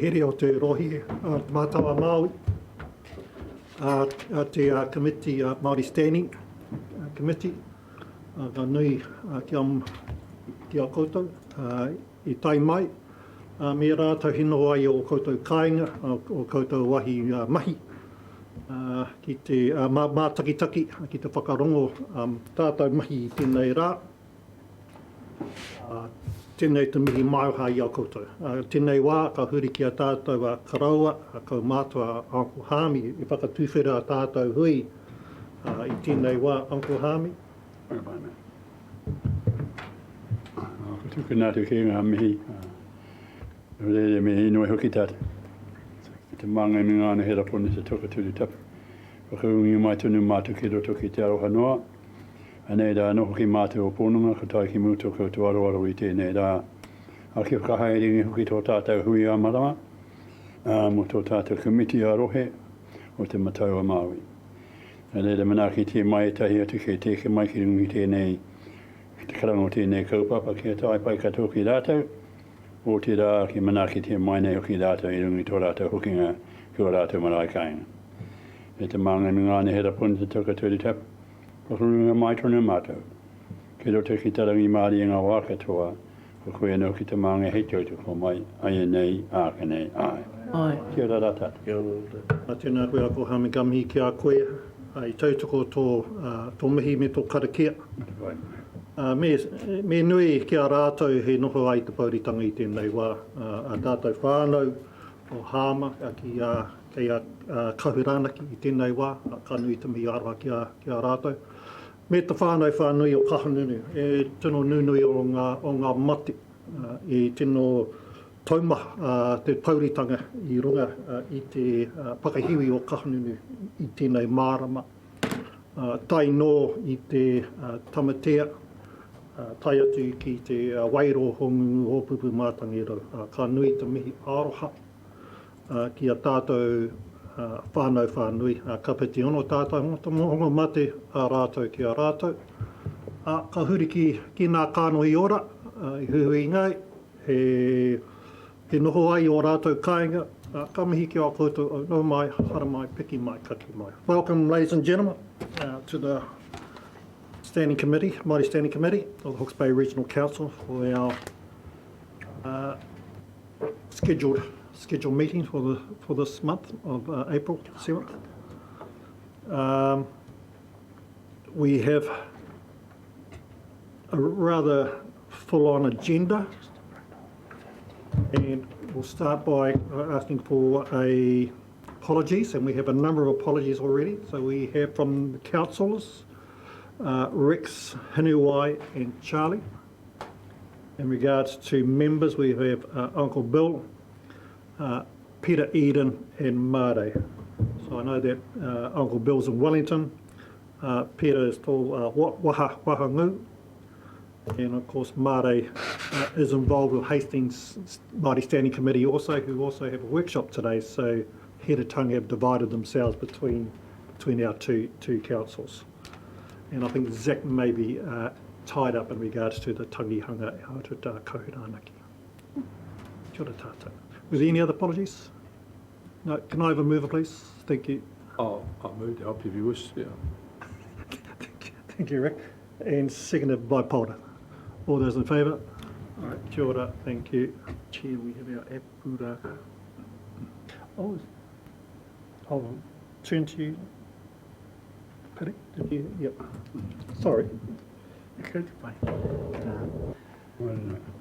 here o te rohi mātawa Maui, te committee, Māori Standing Committee, ka nui ki a koutou, I tai mai, me rātou hino ai o koutou kāinga, o koutou wahi mahi, ki te mātakitaki, ki te whakarongo, tātou mahi I tēnei rā, tēnei te mihi mauha I a koutou. Tēnei wā, ka huri ki a tātou a karaua, ka mātua Uncle Hami, I whakatūwhera a tātou hui, I tēnei wā, Uncle Hami. Ko tuku nātu ki ngā mihi, rere mihi inoi hoki tātou. Te manga I ngāna hera pone te toka tūru tapu. Whakaungi mai tunu mātu ki roto ki te aroha noa. Anei rā noho ki mātu o pōnunga, ka tai ki mūtu ko tu aroaro I tēnei rā. A ki whakahaeringi hoki tō tātou hui a marama, mo tō tātou committee a rohe o te matau a Maori. Anei rā manaki te mai tahi atu ke teke mai ki rungi tēnei, te karango tēnei kaupapa ki a tai pai katoa ki rātou, o te rā ki manaki te mai nei o ki rātou I rungi tō rātou hokinga ki o rātou marae kāinga. E te manga mi ngāne hera pone te toka tūri tapu, whakarunga mai tonu mātou. Ki roto ki tarangi Māori ngā wākatoa, ko koe anō ki te manga hei tautu ko mai, ai nei, āka nei, ai. Ai. Kia ora rā tātou. Kia ora. Tēnā koe ako hamigami ki a koe, I tautoko tō mihi me tō karakia. Me nui ki a rātou he noho ai te pauritanga I tēnei wā. A tātou whānau o Hāma, kei a kahuranaki I tēnei wā, ka nui te mihi aroha ki a rātou. Me te whānau whānui o kahanunu, e tino nunui o ngā mati, e tino taumaha te pauritanga I runga I te pakahiwi o kahanunu I tēnei mārama. Tai nō I te tamatea, tai atu ki te wairo hongu o pupu mātangero. Ka nui te mihi aroha ki a tātou whānau whānui. Ka piti ono tātou hongo mate a rātou ki a rātou. Ka huri ki nā kāno I ora, I huhui ngai, he noho ai o rātou kāinga, ka mihi ki a koutou, no mai, hara mai, piki mai, kaki mai. Welcome, ladies and gentlemen, to the Standing Committee, Māori Standing Committee of the Hawke's Bay Regional Council for our scheduled meeting for this month of April 7th. We have a rather full-on agenda, and we'll start by asking for apologies, and we have a number of apologies already. So we have from the councillors, Rex, Whenua and Charlie. In regards to members, we have Uncle Bill, Peter Eden and Mare. So I know that Uncle Bill's in Wellington, Peter is tō Wahangu, and of course Mare is involved with Hastings Māori Standing Committee also, who also have a workshop today, so Head and Tongue have divided themselves between our two councils. And I think Zach may be tied up in regards to the tangihanga out at Kahuranaki. Kia ora tātou. Was there any other apologies? No, can I have a mover, please? Thank you. I'll move to help if you wish. Yeah. Thank you, Rick. And seconded by Polder. All those in favour? All right, kia ora, thank you. Chair, we have our apura. I'll turn to you. Paddy, did you? Yep. Sorry. Okay,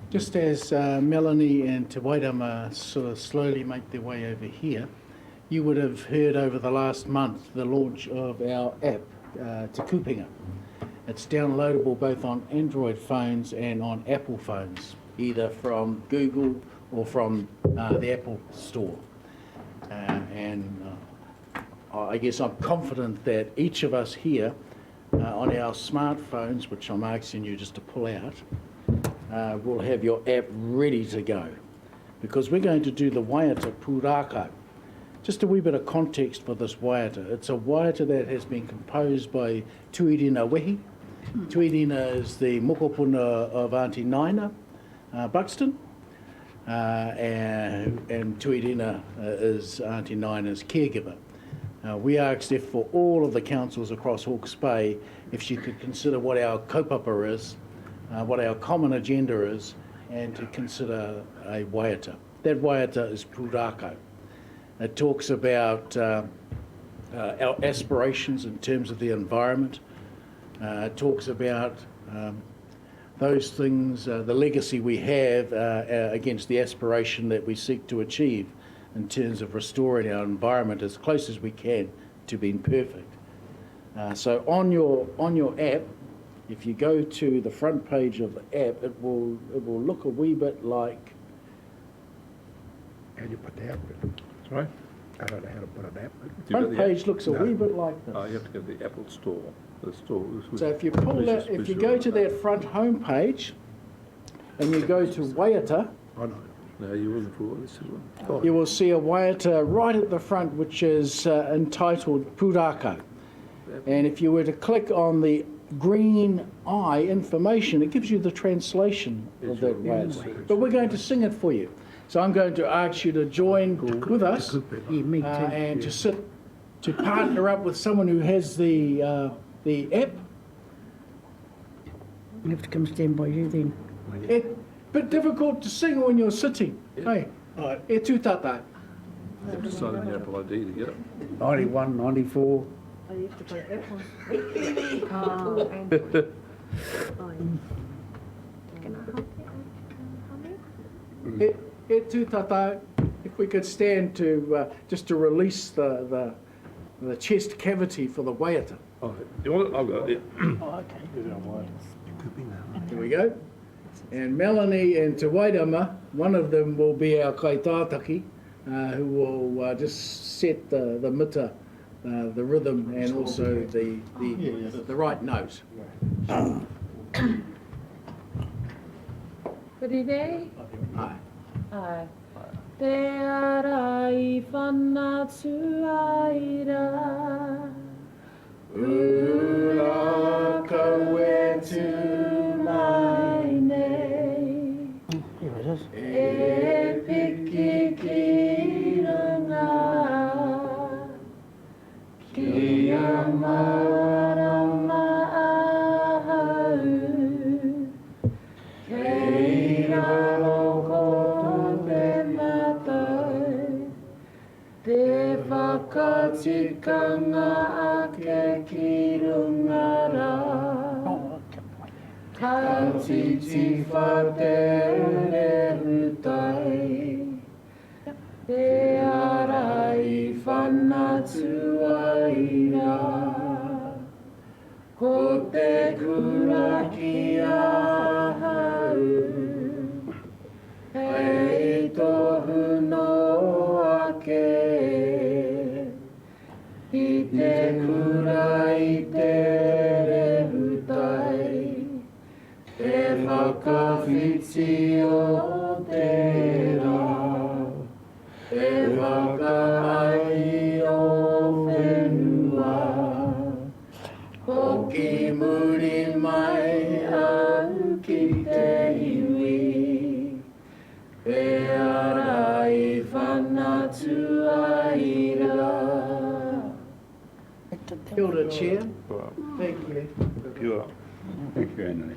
Just as Melanie and Te Wairama sort of slowly make their way over here, you would have heard over the last month the launch of our app, Te Kupinga. It's downloadable both on Android phones and on Apple phones, either from Google or from the Apple store. I guess I'm confident that each of us here on our smartphones, which I'm asking you just to pull out, will have your app ready to go, because we're going to do the waiata pūrākau. Just a wee bit of context for this waiata. It's a waiata that has been composed by Tuirina Wehi. Tuirina is the mokopuna of Auntie Nina Buxton. and Taiwhenua is Auntie Nina's caregiver. We asked if for all of the councils across Hawke's Bay, if she could consider what our kaupapa is, what our common agenda is, and to consider a waiata. That waiata is pūrākau. It talks about our aspirations in terms of the environment. It talks about those things, the legacy we have against the aspiration that we seek to achieve in terms of restoring our environment as close as we can to being perfect. So on your app, if you go to the front page of the app, it will look a wee bit like. How do you put the app in? Sorry? I don't know how to put an app in. Front page looks a wee bit like this. Oh, you have to go to the Apple store. The store. So if you pull that, if you go to that front home page, and you go to waiata, I know. No, you wasn't for this is one. you will see a waiata right at the front, which is entitled pūrākau. And if you were to click on the green eye information, it gives you the translation of that waiata. But we're going to sing it for you. So I'm going to ask you to join with us Yeah, me too. and to partner up with someone who has the app. You have to come stand by you then. It's a bit difficult to sing when you're sitting. Hey, e tūtata. You have to sign in the Apple ID to get it. 91, 94. Oh, you have to put that one. E tūtata, if we could stand to just to release the chest cavity for the waiata. Oh, you want it? I'll go. Yeah. Oh, okay. Here we go. And Melanie and Te Wairama, one of them will be our kaitātaki, who will just set the mita, the rhythm, and also the right note. Kurire? Aye. Ai. Te ara I whanatu aira. Ura kaue tu mai nei. Here it is. E piki ki runga. Ki a marama ahau. Kei raro te matau. Te whakatikanga ake ki runga rā. Ka titi whate hutai. Te ara I whanatu aira. Ko te kurakia hau. Hei tohu no ake. I te kura I te rehutai. Te whakawhiti o te rā. Te whakaai o whenua. Hoki muri mai au ki te iwi. E ara I whanatu aira. Kia ora, Chair. Thank you. Pure. Thank you, Anthony.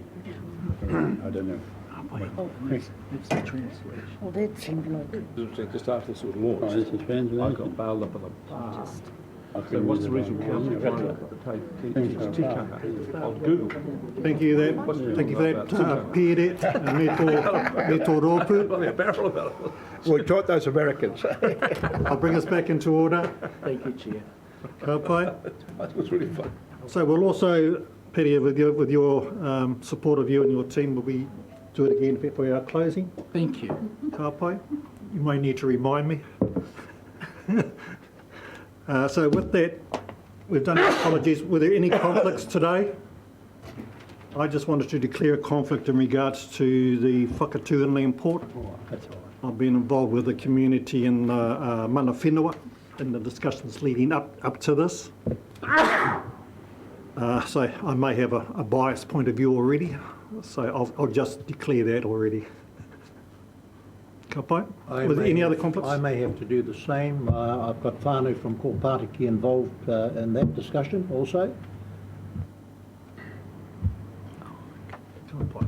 I don't know. It's the translation. Well, that seemed like Just after this was Oh, launched, this is I translation. got bailed up with I So what's the reason couldn't council read it. trying to put the tikanga on Google? Thank you thank you for that, Pere, me tō rōpū. Bloody a barrel about it. We taught those Americans. I'll bring us back into order. Thank you, Chair. Ka pai. I think it was really fun. So we'll also, Pere, with your support of you and your team, will we do it again for our closing? Thank you. Ka pai. You may need to remind me. So with that, we've done our apologies. Were there any conflicts today? I just wanted to declare a conflict in regards to the Whakatū in land port. That's all right. I've been involved with the community in mana whenua in the discussions leading up to this. So I may have a biased point of view already, so I'll just declare that already. Ka pai. Were there any other conflicts? I may have to do the same. I've got whānau from Kōpātiki involved in that discussion also. Ka pai.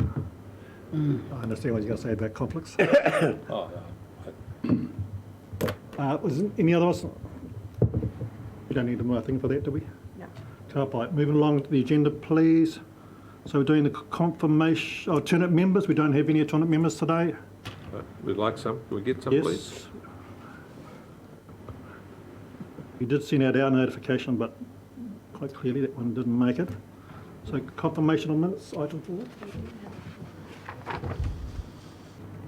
I understand what you're going to say about conflicts. Oh, Was there any other ones? We don't need a more thing for that, do we? No. Ka pai. Moving along to the agenda, please. So we're doing the confirmation, alternate members. We don't have any alternate members today. we'd like some. Can we get some, please? Yes. We did send out our notification, but quite clearly that one didn't make it. So confirmation of minutes, item 4.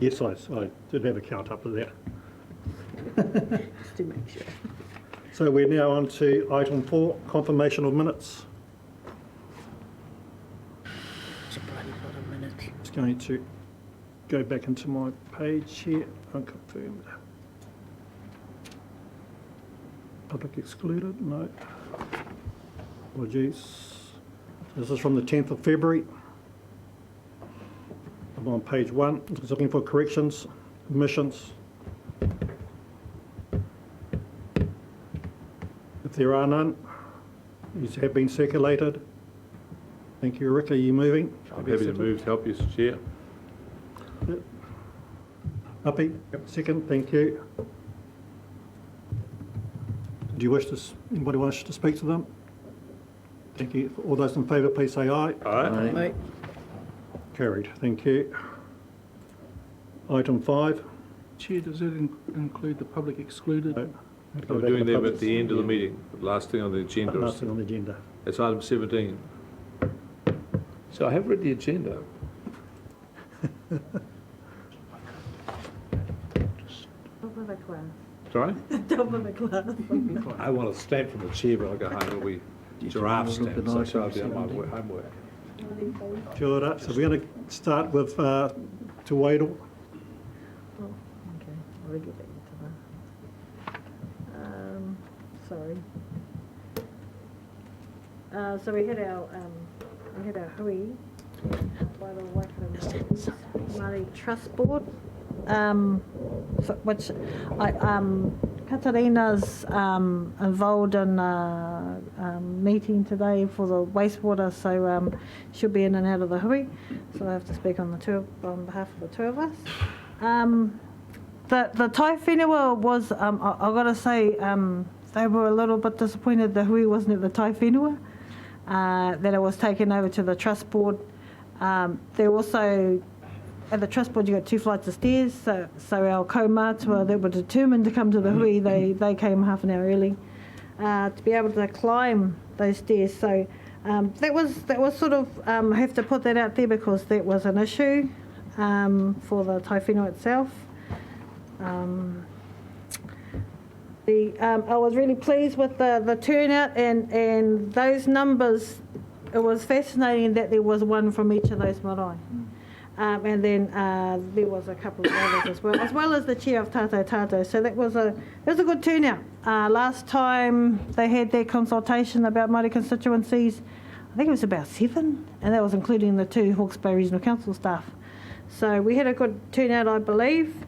Yes, I did have a count up to that. Just to make sure. So we're now on to item 4, confirmation of minutes. It's a bloody lot of minutes. Just going to go back into my page here, unconfirmed. Public excluded, no. Apologies. This is from the 10th of February. I'm on page 1, just looking for corrections, omissions. If there are none, these have been circulated. Thank you, Rick. Are you moving? I'm happy to move to help you, Chair. Uppy? Second, thank you. Do you wish to, anybody wish to speak to them? Thank you. All those in favour, please say aye. Aye. Right. Carried, thank you. Item 5. Chair, does that include the public excluded? No. We're doing them at the end of the meeting, the last thing on the agenda. Last thing on the agenda. It's item 17. So I have read the agenda. Top of the class. Sorry? Top of the class. I want to stamp from the chair when I go home. It'll be giraffe stamp, so I should have done my homework. Kia ora. So we're going to start with Te Wairua. Oh, okay. I'll get back to that. Sorry. So we had our hui by the Whakatū Māori Trust Board, which Katarina's involved in a meeting today for the wastewater, so she'll be in and out of the hui. So I have to speak on behalf of the two of us. The Taiwhenua was, I've got to say, they were a little bit disappointed the hui wasn't at the Taiwhenua, that it was taken over to the trust board. There also, at the trust board, you got 2 flights of stairs, so our kaumātua that were determined to come to the hui, they came half an hour early to be able to climb those stairs. So that was sort of, I have to put that out there because that was an issue for the Taiwhenua itself. I was really pleased with the turnout and those numbers. It was fascinating that there was one from each of those marae. And then there was a couple of others as well as the chair of Tātou. So it was a good turnout. Last time they had their consultation about Māori constituencies, I think it was about 7, and that was including the 2 Hawke's Bay Regional Council staff. So we had a good turnout, I believe.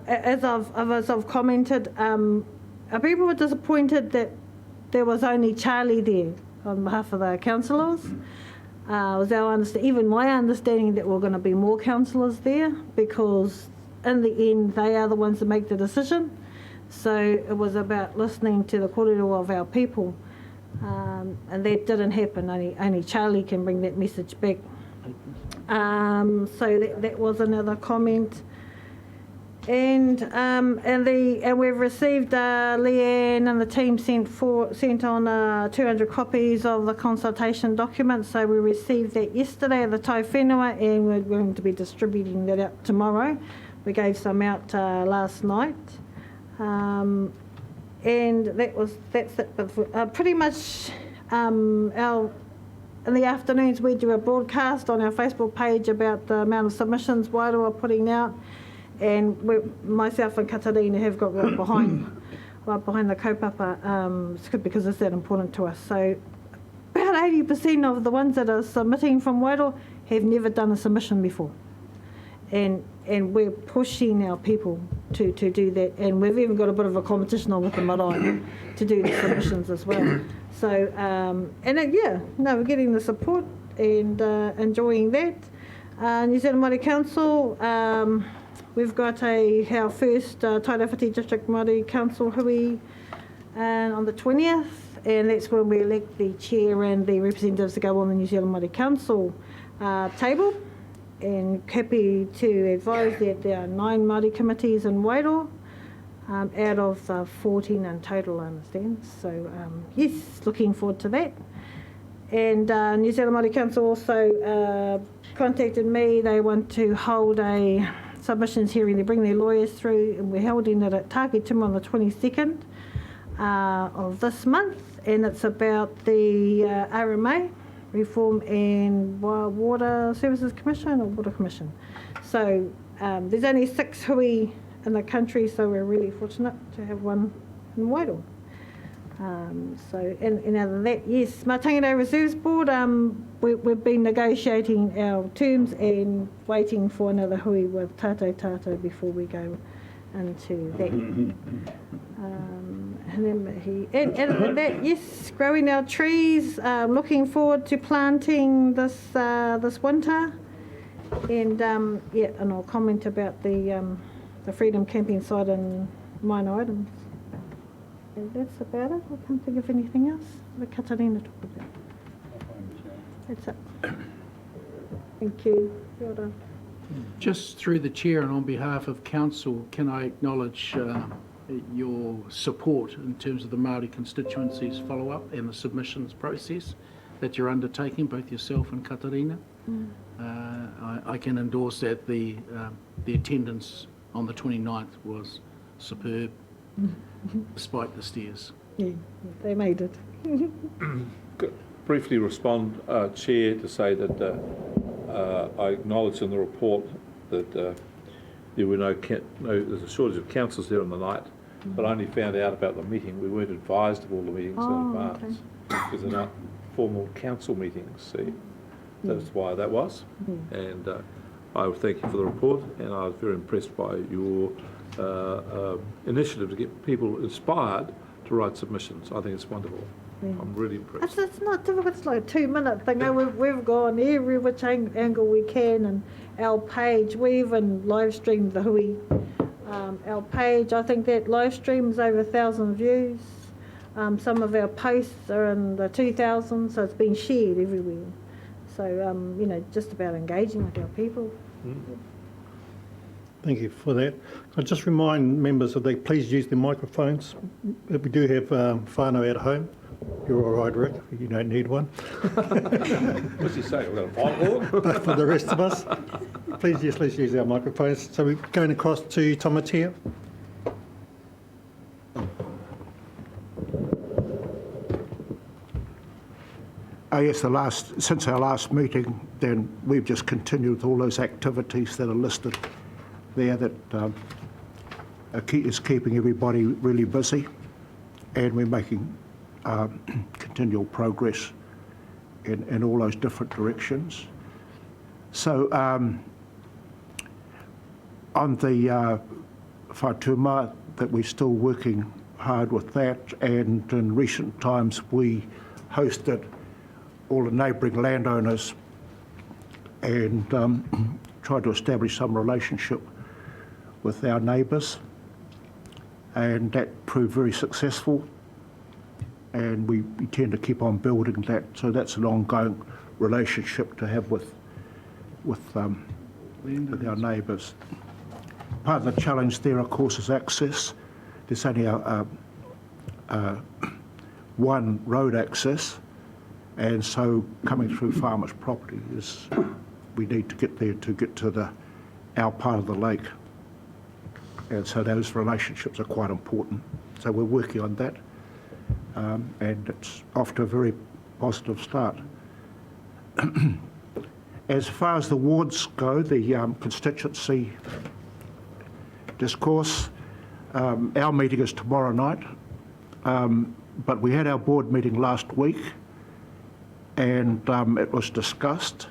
As I've commented, people were disappointed that there was only Charlie there on behalf of the councillors. Was even my understanding that we're going to be more councillors there, because in the end they are the ones that make the decision. So it was about listening to the kōrero of our people, and that didn't happen. Only Charlie can bring that message back. So that was another comment. And we've received Leanne and the team sent on 200 copies of the consultation document. So we received that yesterday at the Taiwhenua, and we're going to be distributing that out tomorrow. We gave some out last night, and that's it. But pretty much in the afternoons we do a broadcast on our Facebook page about the amount of submissions Wairua are putting out. And myself and Katarina have got right behind the kaupapa because it's that important to us. So about 80% of the ones that are submitting from Wairua have never done a submission before. and we're pushing our people to do that, and we've even got a bit of a competition on with the marae to do the submissions as well. So, we're getting the support and enjoying that. New Zealand Māori Council, we've got our first Tairāwhiti District Māori Council hui on the 20th, and that's when we elect the chair and the representatives to go on the New Zealand Māori Council table. And happy to advise that there are 9 Māori committees in Wairoa, out of 14 in total, I understand. So, yes, looking forward to that. And New Zealand Māori Council also contacted me. They want to hold a submissions hearing. They bring their lawyers through, and we're holding it at Takiwā on the 22nd of this month. And it's about the RMA, Reform and Water Services Commission, or Water Commission. So there's only 6 hui in the country, so we're really fortunate to have one in Wairoa. And other than that, yes, Tangata Reserves Board, we've been negotiating our terms and waiting for another hui with Tato before we go into that. And that, yes, growing our trees, looking forward to planting this winter. And and I'll comment about the Freedom Camping site and minor items. And that's about it. I can't think of anything else that Katarina talked about. That's it. Thank you. Well done. Just through the chair and on behalf of council, can I acknowledge your support in terms of the Māori constituencies follow-up and the submissions process that you're undertaking, both yourself and Katarina. I can endorse that the attendance on the 29th was superb, despite the stairs. Yeah, they made it. Briefly respond, Chair, to say that I acknowledge in the report that there were there's a shortage of councillors there on the night, but I only found out about the meeting. We weren't advised of all the meetings in advance, because they're not formal council meetings, see. That's why that was. And I would thank you for the report, and I was very impressed by your initiative to get people inspired to write submissions. I think it's wonderful. I'm really impressed. It's not difficult. It's like a 2-minute thing. We've gone every which angle we can, and our page, we even live streamed the hui. Our page, I think that live streams over 1,000 views. Some of our posts are in the 2,000, so it's been shared everywhere. So, just about engaging with our people. Thank you for that. I just remind members that they please use their microphones. We do have whānau at home. You're all right, Rick. You don't need one. What's he saying? We've got a whiteboard? But for the rest of us, please just let's use our microphones. So we're going across to Tomatea. Yes, since our last meeting, then we've just continued with all those activities that are listed there that is keeping everybody really busy, and we're making continual progress in all those different directions. So on the whakatū, that we're still working hard with that, and in recent times we hosted all the neighbouring landowners and tried to establish some relationship with our neighbours, and that proved very successful, and we tend to keep on building that. So that's an ongoing relationship to have with our neighbours. Part of the challenge there, of course, is access. There's only one road access, and so coming through farmers' property is, we need to get there to get to our part of the lake. And so those relationships are quite important. So we're working on that, and it's off to a very positive start. As far as the wards go, the constituency discourse, our meeting is tomorrow night, but we had our board meeting last week, and it was discussed,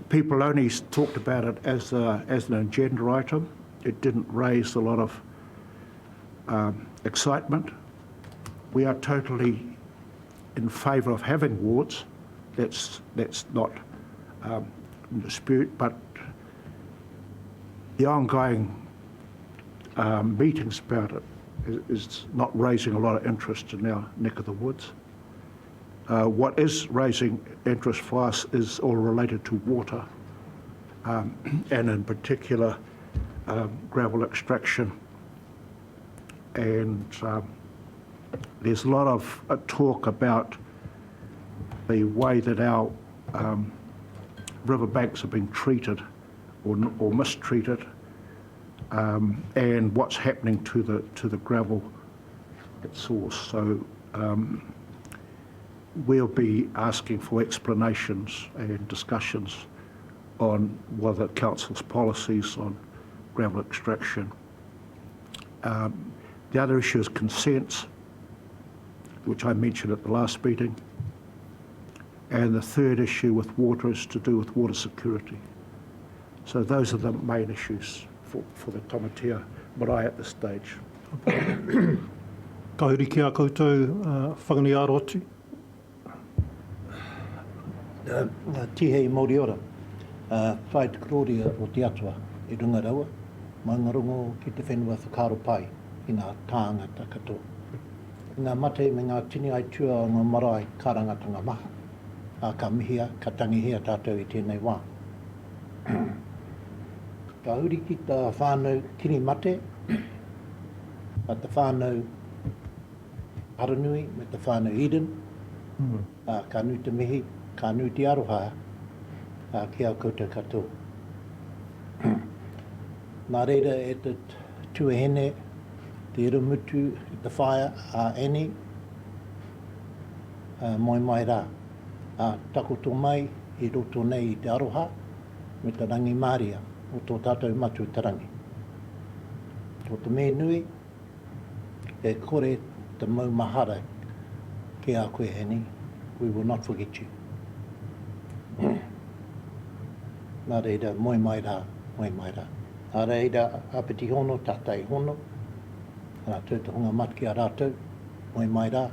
people only talked about it as an agenda item. It didn't raise a lot of excitement. We are totally in favour of having wards. That's not in dispute, but the ongoing meetings about it is not raising a lot of interest in our neck of the woods. What is raising interest for us is all related to water, and in particular gravel extraction. And there's a lot of talk about the way that our riverbanks are being treated or mistreated, and what's happening to the gravel at source. So we'll be asking for explanations and discussions on whether council's policies on gravel extraction. The other issue is consents, which I mentioned at the last meeting. And the third issue with water is to do with water security. So those are the main issues for the tamatea marae at this stage. Ka huri ki a koutou whakaniaro atu. Tihei Māori ora, whai te kororia o te atua I runga raua, maungarongo ki te whenua whakaro pai I ngā tāngata katoa. Ngā mate me ngā tini ai tua o ngā marae karangatanga maha, a ka mihia, ka tangihia tātou I tēnei wā. Ka huri ki tā whānau kini mate, a te whānau Aranui me te whānau Eden, ka nui te mihi, ka nui te aroha, ki au koutou katoa. Nā reira e te tuahene, te iramutu, te whaia, a eni, moi mai rā. Takoto mai, I roto nei I te aroha, me te rangi Māria, o tō tātou matu te rangi. Ko te me nui, e kore te maumahara ki a koe heni, we will not forget you. Nā reira, moi mai rā, moi mai rā. Nā reira, apiti hono, tātai hono, rātou te honga matki a rātou, moi mai rā.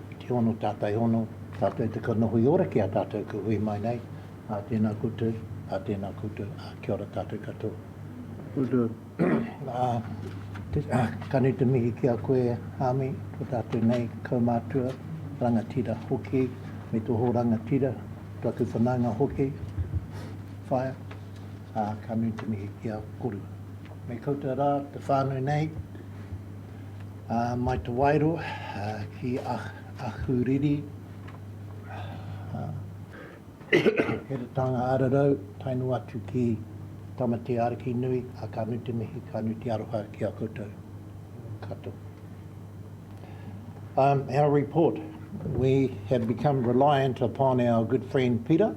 Apiti hono, tātai hono, tātou te kanohui ora ki a tātou ka hui mai nei. A tēnā koutou, a tēnā koutou, a kia ora tātou katoa. Koutou. Kanu te mihi ki a koe hami, ko tātou nei kaumātua, rangatira Hawke, me toho rangatira, taku whananga Hawke, whaia, kanu te mihi ki a koru. Me koutou rā, te whānau nei, mai te wairo, ki ahuriri, he te tanga ararau, tainu atu ki tamatea ariki nui, a kanu te mihi, kanu te aroha ki a koutou katoa. Our report. We have become reliant upon our good friend Peter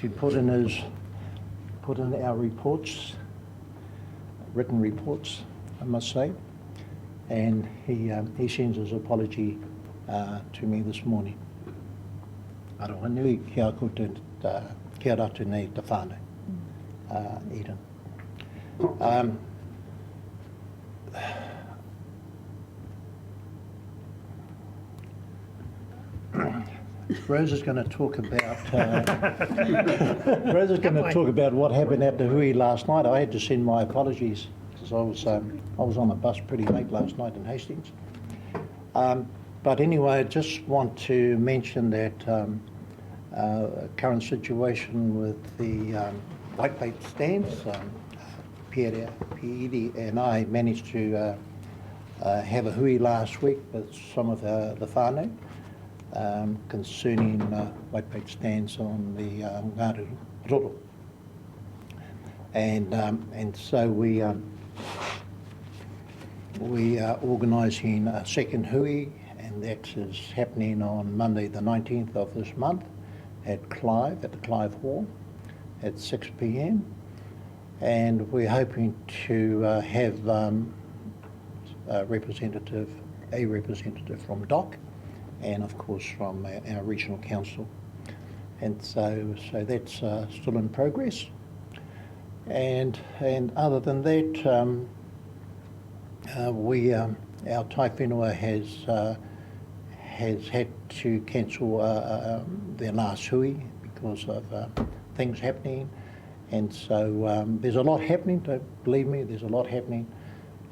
to put in our reports, written reports, I must say, and he sends his apology to me this morning. Aroha nui ki a koutou ki a ratu nei te whānau, Eden. Rose is going to talk about what happened at the hui last night. I had to send my apologies because I was on a bus pretty late last night in Hastings. But anyway, I just want to mention that current situation with the whitebait stands. Pierre and I managed to have a hui last week with some of the whānau. Concerning whitebait stands on the Ngāru Roro. And so we are organising a second hui, and that is happening on Monday the 19th of this month at Clive, at the Clive Hall at 6 p.m. And we're hoping to have a representative from DOC, and of course from our regional council. And so that's still in progress. And other than that, our Taiwhenua has had to cancel their last hui because of things happening. And so there's a lot happening, believe me, there's a lot happening.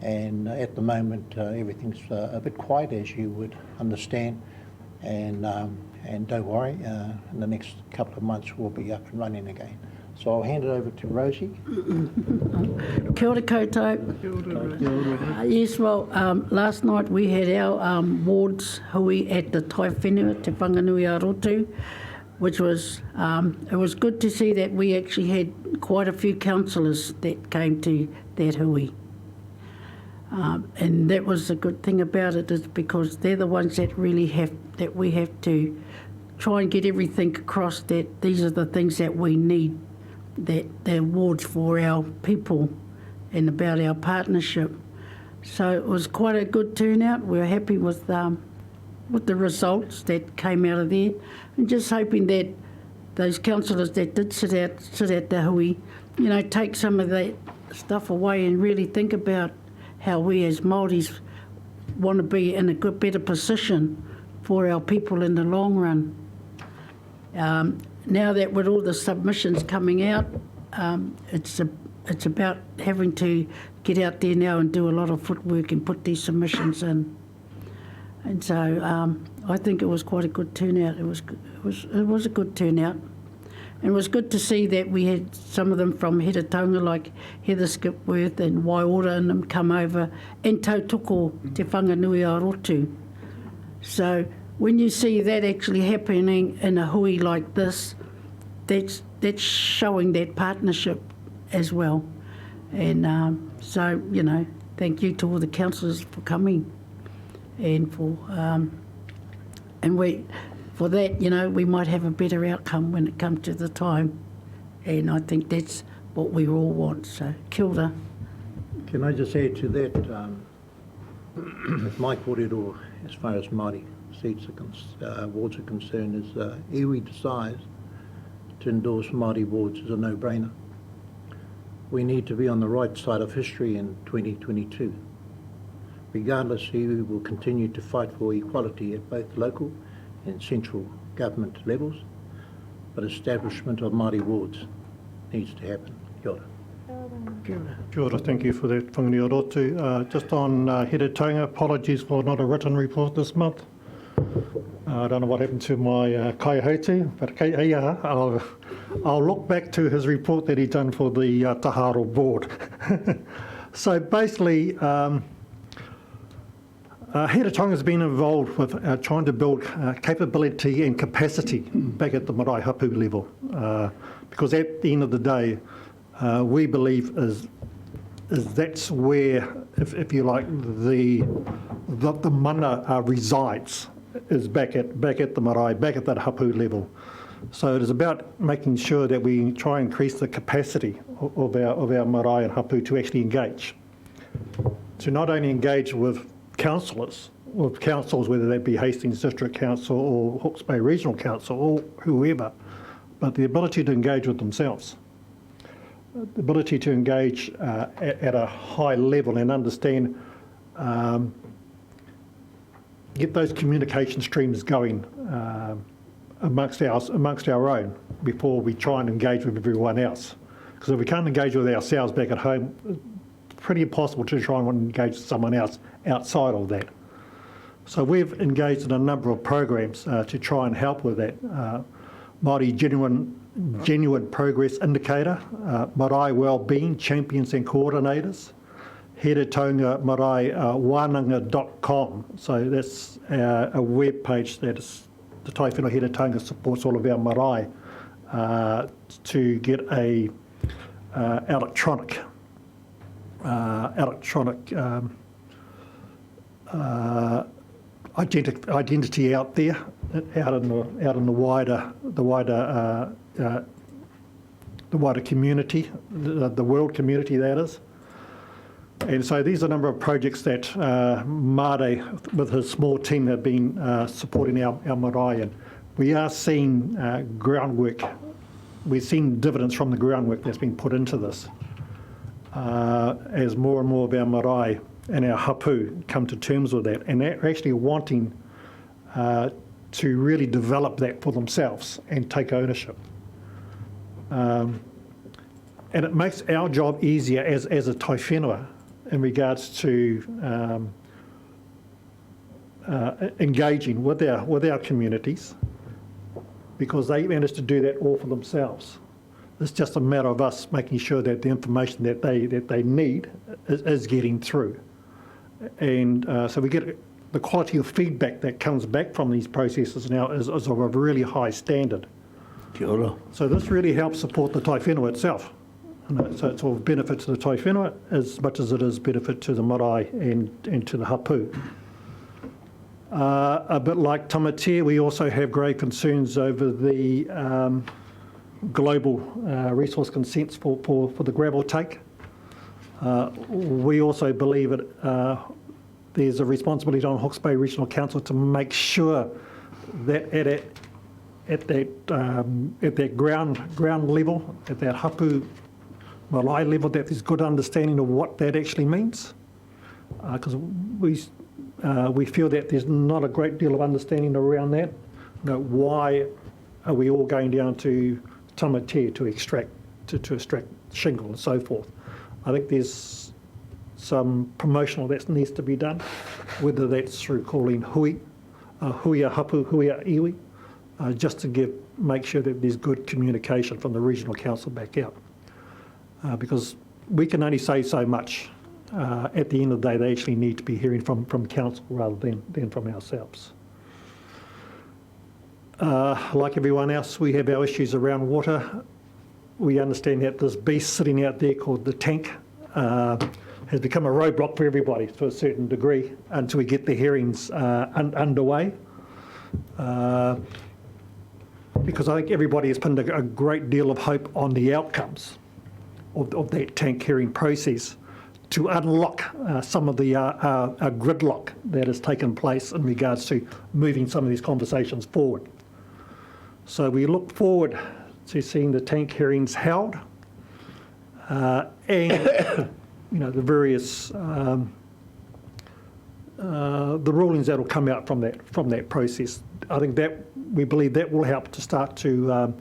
And at the moment, everything's a bit quiet, as you would understand. And don't worry, in the next couple of months, we'll be up and running again. So I'll hand it over to Rosie. Kia ora koutou. Yes, well, last night we had our wards hui at the Taiwhenua, Te Whanganui-a-Rotu, which was, it was good to see that we actually had quite a few councillors that came to that hui. And that was the good thing about it, is because they're the ones that really that we have to try and get everything across, that these are the things that we need, that the awards for our people and about our partnership. So it was quite a good turnout. We were happy with the results that came out of there, and just hoping that those councillors that did sit at the hui, you know, take some of that stuff away and really think about how we as Māoris want to be in a better position for our people in the long run. Now that with all the submissions coming out, it's about having to get out there now and do a lot of footwork and put these submissions in. And so I think it was quite a good turnout. It was a good turnout. And it was good to see that we had some of them from Hiratonga, like Heather Skipworth and Waiora, and them come over, and Tautoko Te Whanganui-a-Rotu. So when you see that actually happening in a hui like this, that's showing that partnership as well. And so, you know, thank you to all the councillors for coming, and for for that, you know, we might have a better outcome when it comes to the time. And I think that's what we all want. So, kia ora. Can I just add to that, my kōrero, as far as Māori seats wards are concerned, is iwi decides to endorse Māori wards is a no-brainer. We need to be on the right side of history in 2022. Regardless, iwi will continue to fight for equality at both local and central government levels, but establishment of Māori wards needs to happen. Kia ora. Kia ora, thank you for that, Whanganui-a-Rotu. Just on Hiratonga, apologies for not a written report this month. I don't know what happened to my kaiahautu, but I'll look back to his report that he done for the Taharo board. So basically, Hiratonga has been involved with trying to build capability and capacity back at the marae hapu level, because at the end of the day, we believe is that's where, if you like, the mana resides, is back at the marae, back at that hapu level. So it is about making sure that we try and increase the capacity of our marae and hapu to actually engage, to not only engage with councils, whether that be Hastings District Council or Hawke's Bay Regional Council or whoever, but the ability to engage with themselves, the ability to engage at a high level and understand, get those communication streams going amongst our own before we try and engage with everyone else. Because if we can't engage with ourselves back at home, it's pretty impossible to try and engage with someone else outside of that. So we've engaged in a number of programs to try and help with that. Māori Genuine Progress Indicator, Marae Wellbeing Champions and Coordinators, Hiratonga Marae Wānanga.com. So that's a web page that is, the Taiwhenua Hiratonga supports all of our marae to get a electronic identity out there, out in the wider community, the world community that is. And so these are a number of projects that Mare, with his small team, have been supporting our marae, and we are seeing groundwork. We've seen dividends from the groundwork that's been put into this as more and more of our marae and our hapu come to terms with that, and they're actually wanting to really develop that for themselves and take ownership. And it makes our job easier as a Taiwhenua in regards to engaging with our communities, because they manage to do that all for themselves. It's just a matter of us making sure that the information that they need is getting through. And so we get the quality of feedback that comes back from these processes now is of a really high standard. Kia ora. So this really helps support the Taiwhenua itself. So it's of benefit to the Taiwhenua as much as it is benefit to the marae and to the hapu. A bit like Tamatea, we also have grave concerns over the global resource consents for the gravel take. We also believe that there's a responsibility on Hawke's Bay Regional Council to make sure that at that ground level, at that hapu marae level, that there's good understanding of what that actually means. Because we feel that there's not a great deal of understanding around that. You know, why are we all going down to Tamatea to extract shingle and so forth? I think there's some promotional that needs to be done, whether that's through calling hui a hapu, hui a iwi, just to make sure that there's good communication from the regional council back out. Because we can only say so much. At the end of the day, they actually need to be hearing from council rather than from ourselves. Like everyone else, we have our issues around water. We understand that this beast sitting out there called the tank has become a roadblock for everybody to a certain degree until we get the hearings underway. Because I think everybody has pinned a great deal of hope on the outcomes of that tank hearing process to unlock some of the gridlock that has taken place in regards to moving some of these conversations forward. So we look forward to seeing the tank hearings held and the various the rulings that will come out from that process. I think that we believe that will help to start to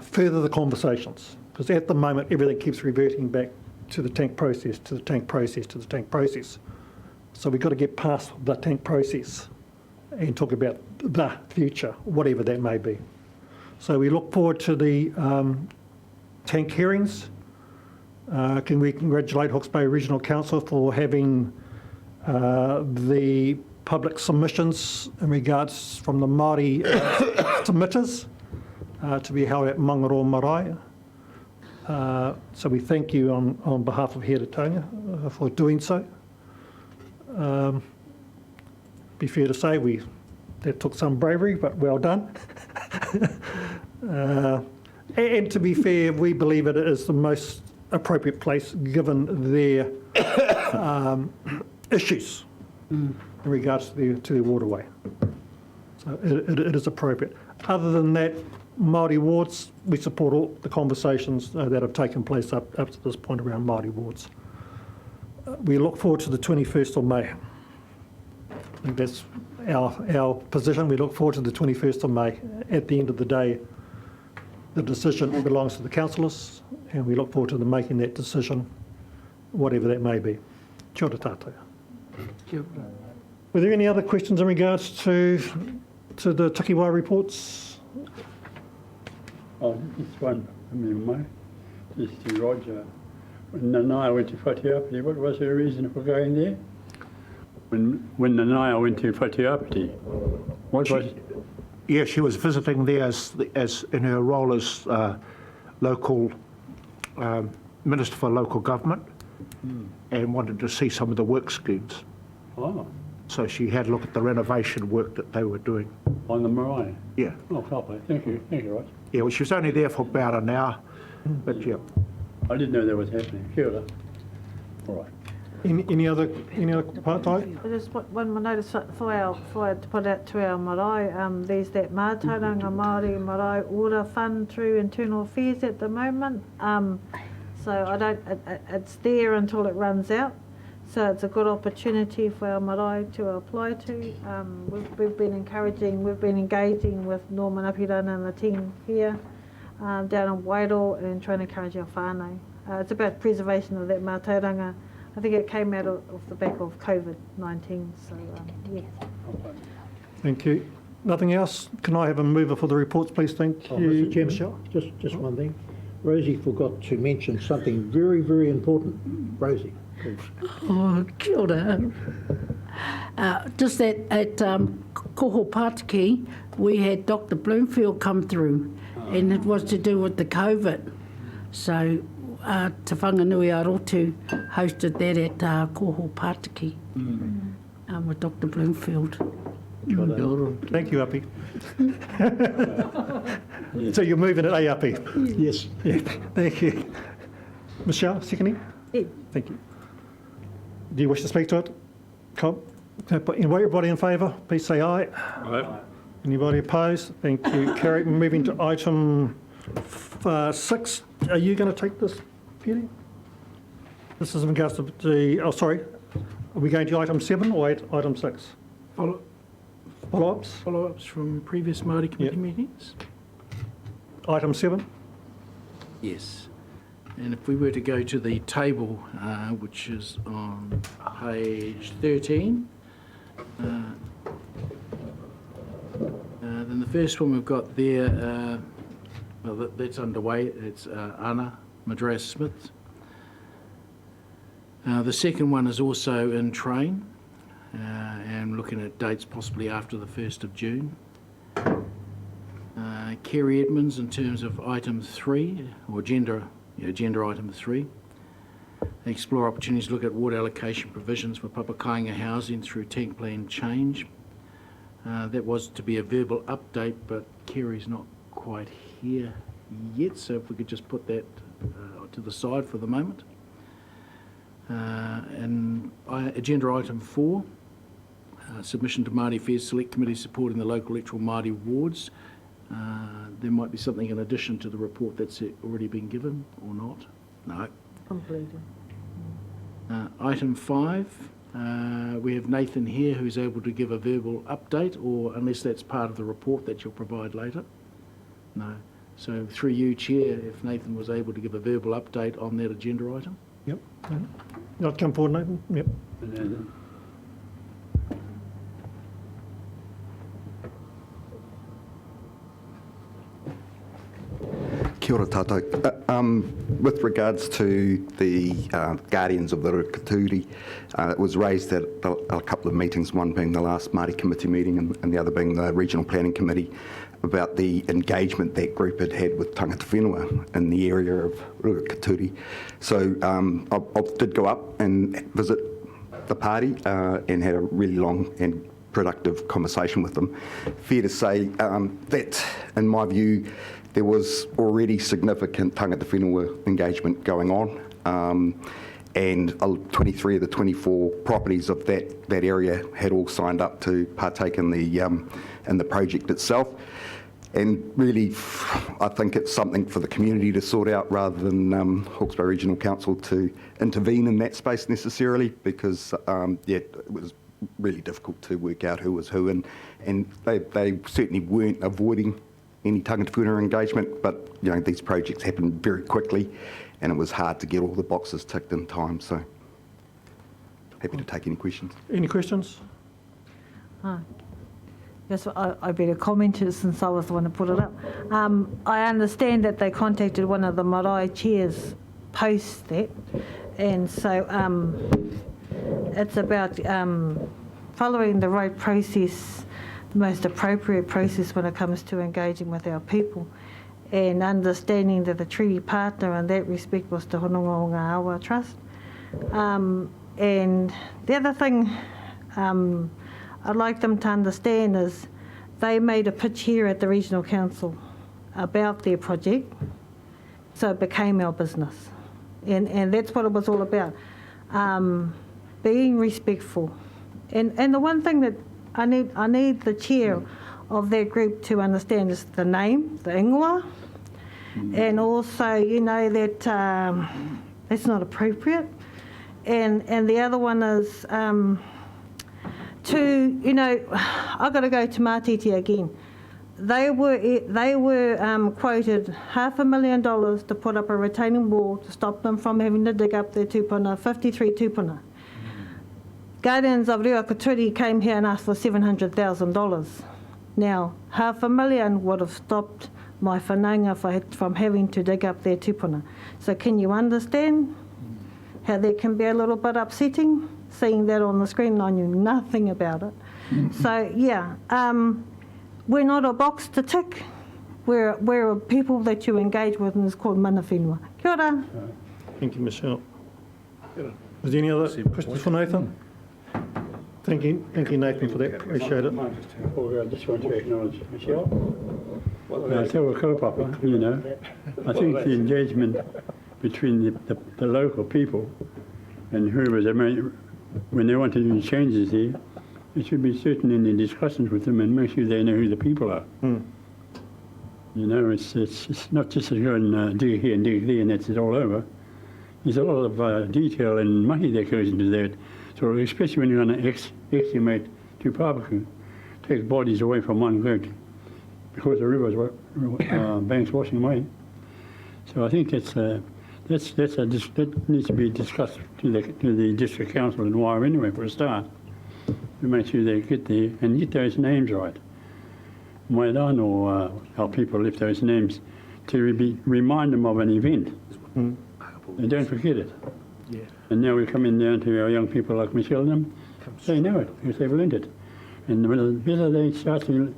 further the conversations, because at the moment everything keeps reverting back to the tank process, to the tank process, to the tank process. So we've got to get past the tank process and talk about the future, whatever that may be. So we look forward to the tank hearings. Can we congratulate Hawke's Bay Regional Council for having the public submissions in regards from the Māori submitters to be held at Mangaro Marae. So we thank you on behalf of Heretaunga for doing so. Be fair to say that took some bravery, but well done. And to be fair, we believe it is the most appropriate place given their issues in regards to their waterway. So it is appropriate. Other than that, Māori wards, we support all the conversations that have taken place up to this point around Māori wards. We look forward to the 21st of May. I think that's our position. We look forward to the 21st of May. At the end of the day, the decision belongs to the councillors, and we look forward to them making that decision, whatever that may be. Kia ora tātou. Were there any other questions in regards to the Takiwā reports? Oh, just one from you, mate. Just to Roger. When Nanaia went to Whatiapiti, what was her reason for going there? When Nanaia went to Whatiapiti, what was... Yeah, she was visiting there as in her role as local Minister for Local Government and wanted to see some of the work schemes. Oh. So she had a look at the renovation work that they were doing. On the marae? Yeah. Oh, lovely. Thank you, Roger. Yeah, well, she was only there for about an hour, but yeah. I didn't know that was happening. Kia ora. All right. Any other part-time? I just put one more notice to put out to our marae. There's that mātauranga Māori Marae Order Fund through Internal Affairs at the moment. So it's there until it runs out. So it's a good opportunity for our marae to apply to. We've been engaging with Norman Apirana and the team here down in Wairau and trying to encourage our whānau. It's about preservation of that mātauranga. I think it came out off the back of COVID-19, so yeah. Thank you. Nothing else? Can I have a mover for the reports, please? Thank you. Mr. Chairman, Michelle? just one thing. Rosie forgot to mention something very, very important. Rosie, please. Oh, kia ora. Just at Koho Pataki, we had Dr. Bloomfield come through, and it was to do with the COVID. So Te Whanganui Arotu hosted that at Koho Pataki with Dr. Bloomfield. Thank you, Api. So you're moving it, Api? Yes. Yeah, thank you. Michelle, seconding? Yeah. Thank you. Do you wish to speak to it? Cool. Everybody in favour, please say aye. Aye. Anybody opposed? Thank you. Carrie, moving to item 6. Are you going to take this, Peter? This is in regards to the, oh, sorry. Are we going to item 7 or item 6? Follow-ups? Follow-ups from previous Māori committee Yep. meetings? Item 7? Yes. And if we were to go to the table, which is on page 13, then the first one we've got there, well, that's underway. It's Anna Madras-Smith. The second one is also in train, and looking at dates possibly after the 1st of June. Kerry Edmonds in terms of item 3, or agenda item 3. Explore opportunities to look at ward allocation provisions for Papakainga housing through tank plan change. That was to be a verbal update, but Kerry's not quite here yet, so if we could just put that to the side for the moment. And agenda item 4, submission to Māori Affairs Select Committee supporting the local electoral Māori wards. There might be something in addition to the report that's already been given, or not? No. Completed. Item 5, we have Nathan here who's able to give a verbal update, or unless that's part of the report that you'll provide later. No. So through you, Chair, if Nathan was able to give a verbal update on that agenda item. Yep. Not come forward, Nathan? Yep. Kia ora tātou. With regards to the Guardians of the Whakatū, it was raised at a couple of meetings, one being the last Māori committee meeting and the other being the Regional Planning Committee, about the engagement that group had had with Tangata Whenua in the area of Whakatū. So I did go up and visit the party and had a really long and productive conversation with them. Fair to say that, in my view, there was already significant Tangata Whenua engagement going on, and 23 of the 24 properties of that area had all signed up to partake in the project itself. And really, I think it's something for the community to sort out rather than Hawke's Bay Regional Council to intervene in that space necessarily, because it was really difficult to work out who was who, and they certainly weren't avoiding any Tangata Whenua engagement, but these projects happen very quickly and it was hard to get all the boxes ticked in time, so happy to take any questions. Any questions? Yes, I better comment since I was the one who put it up. I understand that they contacted one of the marae chairs post that, and so it's about following the right process, the most appropriate process when it comes to engaging with our people, and understanding that the treaty partner in that respect was Te Hononga o Ngā Awa Trust. And the other thing I'd like them to understand is they made a pitch here at the Regional Council about their project, so it became our business. And that's what it was all about. being respectful. And the one thing that I need the chair of that group to understand is the name, the ingoa, and also, you know, that that's not appropriate. And the other one is to, you know, I've got to go to Mātiti again. They were quoted $500,000 to put up a retaining wall to stop them from having to dig up their tupuna, 53 tupuna. Guardians of Whakatū came here and asked for $700,000. Now, $500,000 would have stopped my whanaunga from having to dig up their tupuna. So can you understand how that can be a little bit upsetting? Seeing that on the screen, I knew nothing about it. So, yeah, we're not a box to tick. We're people that you engage with, and it's called mana whenua. Kia ora. Thank you, Michelle. Is there any other questions for Nathan? Thank you, Nathan, for that. Appreciate it. I just want to acknowledge Michelle. Te wa kaupapa, you know. I think the engagement between the local people and whoever's, when they want to do changes here, it should be certain in the discussions with them and make sure they know who the people are. You know, it's not just to go and dig here and dig there and that's it all over. There's a lot of detail and mahi that goes into that. So especially when you're going to exhumate to Papaku, take bodies away from one group because the river's banks washing away. So I think that needs to be discussed to the district council in Waiara anyway for a start, to make sure they get there and get those names right. Mai or our people left those names to remind them of an event. And don't forget it. Yeah. And now we're coming down to our young people like Michelle and them. They know it because they've learned it. And the better they start to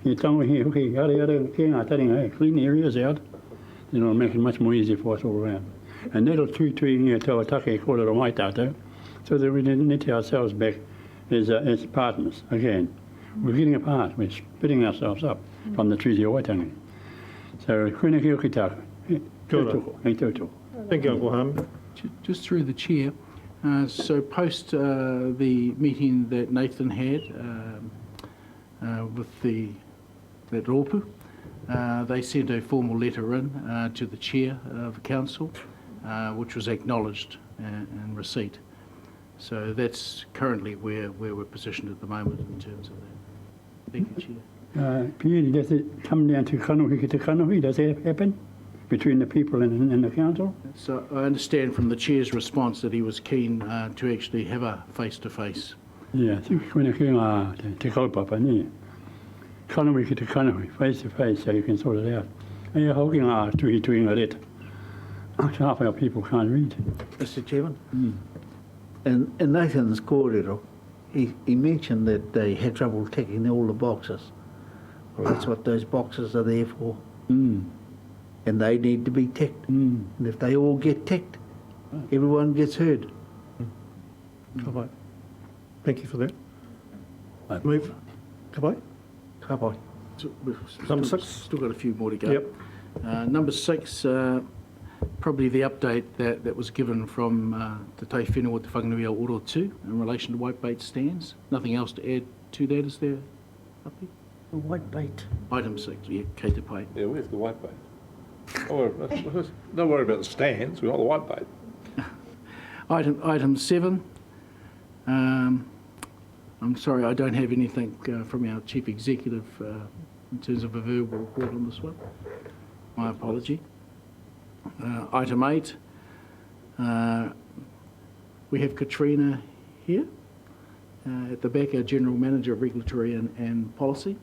clean the areas out, then it'll make it much more easier for us all around. And that'll taua take call it a mai tātou, so that we knit ourselves back as partners again. We're getting apart, we're splitting ourselves up from the Treaty of Waitangi. So, whena ki o ki tāku. Thank you, Uncle Ham. Just through the chair, so post the meeting that Nathan had with that rōpū, they sent a formal letter in to the chair of the council, which was acknowledged and receipt. So that's currently where we're positioned at the moment in terms of that. Thank you, Chair. Pierre, does it come down to kanohi to kanohi? Does that happen between the people and the council? So I understand from the chair's response that he was keen to actually have a face-to-face. Yeah, I think when I came to kaupapa ni, kanohi ki te kanohi, face-to-face, so you can sort it out. And you're holding tuhi ngā reta. Half our people can't read. Mr. Chairman, in Nathan's kōrero, he mentioned that they had trouble ticking all the boxes. Well, that's what those boxes are there for. And they need to be ticked. And if they all get ticked, everyone gets heard. Kapai. Thank you for that. Move. Kapai. Kapai. Number 6. Still got a few more to go. Yep. Number 6, probably the update that was given from the Taiwhenua te whanganui o Orotu in relation to whitebait stands. Nothing else to add to that, is there? Happy? The whitebait. Item 6, yeah, kei te pai. Yeah, where's the white bait? Don't worry about the stands, we've got the white bait. Item 7. I'm sorry, I don't have anything from our Chief Executive in terms of a verbal report on this one. My apology. Item 8. We have Katrina here at the back, our General Manager of Regulatory and Policy.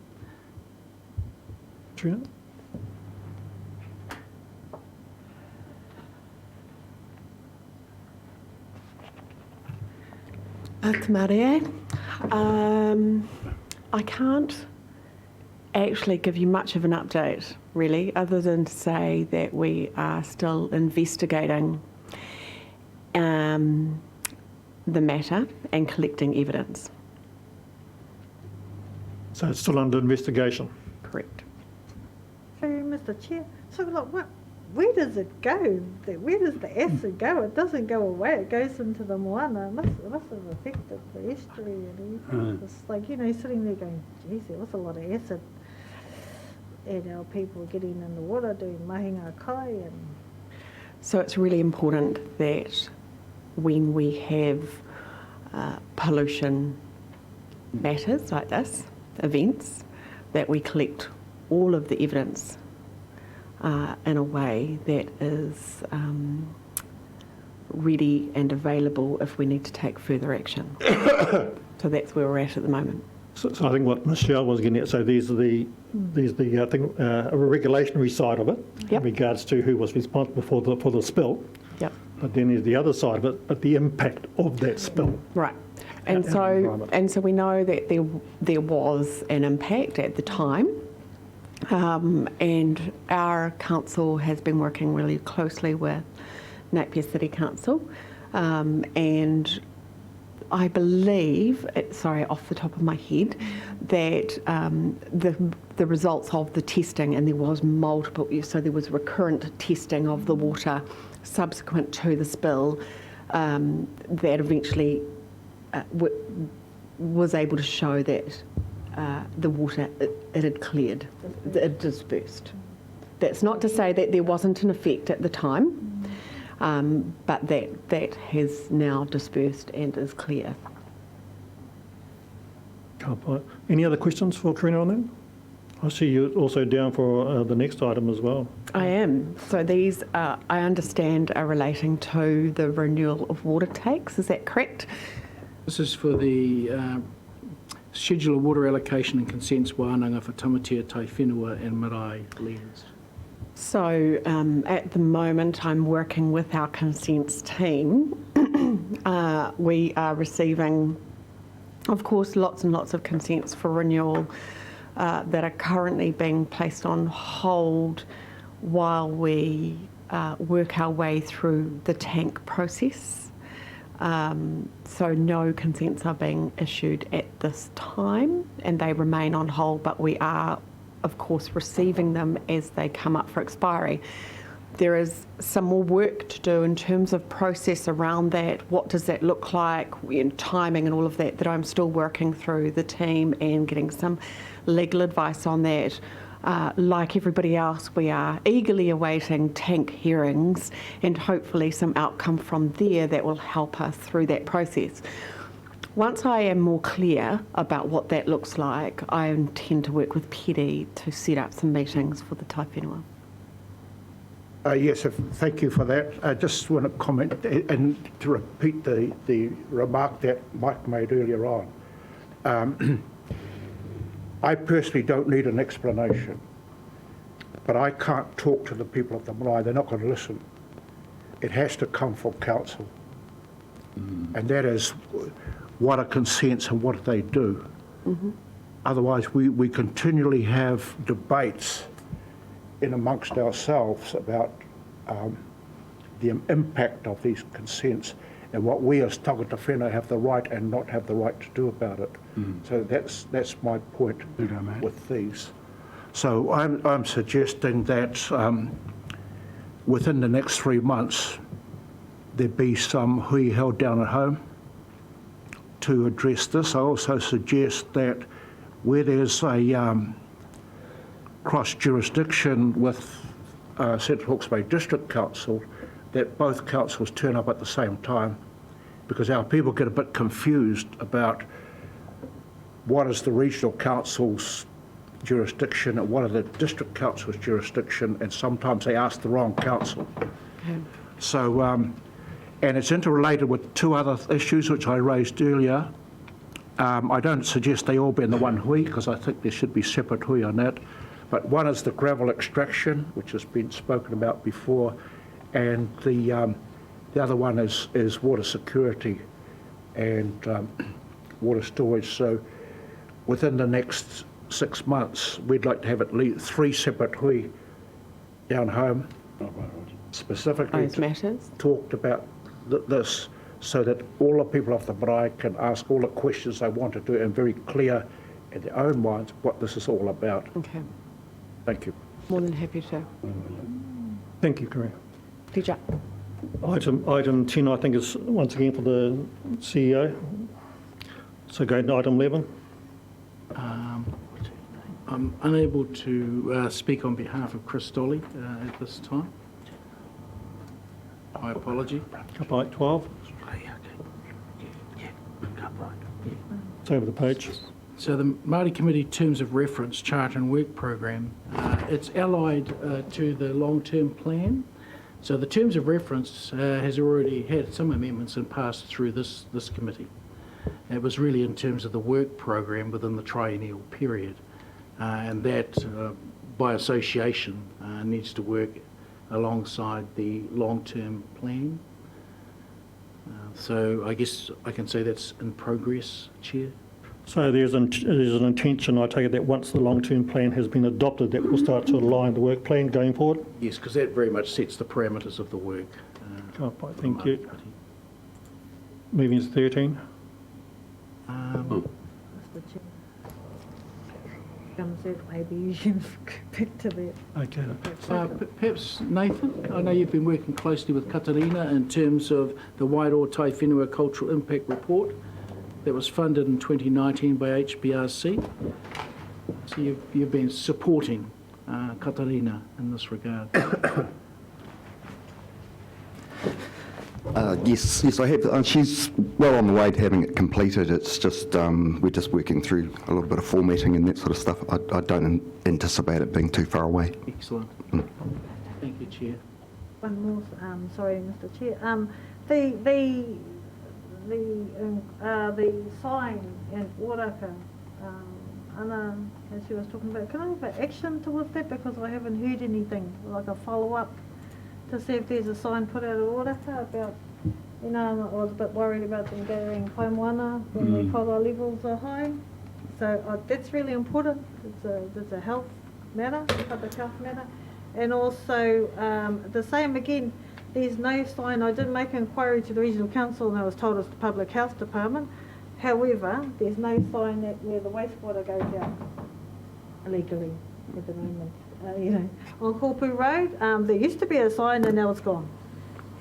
Katrina. Te Maria. I can't actually give you much of an update, really, other than to say that we are still investigating the matter and collecting evidence. So it's still under investigation. Correct. So, Mr. Chair, so look, where does it go? Where does the acid go? It doesn't go away. It goes into the moana. It must have affected the estuary and everything. It's like, you know, sitting there going, geez, there was a lot of acid. And our people getting in the water doing mahinga kai. And So it's really important that when we have pollution matters like this, events, that we collect all of the evidence in a way that is ready and available if we need to take further action. So that's where we're at the moment. So I think what Michelle was getting at, so there's the I think regulatory side of it in regards to who was responsible for the spill. Yep. But then there's the other side of it, but the impact of that spill. Right. And so we know that there was an impact at the time, and our council has been working really closely with Napier City Council, and I believe, sorry, off the top of my head, that the results of the testing, and there was multiple, so there was recurrent testing of the water subsequent to the spill, that eventually was able to show that the water, it had cleared, it dispersed. That's not to say that there wasn't an effect at the time, but that has now dispersed and is clear. Any other questions for Karina on that? I see you also down for the next item as well. I am. So these, I understand, are relating to the renewal of water takes. Is that correct? This is for the schedule of water allocation and consents wānanga for Tamatea, Taiwhenua and Marae lands. So at the moment I'm working with our consents team. We are receiving, of course, lots and lots of consents for renewal that are currently being placed on hold while we work our way through the tank process. So no consents are being issued at this time, and they remain on hold, but we are, of course, receiving them as they come up for expiry. There is some more work to do in terms of process around that. What does that look like, and timing and all of that, that I'm still working through the team and getting some legal advice on that. Like everybody else, we are eagerly awaiting tank hearings and hopefully some outcome from there that will help us through that process. Once I am more clear about what that looks like, I intend to work with PD to set up some meetings for the Taiwhenua. Yes, thank you for that. I just want to comment and to repeat the remark that Mike made earlier on. I personally don't need an explanation, but I can't talk to the people of the marae. They're not going to listen. It has to come from council, and that is what are consents and what do they do. Otherwise, we continually have debates in amongst ourselves about the impact of these consents and what we as Tangata Whenua have the right and not have the right to do about it. So that's my point with these. So I'm suggesting that within the next 3 months there be some hui held down at home to address this. I also suggest that where there's a cross-jurisdiction with Central Hawke's Bay District Council, that both councils turn up at the same time, because our people get a bit confused about what is the regional council's jurisdiction and what are the district council's jurisdiction, and sometimes they ask the wrong council. Okay. So, and it's interrelated with two other issues which I raised earlier. I don't suggest they all be in the one hui, because I think there should be separate hui on that. But one is the gravel extraction, which has been spoken about before, and the other one is water security and water storage. So within the next 6 months, we'd like to have at least 3 separate hui down home, specifically Those matters. talked about this, so that all the people of the marae can ask all the questions they want to do and very clear in their own minds what this is all about. Okay. Thank you. More than happy to. Thank you, Corinne. Pleasure. Item 10, I think, is once again for the CEO. So go to item 11. I'm unable to speak on behalf of Chris Dolly at this time. My apology. Up by 12. It's over the page. So the Māori Committee Terms of Reference Charter and Work Program, it's allied to the long-term plan. So the Terms of Reference has already had some amendments and passed through this committee. It was really in terms of the work program within the triennial period, and that by association needs to work alongside the long-term plan. So I guess I can say that's in progress, Chair. So there's an intention, I take it, that once the long-term plan has been adopted, that will start to align the work plan going forward? Yes, because that very much sets the parameters of the work. Thank you. Moving to 13. Mr. Chair. Comes in, maybe you can go back to that. Okay. Perhaps Nathan, I know you've been working closely with Katarina in terms of the Wairoa Taiwhenua Cultural Impact Report that was funded in 2019 by HBRC. So you've been supporting Katarina in this regard. Yes, I have. She's well on the way to having it completed. It's just we're just working through a little bit of formatting and that sort of stuff. I don't anticipate it being too far away. Excellent. Thank you, Chair. One more, sorry, Mr. Chair. The sign in Oraka, Anna, as she was talking about, can I have an action towards that? Because I haven't heard anything, like a follow-up, to see if there's a sign put out of Oraka about, you know, I was a bit worried about them gathering paimoana when their kora levels are high. So that's really important. It's a health matter, a public health matter. And also, the same again, there's no sign. I did make an inquiry to the Regional Council and I was told it's the Public Health Department. However, there's no sign that where the wastewater goes out illegally at the moment. You know, on Kopu Road, there used to be a sign and now it's gone.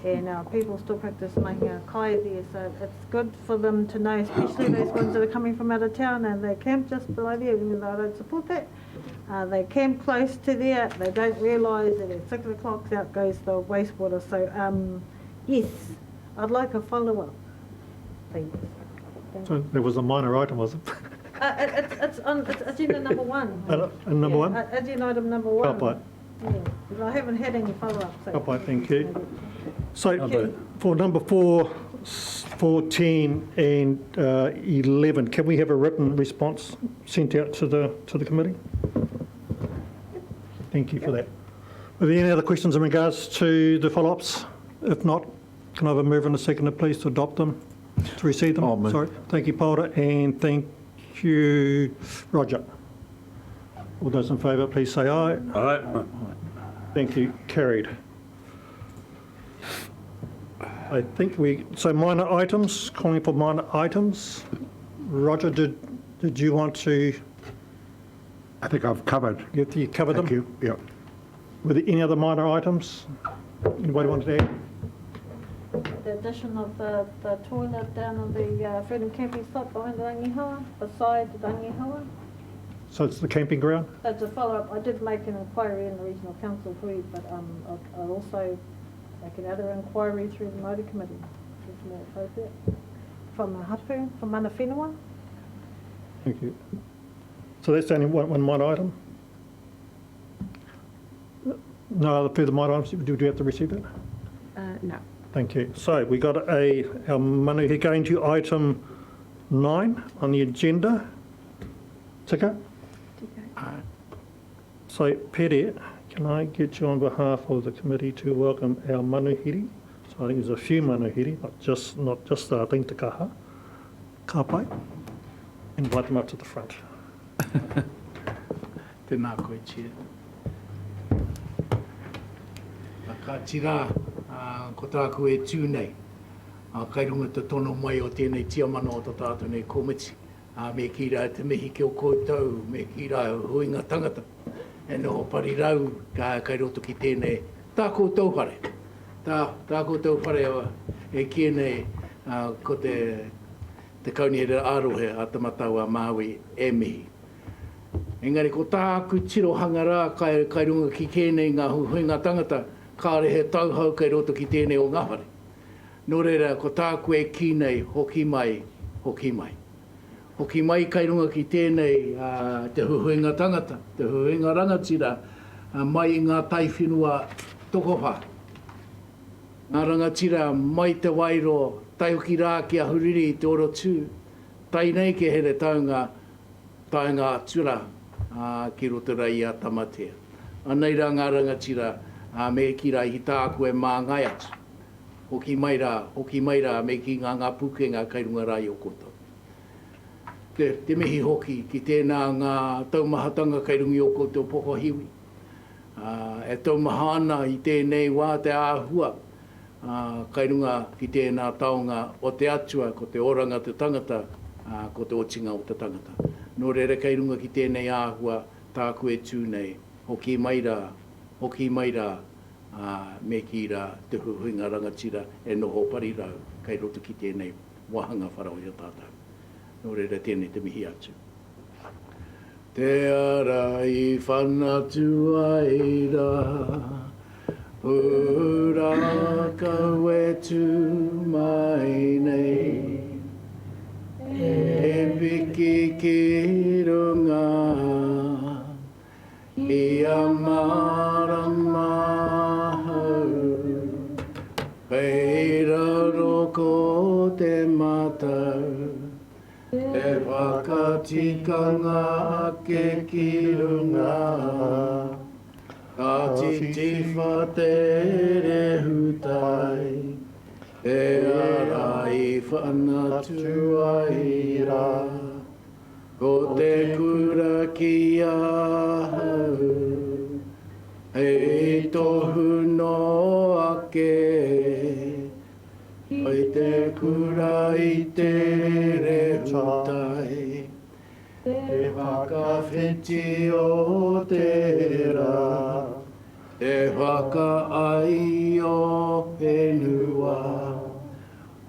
And people still practice making a kai there, so it's good for them to know, especially those ones that are coming from out of town and they camp just below there, even though I don't support that. They camp close to there, they don't realise that at 6 o'clock out goes the wastewater. So, yes, I'd like a follow-up, please. So there was a minor item, was it? It's agenda number 1. Number 1? Agenda item number 1. Right. Yeah, but I haven't had any follow-up. So Right, thank you. So for number 4, 14 and 11, can we have a written response sent out to the committee? Thank you for that. Are there any other questions in regards to the follow-ups? If not, can I have a move and a seconder, please, to adopt them, to receive them? Sorry. Thank you, Paula, and thank you, Roger. All those in favour, please say aye. Aye. Thank you. Carried. I think so minor items, calling for minor items. Roger, did you want to? I think I've covered. You covered them? Thank you. Yeah. Were there any other minor items? Anybody want to add? The addition of the toilet down on the Freedom Camping site behind the Rangihawa, beside the Rangihawa. So it's the camping ground? That's a follow-up. I did make an inquiry in the Regional Council for you, but I'll also make another inquiry through the Māori Committee, if it's more appropriate, from the hapu, from mana whenua. Thank you. So that's only one minor item? No other further minor items? Do you have to receive it? No. Thank you. So we got our manuhiri going to item 9 on the agenda. Tika? So, Pere, can I get you on behalf of the committee to welcome our manuhiri? So I think there's a few manuhiri, not just starting te Kaha. Ka pai. Invite them up to the front. Tēnā koe, Chair. Ka tira, ko tāku e tūnei. Kai runga te tono mai o tēnei tiamana o tā tātou nei komiti. Me ki rā te mihi ki o koutou, me ki rā huinga tangata. E no parirau, kai roto ki tēnei tā koutou whare. Tā koutou whare e kia nei ko te kaunihere arohe a tamatau a Maui e mihi. Engari, ko tāku tiro hangara kai runga ki kēnei ngā huinga tangata, kāre he tauhau kai roto ki tēnei o ngā whare. Nō reira, ko tāku e ki nei, hoki mai, hoki mai. Hoki mai kai runga ki tēnei te huinga tangata, te huinga rangatira, mai i ngā Taiwhenua tokoha. Ngā rangatira mai te wairo, tai hoki rā ki a huriri i te oro tū, tai nei ke here taunga atura ki roto rai a tamatea. Anei rā ngā rangatira me ki rai hi tāku e mā ngai atu. Hoki mai rā me ki ngā pukenga kai runga rai o koto. Te mihi hoki ki tēnā ngā taumahatanga kai rungi o koto poko hiwi. E taumaha ana i tēnei wā te āhua kai runga ki tēnā taonga o te atua ko te oranga te tangata ko te otinga o te tangata. Nō reira kai runga ki tēnei āhua tāku e tū nei, hoki mai rā me ki rā te huinga rangatira e noho pari rau kai roto ki tēnei wahanga wharau i a tātou. Nō reira tēnei te mihi atu. Te ara i whanatu ai rā, pura kau e tū mai nei, e piki ki runga, i a marama hau, peira roko te matau, e whakatikanga ake ki runga, ka titi whate rehutai, e ara i whanatu ai rā, ko te kura ki ahau, e tohu no ake, oi te kura i te rehutai, te whakawhiti o te rā, te whakaai o Whenua,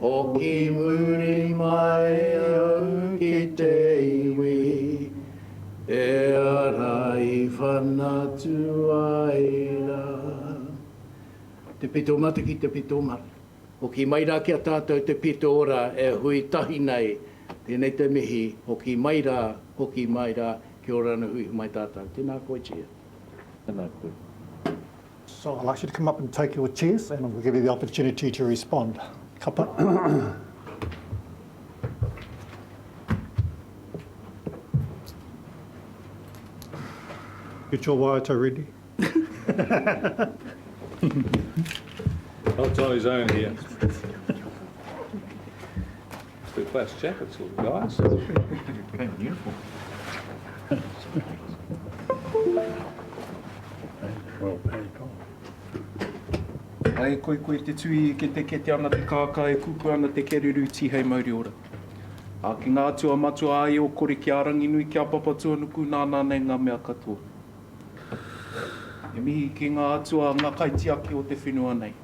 hoki muri mai au ki te iwi, e ara i whanatu ai rā. Te pito mata ki te pito mara. Hoki mai rā ki a tātou te pito ora e hui tahi nei, tēnei te mihi, hoki mai rā, ki ora na hui mai tātou. Tēnā koe chia. Tēnā koe. So I'd like you to come up and take your chairs and we'll give you the opportunity to respond. Kapa. Get your waiata ready. Not on his own here. Two class jackets, little guys. Beautiful. Well paid off. Ai, koe te tui ke te kete ana te kāka e kupu ana te keruru tihei Māori ora. A ki ngā atua matua ai o kore ki a rangi nui ki a papatua nuku nāna nei ngā mea katoa. E mihi ki ngā atua ngā kaitiaki o te whenua nei.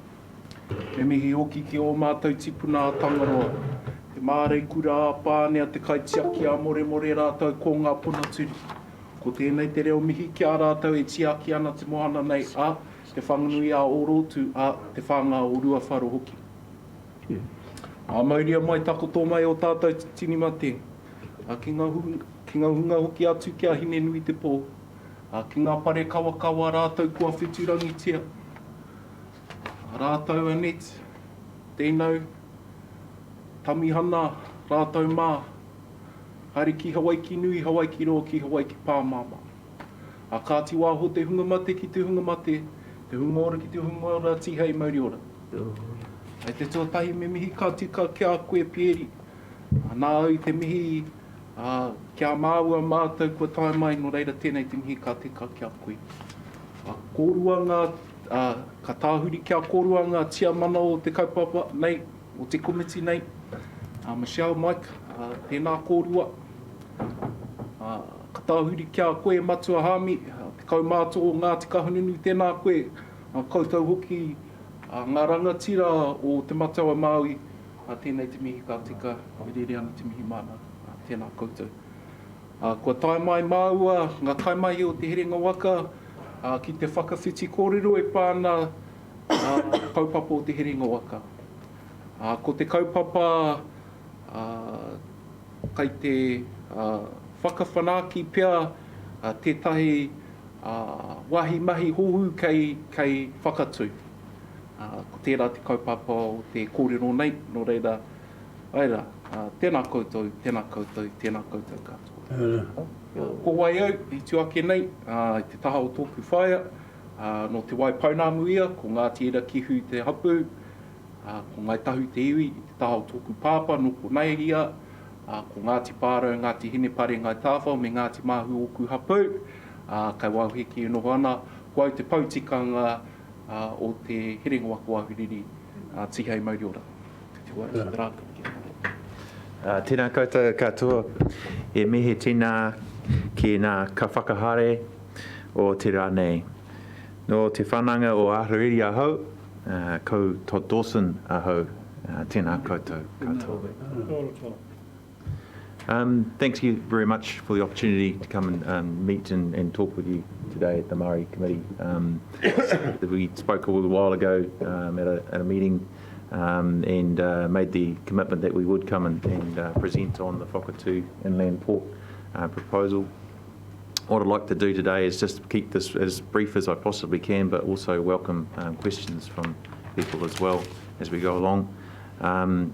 E mihi hoki ki o mātou tipuna a Tangaroa. Te mārei kura a pānea te kaitiaki a more rātou ko ngā puna turi. Ko tēnei te reo mihi ki a rātou e tiaki ana te mohana nei a te whanganui a orotu a te whanga o rua wharo hoki. Yeah. A mauria mai takoto mai o tātou tini mate. A ki ngā hunga hoki atu ki a hine nui te pō. A ki ngā pare kawa rātou kua whiturangi tia. A rātou anet, tēnau, tamihana, rātou mā. Haere ki Hawaiki nui, Hawaiki roa ki Hawaiki pāmama. A Takiwā ho te hunga mate ki te hunga mate. Te hunga ora ki te hunga ora tihei Māori ora. Ai te tuatahi me mihi ka tika kia koe pieri. Nā au te mihi kia māua mātou kua tae mai no reira tēnei te mihi ka tika kia koe. Kōrua ngā, ka tāhuri kia kōrua ngā tia mana o te kaupapa nei, o te komiti nei. Michelle, Mike, tēnā kōrua. Ka tāhuri kia koe matua hami, te kaumātua o ngā tika hununu tēnā koe Koutou hoki ngā rangatira o te matawa Māori, tēnei te mihi ka tika, rere ana te mihi mana, tēnā koutou. Kua tae mai māua, ngā kai mai o te herenga waka, ki te whakawhiti kōrero e pāna kaupapa o te herenga waka. Ko te kaupapa kai te whakawhanaki pia tētahi wahi mahi hohu kei Whakatū. Ko tērā te kaupapa o te kōrero nei, no reira, tēnā koutou, tēnā koutou, tēnā koutou katoa. Ko wai au, i tuake nei, i te taha o tōku whaia, no te wai paunāmu ia, ko ngā tira kihu te hapu, ko ngai tahu te iwi, i te taha o tōku pāpa, no ko nei ia, ko Ngāti Pārau, Ngāti Hinepare, Ngai Tāwhao, me Ngāti Māhu o ku hapu, kai wauheki e noho ana, ko au te pautikanga o te herenga waka wahuriri, tihei mauri ora. Te wai, te rākau. Tēnā koutou katoa, e mihi tēnā ki nā ka whakahare o te rānei. No te whananga o Ahariri ahau, ko Todd Dawson ahau, tēnā koutou katoa. Thanks you very much for the opportunity to come and meet and talk with you today at the Māori Committee. We spoke a little while ago at a meeting and made the commitment that we would come and present on the Whakatū inland port proposal. What I'd like to do today is just keep this as brief as I possibly can, but also welcome questions from people as well as we go along.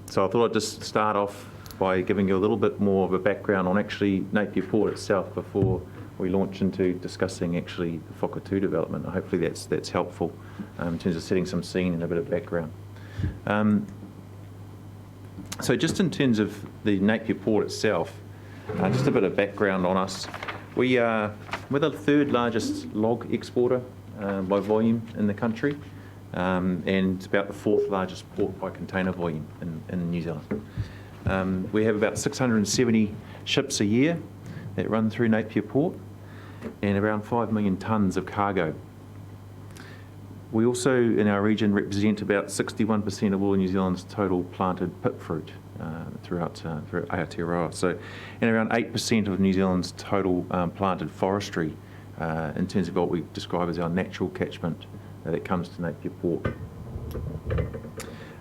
So I thought I'd just start off by giving you a little bit more of a background on actually Napier Port itself before we launch into discussing actually the Whakatū development. Hopefully that's helpful in terms of setting some scene and a bit of background. So just in terms of the Napier Port itself, just a bit of background on us. We're the third largest log exporter by volume in the country, and about the fourth largest port by container volume in New Zealand. We have about 670 ships a year that run through Napier Port and around 5 million tonnes of cargo. We also, in our region, represent about 61% of all New Zealand's total planted pip fruit throughout Aotearoa. So, and around 8% of New Zealand's total planted forestry in terms of what we describe as our natural catchment that comes to Napier Port.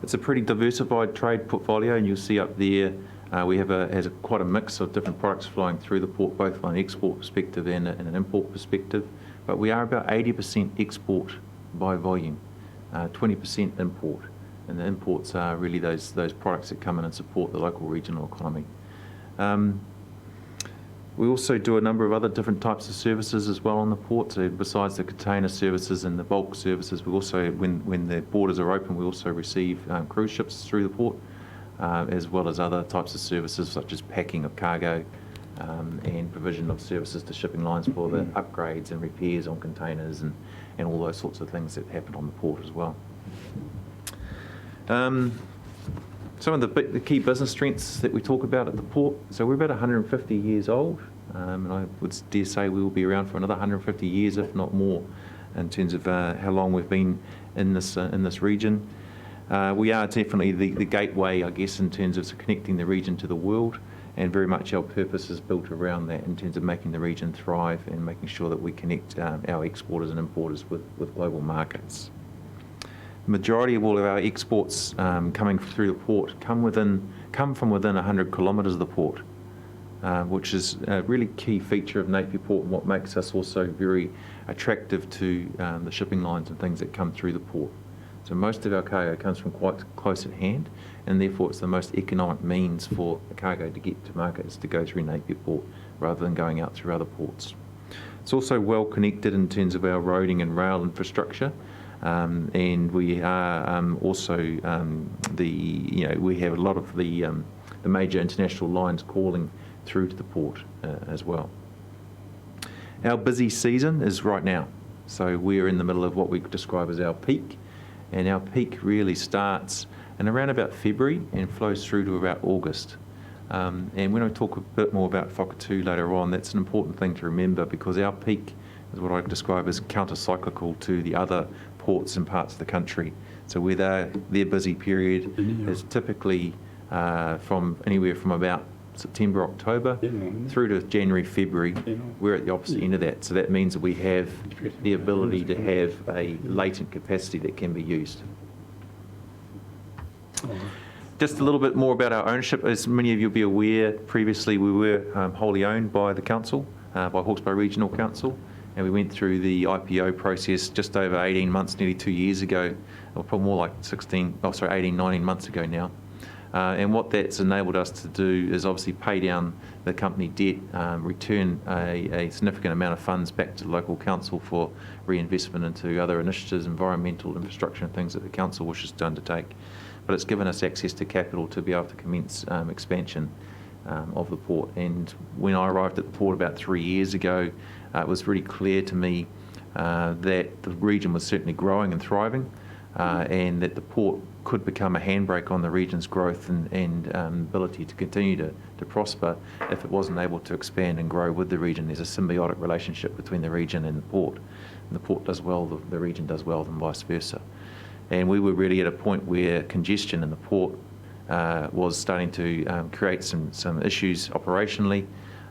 It's a pretty diversified trade portfolio, and you'll see up there we have quite a mix of different products flowing through the port, both from an export perspective and an import perspective. But we are about 80% export by volume, 20% import, and the imports are really those products that come in and support the local regional economy. We also do a number of other different types of services as well on the port. So besides the container services and the bulk services, we also, when the borders are open, we also receive cruise ships through the port, as well as other types of services such as packing of cargo and provision of services to shipping lines for the upgrades and repairs on containers and all those sorts of things that happen on the port as well. Some of the key business strengths that we talk about at the port. So we're about 150 years old, and I would dare say we will be around for another 150 years, if not more, in terms of how long we've been in this region. We are definitely the gateway, I guess, in terms of connecting the region to the world, and very much our purpose is built around that in terms of making the region thrive and making sure that we connect our exporters and importers with global markets. The majority of all of our exports coming through the port come from within 100 kilometres of the port, which is a really key feature of Napier Port and what makes us also very attractive to the shipping lines and things that come through the port. So most of our cargo comes from quite close at hand, and therefore it's the most economic means for the cargo to get to market is to go through Napier Port rather than going out through other ports. It's also well connected in terms of our roading and rail infrastructure. And we are also we have a lot of the major international lines calling through to the port as well. Our busy season is right now, so we're in the middle of what we describe as our peak, and our peak really starts in around about February and flows through to about August. And when I talk a bit more about Whakatū later on, that's an important thing to remember because our peak is what I describe as counter-cyclical to the other ports in parts of the country. So where their busy period is typically from anywhere from about September, October through to January, February. We're at the opposite end of that. So that means that we have the ability to have a latent capacity that can be used. Just a little bit more about our ownership. As many of you will be aware, previously we were wholly owned by the council, by Hawke's Bay Regional Council, and we went through the IPO process just over 18 months, nearly 2 years ago, or probably more like 18, 19 months ago now. And what that's enabled us to do is obviously pay down the company debt, return a significant amount of funds back to the local council for reinvestment into other initiatives, environmental infrastructure and things that the council wishes to undertake. But it's given us access to capital to be able to commence expansion of the port. And when I arrived at the port about 3 years ago, it was really clear to me that the region was certainly growing and thriving, and that the port could become a handbrake on the region's growth and ability to continue to prosper if it wasn't able to expand and grow with the region. There's a symbiotic relationship between the region and the port. And the port does well, the region does well, and vice versa. And we were really at a point where congestion in the port was starting to create some issues operationally,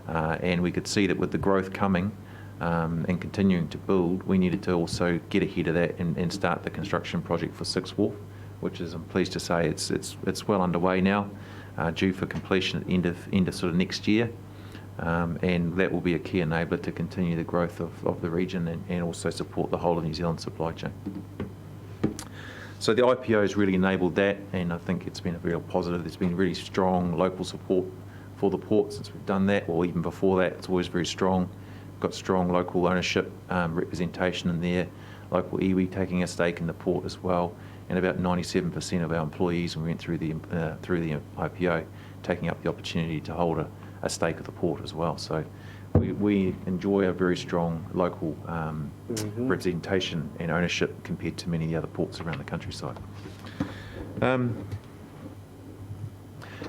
and we could see that with the growth coming and continuing to build, we needed to also get ahead of that and start the construction project for Sixth Wharf, which is, I'm pleased to say, it's well underway now, due for completion at the end of sort of next year, and that will be a key enabler to continue the growth of the region and also support the whole of New Zealand supply chain. So the IPO has really enabled that, and I think it's been a real positive. There's been really strong local support for the port since we've done that, or even before that. It's always very strong. We've got strong local ownership, representation in there, local iwi taking a stake in the port as well, and about 97% of our employees, when we went through the IPO, taking up the opportunity to hold a stake of the port as well. So we enjoy a very strong local representation and ownership compared to many of the other ports around the countryside.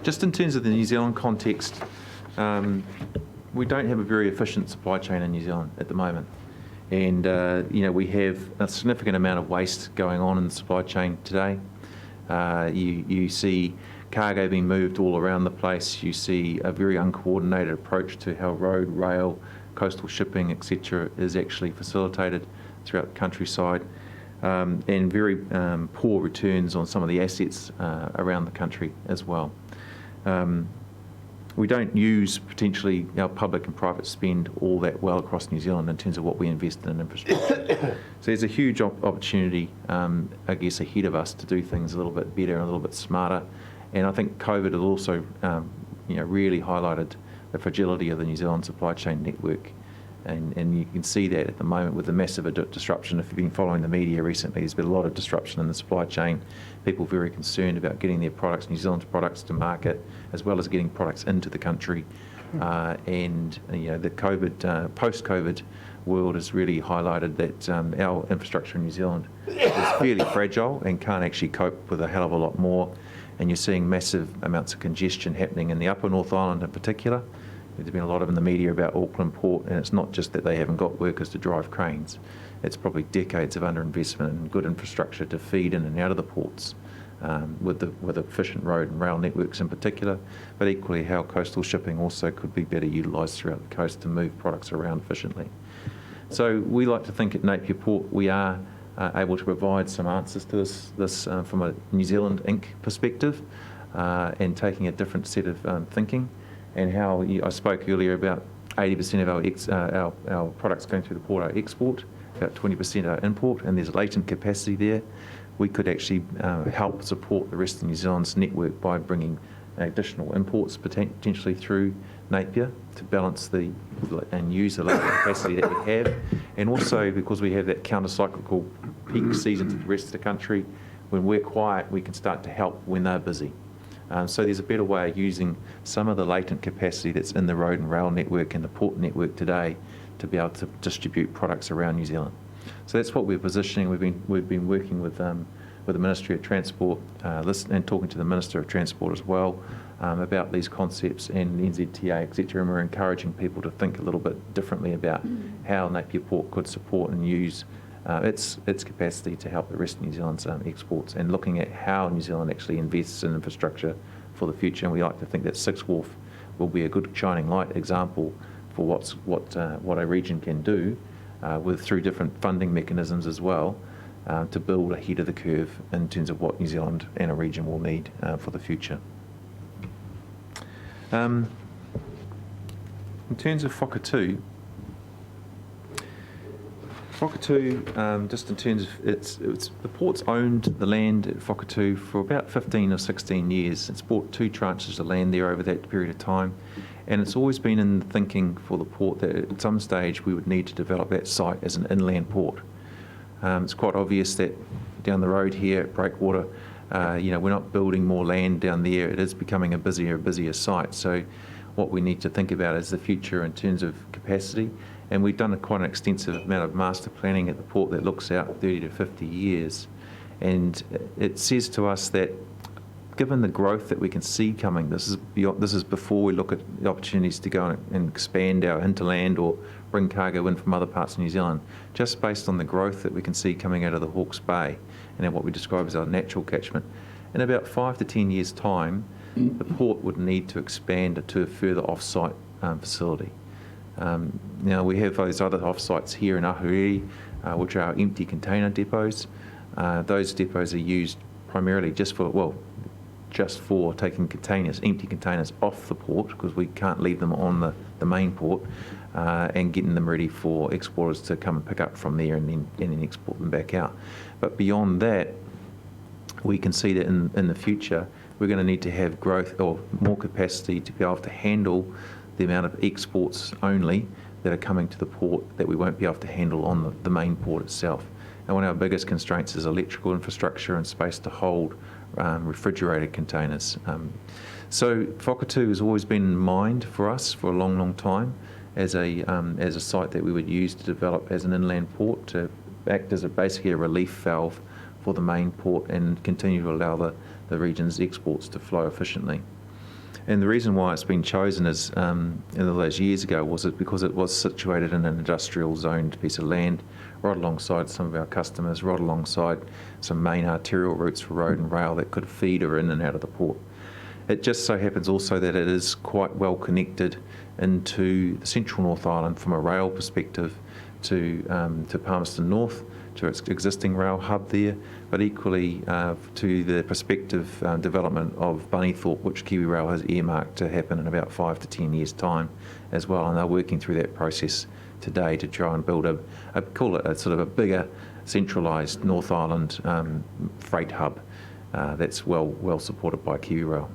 Just in terms of the New Zealand context, we don't have a very efficient supply chain in New Zealand at the moment. And we have a significant amount of waste going on in the supply chain today. You see cargo being moved all around the place. You see a very uncoordinated approach to how road, rail, coastal shipping, etc. is actually facilitated throughout the countryside, and very poor returns on some of the assets around the country as well. We don't use potentially our public and private spend all that well across New Zealand in terms of what we invest in infrastructure. So there's a huge opportunity, I guess, ahead of us to do things a little bit better and a little bit smarter. And I think COVID has also, really highlighted the fragility of the New Zealand supply chain network. And you can see that at the moment with the massive disruption. If you've been following the media recently, there's been a lot of disruption in the supply chain. People very concerned about getting their products, New Zealand's products, to market, as well as getting products into the country. And the COVID, post-COVID world has really highlighted that our infrastructure in New Zealand is fairly fragile and can't actually cope with a hell of a lot more. And you're seeing massive amounts of congestion happening in the upper North Island in particular. There's been a lot in the media about Auckland Port, and it's not just that they haven't got workers to drive cranes. It's probably decades of underinvestment in good infrastructure to feed in and out of the ports, with efficient road and rail networks in particular, but equally how coastal shipping also could be better utilised throughout the coast to move products around efficiently. So we like to think at Napier Port we are able to provide some answers to this from a New Zealand Inc. perspective, and taking a different set of thinking. And how I spoke earlier about 80% of our products going through the port are export, about 20% are import, and there's latent capacity there. We could actually help support the rest of New Zealand's network by bringing additional imports potentially through Napier to balance and use the latent capacity that we have. And also because we have that counter-cyclical peak season to the rest of the country, when we're quiet, we can start to help when they're busy. So there's a better way of using some of the latent capacity that's in the road and rail network and the port network today to be able to distribute products around New Zealand. So that's what we're positioning. We've been working with the Ministry of Transport and talking to the Minister of Transport as well about these concepts and NZTA, etc. And we're encouraging people to think a little bit differently about how Napier Port could support and use its capacity to help the rest of New Zealand's exports, and looking at how New Zealand actually invests in infrastructure for the future. And we like to think that Sixth Wharf will be a good shining light example for what a region can do through different funding mechanisms as well, to build ahead of the curve in terms of what New Zealand and a region will need for the future. In terms of Whakatū, just in terms of the port's owned the land at Whakatū for about 15 or 16 years. It's bought 2 tranches of land there over that period of time, and it's always been in the thinking for the port that at some stage we would need to develop that site as an inland port. It's quite obvious that down the road here at Breakwater, we're not building more land down there. It is becoming a busier site. So what we need to think about is the future in terms of capacity. And we've done quite an extensive amount of master planning at the port that looks out 30 to 50 years. And it says to us that given the growth that we can see coming, this is before we look at the opportunities to go and expand our hinterland or bring cargo in from other parts of New Zealand, just based on the growth that we can see coming out of the Hawke's Bay and what we describe as our natural catchment. In about 5 to 10 years' time, the port would need to expand to a further off-site facility. Now we have those other off-sites here in Ahuriri, which are our empty container depots. Those depots are used primarily just for taking empty containers off the port, because we can't leave them on the main port, and getting them ready for exporters to come and pick up from there and then export them back out. But beyond that, we can see that in the future we're going to need to have growth or more capacity to be able to handle the amount of exports only that are coming to the port that we won't be able to handle on the main port itself. And one of our biggest constraints is electrical infrastructure and space to hold refrigerated containers. So Whakatū has always been in mind for us for a long time as a site that we would use to develop as an inland port, to act as basically a relief valve for the main port and continue to allow the region's exports to flow efficiently. And the reason why it's been chosen is, in all those years ago, was because it was situated in an industrial zoned piece of land, right alongside some of our customers, right alongside some main arterial routes for road and rail that could feed her in and out of the port. It just so happens also that it is quite well connected into the central North Island from a rail perspective to Palmerston North, to its existing rail hub there, but equally to the prospective development of Bunnythorpe, which Kiwi Rail has earmarked to happen in about 5 to 10 years' time as well. And they're working through that process today to try and build call it a sort of a bigger centralised North Island freight hub that's well supported by Kiwi Rail.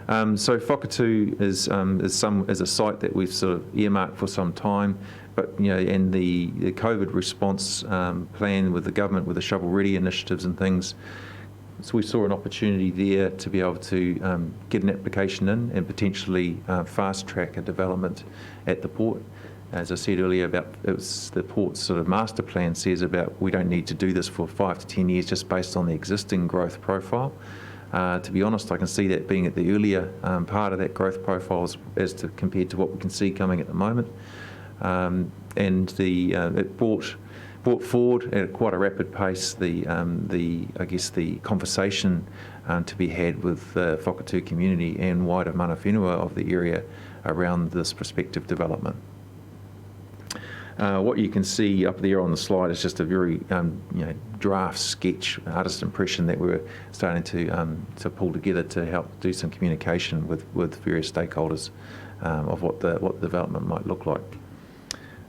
So Whakatū is a site that we've sort of earmarked for some time, but and the COVID response plan with the government, with the shovel-ready initiatives and things, so we saw an opportunity there to be able to get an application in and potentially fast-track a development at the port. As I said earlier, the port's sort of master plan says about we don't need to do this for 5 to 10 years just based on the existing growth profile. To be honest, I can see that being at the earlier part of that growth profile compared to what we can see coming at the moment. And it brought forward at quite a rapid pace the conversation to be had with the Whakatū community and wider mana whenua of the area around this prospective development. What you can see up there on the slide is just a very draft sketch, artist impression that we're starting to pull together to help do some communication with various stakeholders of what the development might look like.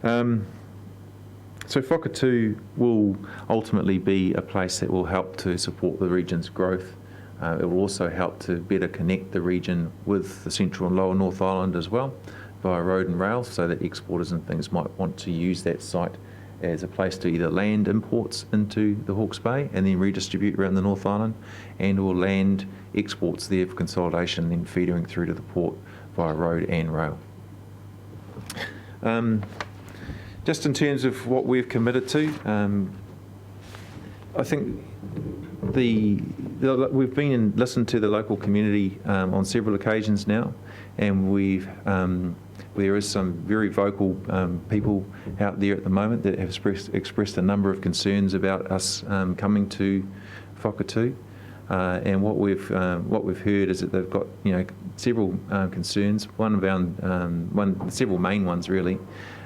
So Whakatū will ultimately be a place that will help to support the region's growth. It will also help to better connect the region with the central and lower North Island as well, via road and rail, so that exporters and things might want to use that site as a place to either land imports into the Hawke's Bay and then redistribute around the North Island, and or land exports there for consolidation, then feeding through to the port via road and rail. Just in terms of what we've committed to, I think we've been and listened to the local community on several occasions now, and we've There is some very vocal people out there at the moment that have expressed a number of concerns about us coming to Whakatū. And what we've heard is that they've got several concerns. Several main ones really.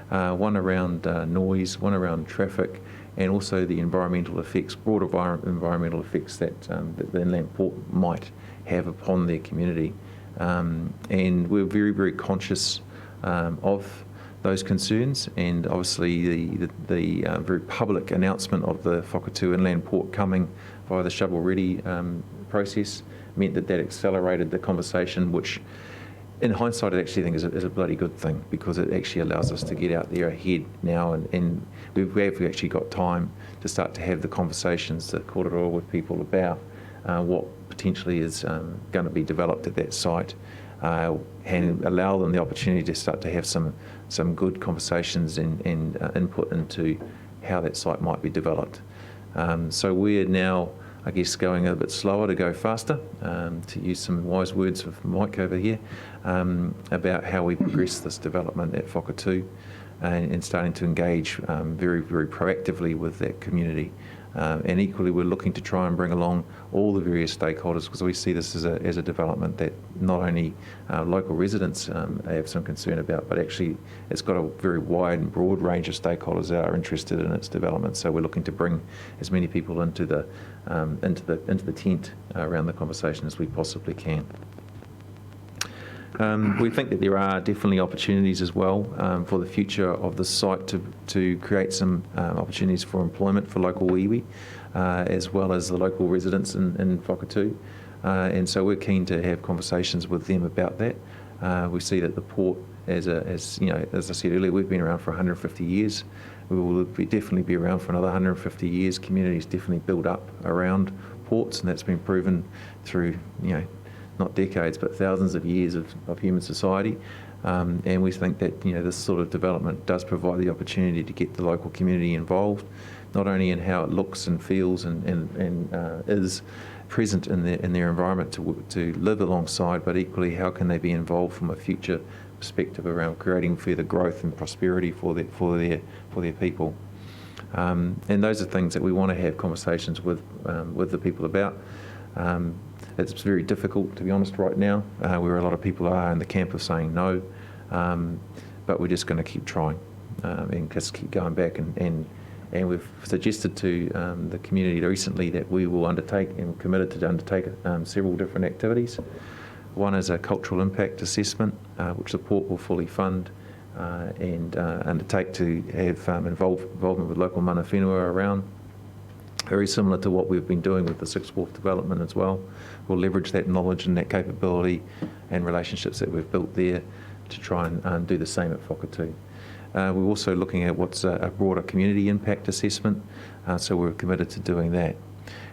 One around noise, one around traffic, and also the environmental effects, broader environmental effects that the inland port might have upon their community. And we're very, very conscious of those concerns, and obviously the very public announcement of the Whakatū inland port coming via the shovel-ready process meant that accelerated the conversation, which in hindsight I actually think is a bloody good thing, because it actually allows us to get out there ahead now, and we've actually got time to start to have the conversations, the kōrero with people about what potentially is going to be developed at that site, and allow them the opportunity to start to have some good conversations and input into how that site might be developed. So we're now, I guess, going a bit slower to go faster, to use some wise words of Mike over here, about how we progress this development at Whakatū, and starting to engage very, very proactively with that community. And equally, we're looking to try and bring along all the various stakeholders, because we see this as a development that not only local residents have some concern about, but actually it's got a very wide and broad range of stakeholders that are interested in its development. So we're looking to bring as many people into the tent around the conversation as we possibly can. We think that there are definitely opportunities as well for the future of the site to create some opportunities for employment for local iwi, as well as the local residents in Whakatū. And so we're keen to have conversations with them about that. We see that the port, as I said earlier, we've been around for 150 years. We will definitely be around for another 150 years. Communities definitely build up around ports, and that's been proven through, not decades, but thousands of years of human society. And we think that this sort of development does provide the opportunity to get the local community involved, not only in how it looks and feels and is present in their environment to live alongside, but equally how can they be involved from a future perspective around creating further growth and prosperity for their people. And those are things that we want to have conversations with the people about. It's very difficult, to be honest, right now, where a lot of people are in the camp of saying no, but we're just going to keep trying and just keep going back. And we've suggested to the community recently that we will undertake, and committed to undertake, several different activities. One is a cultural impact assessment, which the port will fully fund, and undertake to have involvement with local mana whenua around. Very similar to what we've been doing with the Sixth Wharf development as well. We'll leverage that knowledge and that capability and relationships that we've built there to try and do the same at Whakatū. We're also looking at what's a broader community impact assessment, so we're committed to doing that.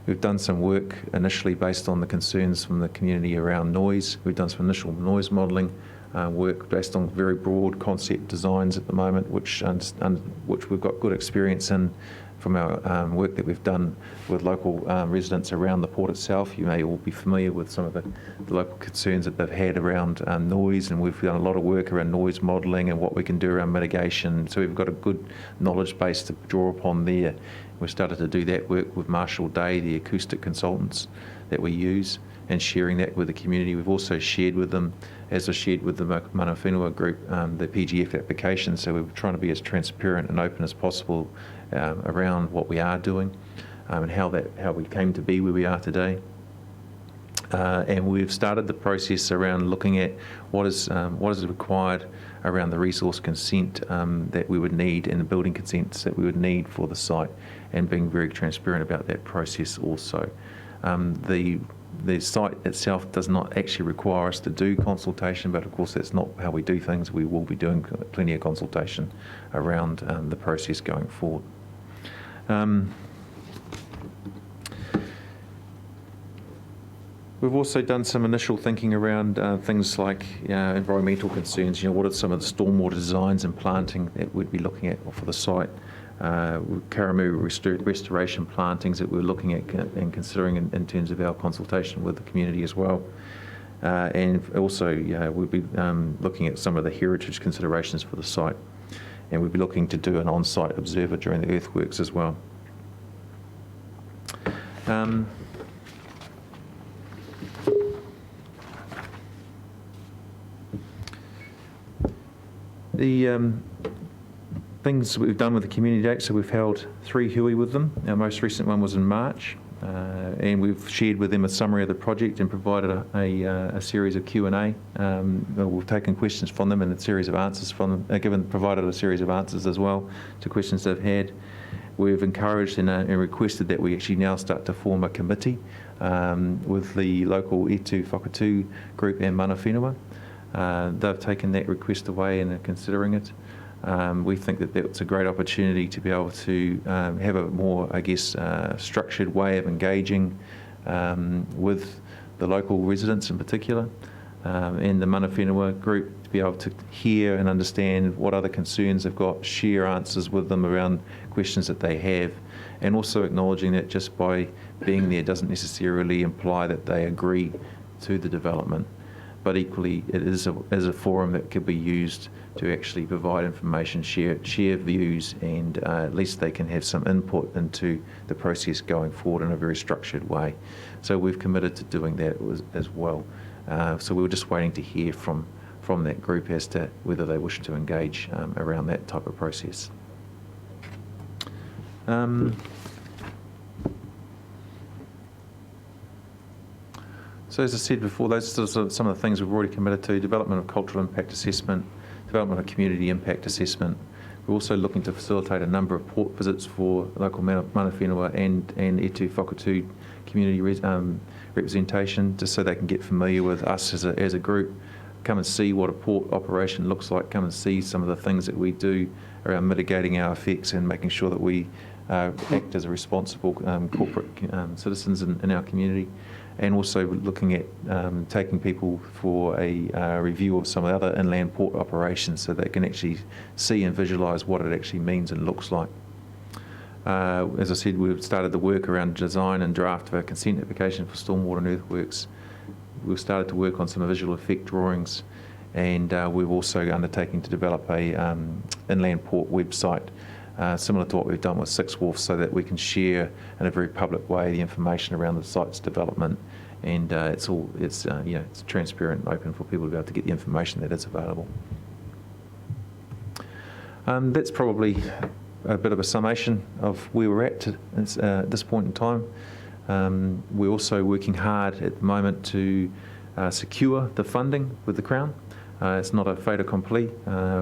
We've done some work initially based on the concerns from the community around noise. We've done some initial noise modelling work based on very broad concept designs at the moment, which we've got good experience in from our work that we've done with local residents around the port itself. You may all be familiar with some of the local concerns that they've had around noise, and we've done a lot of work around noise modelling and what we can do around mitigation. So we've got a good knowledge base to draw upon there. We've started to do that work with Marshall Day, the acoustic consultants that we use, and sharing that with the community. We've also shared with them, as I shared with the mana whenua group, the PGF application. So we're trying to be as transparent and open as possible around what we are doing, and how we came to be where we are today. And we've started the process around looking at what is required around the resource consent that we would need, and the building consents that we would need for the site, and being very transparent about that process also. The site itself does not actually require us to do consultation, but of course that's not how we do things. We will be doing plenty of consultation around the process going forward. We've also done some initial thinking around things like environmental concerns. What are some of the stormwater designs and planting that we'd be looking at for the site? Karamu restoration plantings that we're looking at and considering in terms of our consultation with the community as well. And also, we'll be looking at some of the heritage considerations for the site. And we'll be looking to do an on-site observer during the earthworks as well. The things we've done with the community dates, so we've held 3 hui with them. Our most recent one was in March, and we've shared with them a summary of the project and provided a series of Q&A. We've taken questions from them and a series of answers from them, provided a series of answers as well to questions they've had. We've encouraged and requested that we actually now start to form a committee with the local Whakatū group and mana whenua. They've taken that request away and are considering it. We think that that's a great opportunity to be able to have a more, I guess, structured way of engaging with the local residents in particular, and the mana whenua group, to be able to hear and understand what other concerns they've got, share answers with them around questions that they have, and also acknowledging that just by being there doesn't necessarily imply that they agree to the development. But equally, it is a forum that could be used to actually provide information, share views, and at least they can have some input into the process going forward in a very structured way. So we've committed to doing that as well. So we were just waiting to hear from that group as to whether they wish to engage around that type of process. So as I said before, those are some of the things we've already committed to: development of cultural impact assessment, development of community impact assessment. We're also looking to facilitate a number of port visits for local mana whenua and Whakatū community representation, just so they can get familiar with us as a group, come and see what a port operation looks like, come and see some of the things that we do around mitigating our effects and making sure that we act as a responsible corporate citizens in our community. And also looking at taking people for a review of some of the other inland port operations so they can actually see and visualise what it actually means and looks like. As I said, we've started the work around design and draft of a consent application for stormwater and earthworks. We've started to work on some visual effect drawings, and we've also undertaken to develop a inland port website similar to what we've done with Six Wharfs, so that we can share in a very public way the information around the site's development, and it's transparent and open for people to be able to get the information that is available. That's probably a bit of a summation of where we're at this point in time. We're also working hard at the moment to secure the funding with the Crown. It's not a fait accompli,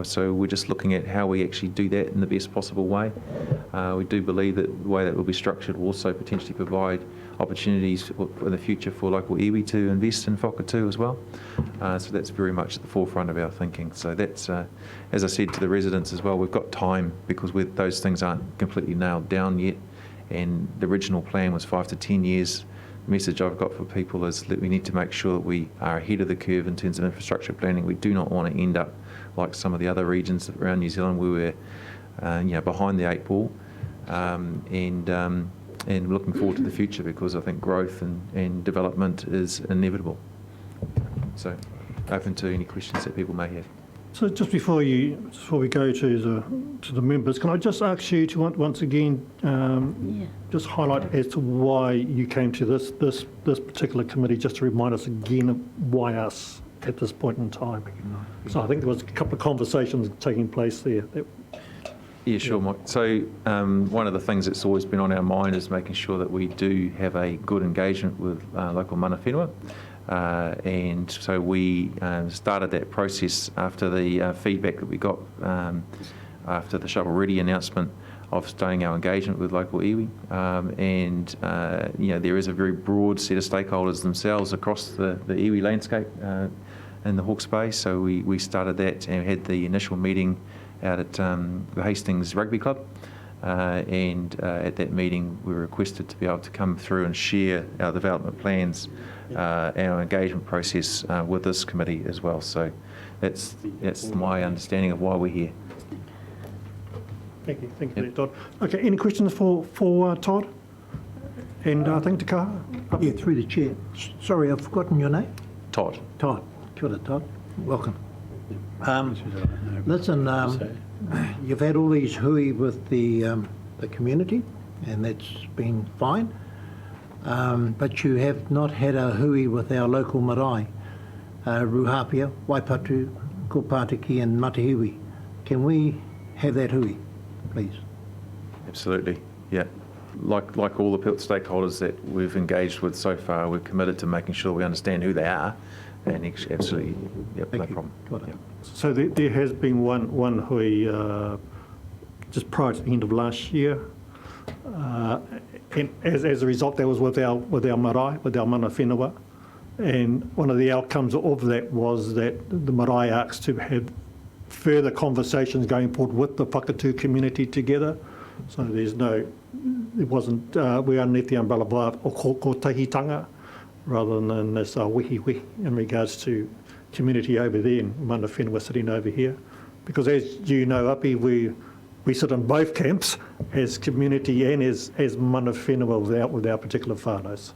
so we're just looking at how we actually do that in the best possible way. We do believe that the way that will be structured will also potentially provide opportunities for the future for local iwi to invest in Whakatū as well. So that's very much at the forefront of our thinking. So that's, as I said to the residents as well, we've got time because those things aren't completely nailed down yet, and the original plan was 5 to 10 years. Message I've got for people is that we need to make sure that we are ahead of the curve in terms of infrastructure planning. We do not want to end up like some of the other regions around New Zealand where we're behind the 8 ball, and looking forward to the future, because I think growth and development is inevitable. So open to any questions that people may have. So just before we go to the members, can I just ask you to once again just highlight as to why you came to this particular committee, just to remind us again of why us at this point in time. So I think there was a couple of conversations taking place there. Yeah, sure, Mike. So one of the things that's always been on our mind is making sure that we do have a good engagement with local mana whenua. And so we started that process after the feedback that we got after the Shovel Ready announcement of starting our engagement with local iwi. There is a very broad set of stakeholders themselves across the iwi landscape in the Hawke's Bay. So we started that and had the initial meeting out at the Hastings Rugby Club. At that meeting we were requested to be able to come through and share our development plans, our engagement process with this committee as well. So that's my understanding of why we're here. Thank you, Todd. Okay, any questions for Todd? And I think to Kaha? Yeah, through the chair. Sorry, I've forgotten your name. Todd. Todd. Kia ora, Todd. Welcome. Listen, you've had all these hui with the community, and that's been fine. But you have not had a hui with our local marae, Ruhapia, Waipatu, Kopatiki and Matahiwi. Can we have that hui, please? Absolutely, yeah. Like all the stakeholders that we've engaged with so far, we're committed to making sure we understand who they are, and absolutely, yep, no problem. Yep. So there has been one hui just prior to the end of last year, and as a result, that was with our marae, with our mana whenua, and one of the outcomes of that was that the marae asked to have further conversations going forward with the Whakatū community together. So it wasn't, we're underneath the umbrella of ko tahitanga rather than this wihi in regards to community over there and mana whenua sitting over here. Because as you know, Api, we sit in both camps as community and as mana whenua with our particular whānaus.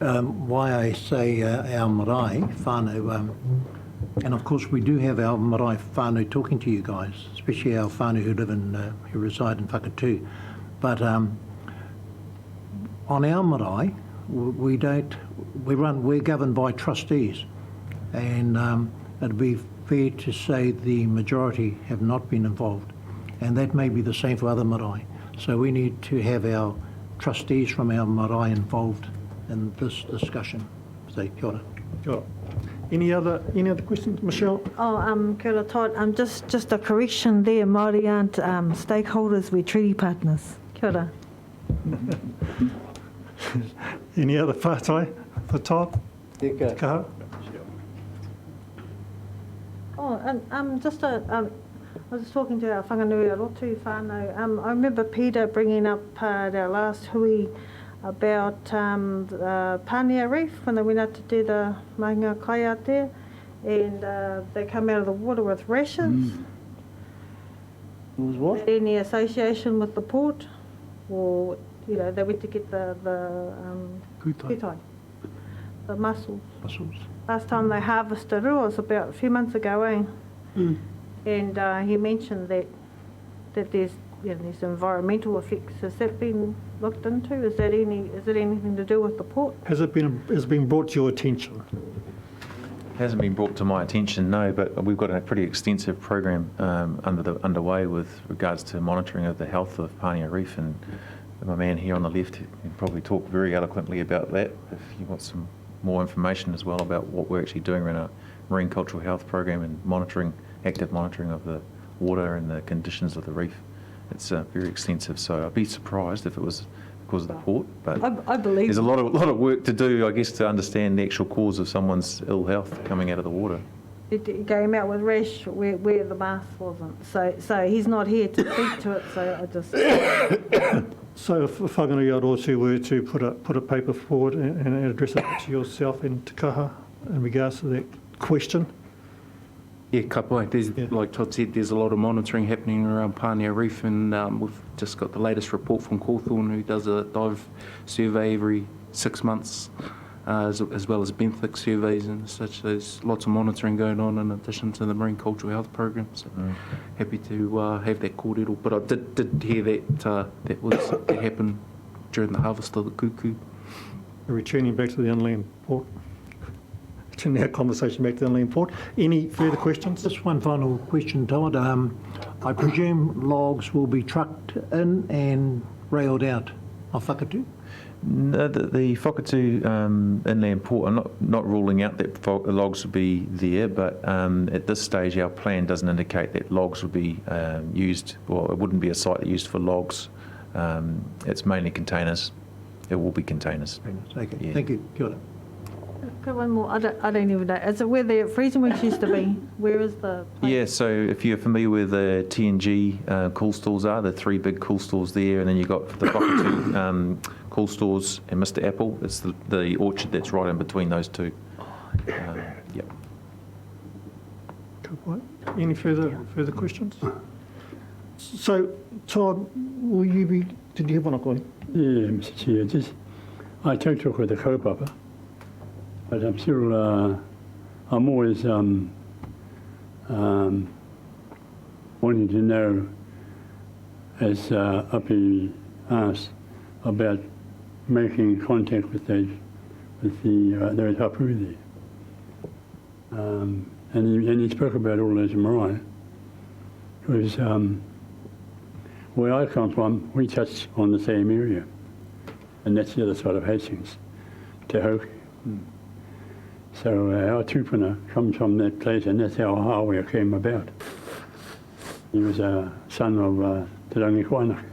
Why I say our marae whānau, and of course we do have our marae whānau talking to you guys, especially our whānau who reside in Whakatū. But on our marae, we're governed by trustees, and it'd be fair to say the majority have not been involved, and that may be the same for other marae. So we need to have our trustees from our marae involved in this discussion. So, kia ora. Kia ora. Any other questions, Michelle? Oh, kia ora, Todd. Just a correction there. Māori aren't stakeholders, we're treaty partners. Kia ora. Any other whātai for Todd? Kaha? Oh, I was talking to our whanganui rotu whānau. I remember Peter bringing up at our last hui about the Pānia Reef when they went out to do the mahinga kai out there, and they come out of the water with rashes. It was what? Any association with the port, or they went to get the kutai, the mussels. Last time they harvested it was about a few months ago, eh? And he mentioned that there's these environmental effects. Has that been looked into? Is it anything to do with the port? Has it been brought to your attention? It hasn't been brought to my attention, no, but we've got a pretty extensive program underway with regards to monitoring of the health of Pānia Reef, and my man here on the left can probably talk very eloquently about that if you want some more information as well about what we're actually doing around our marine cultural health program and active monitoring of the water and the conditions of the reef. It's very extensive, so I'd be surprised if it was because of the port, but I believe there's a lot of work to do, I guess, to understand the actual cause of someone's ill health coming out of the water. It came out with rash where the mask wasn't, so he's not here to speak to it, so I just... So if whanganui rotu were to put a paper forward and address it to yourself and to Kaha in regards to that question? Yeah, kapai. Like Todd said, there's a lot of monitoring happening around Pānia Reef, and we've just got the latest report from Cawthorne, who does a dive survey every 6 months, as well as benthic surveys and such. There's lots of monitoring going on in addition to the marine cultural health program. So happy to have that kōrero. But I did hear that happened during the harvest of the kuku. Returning back to the inland port. Turning our conversation back to the inland port. Any further questions? Just one final question, Todd. I presume logs will be trucked in and railed out of Whakatū? No, the Whakatū inland port, I'm not ruling out that logs will be there, but at this stage our plan doesn't indicate that logs will be used, or it wouldn't be a site used for logs. It's mainly containers. It will be containers. Okay, yeah. Thank you. Kia ora. Got one more. I don't even know. Is it where the freezing weeks used to be? Where is the place? Yeah, so if you're familiar with the TNG cool stores are, the 3 big cool stores there, and then you've got the Whakatū cool stores and Mr. Apple. It's the orchard that's right in between those two. Yep. Any further questions? So, Todd, did you have one? Yeah, Mr. Chair, I talked with the kaupapa. But I'm still, I'm always wanting to know, as Api asked, about making contact with those hapu there. And he spoke about all those Maori. Because where I come from, we touch on the same area, and that's the other side of Hastings, Te Hawke. So our tupuna comes from that place, and that's how Hawaiian came about. He was a son of Te Rangi Koanaki.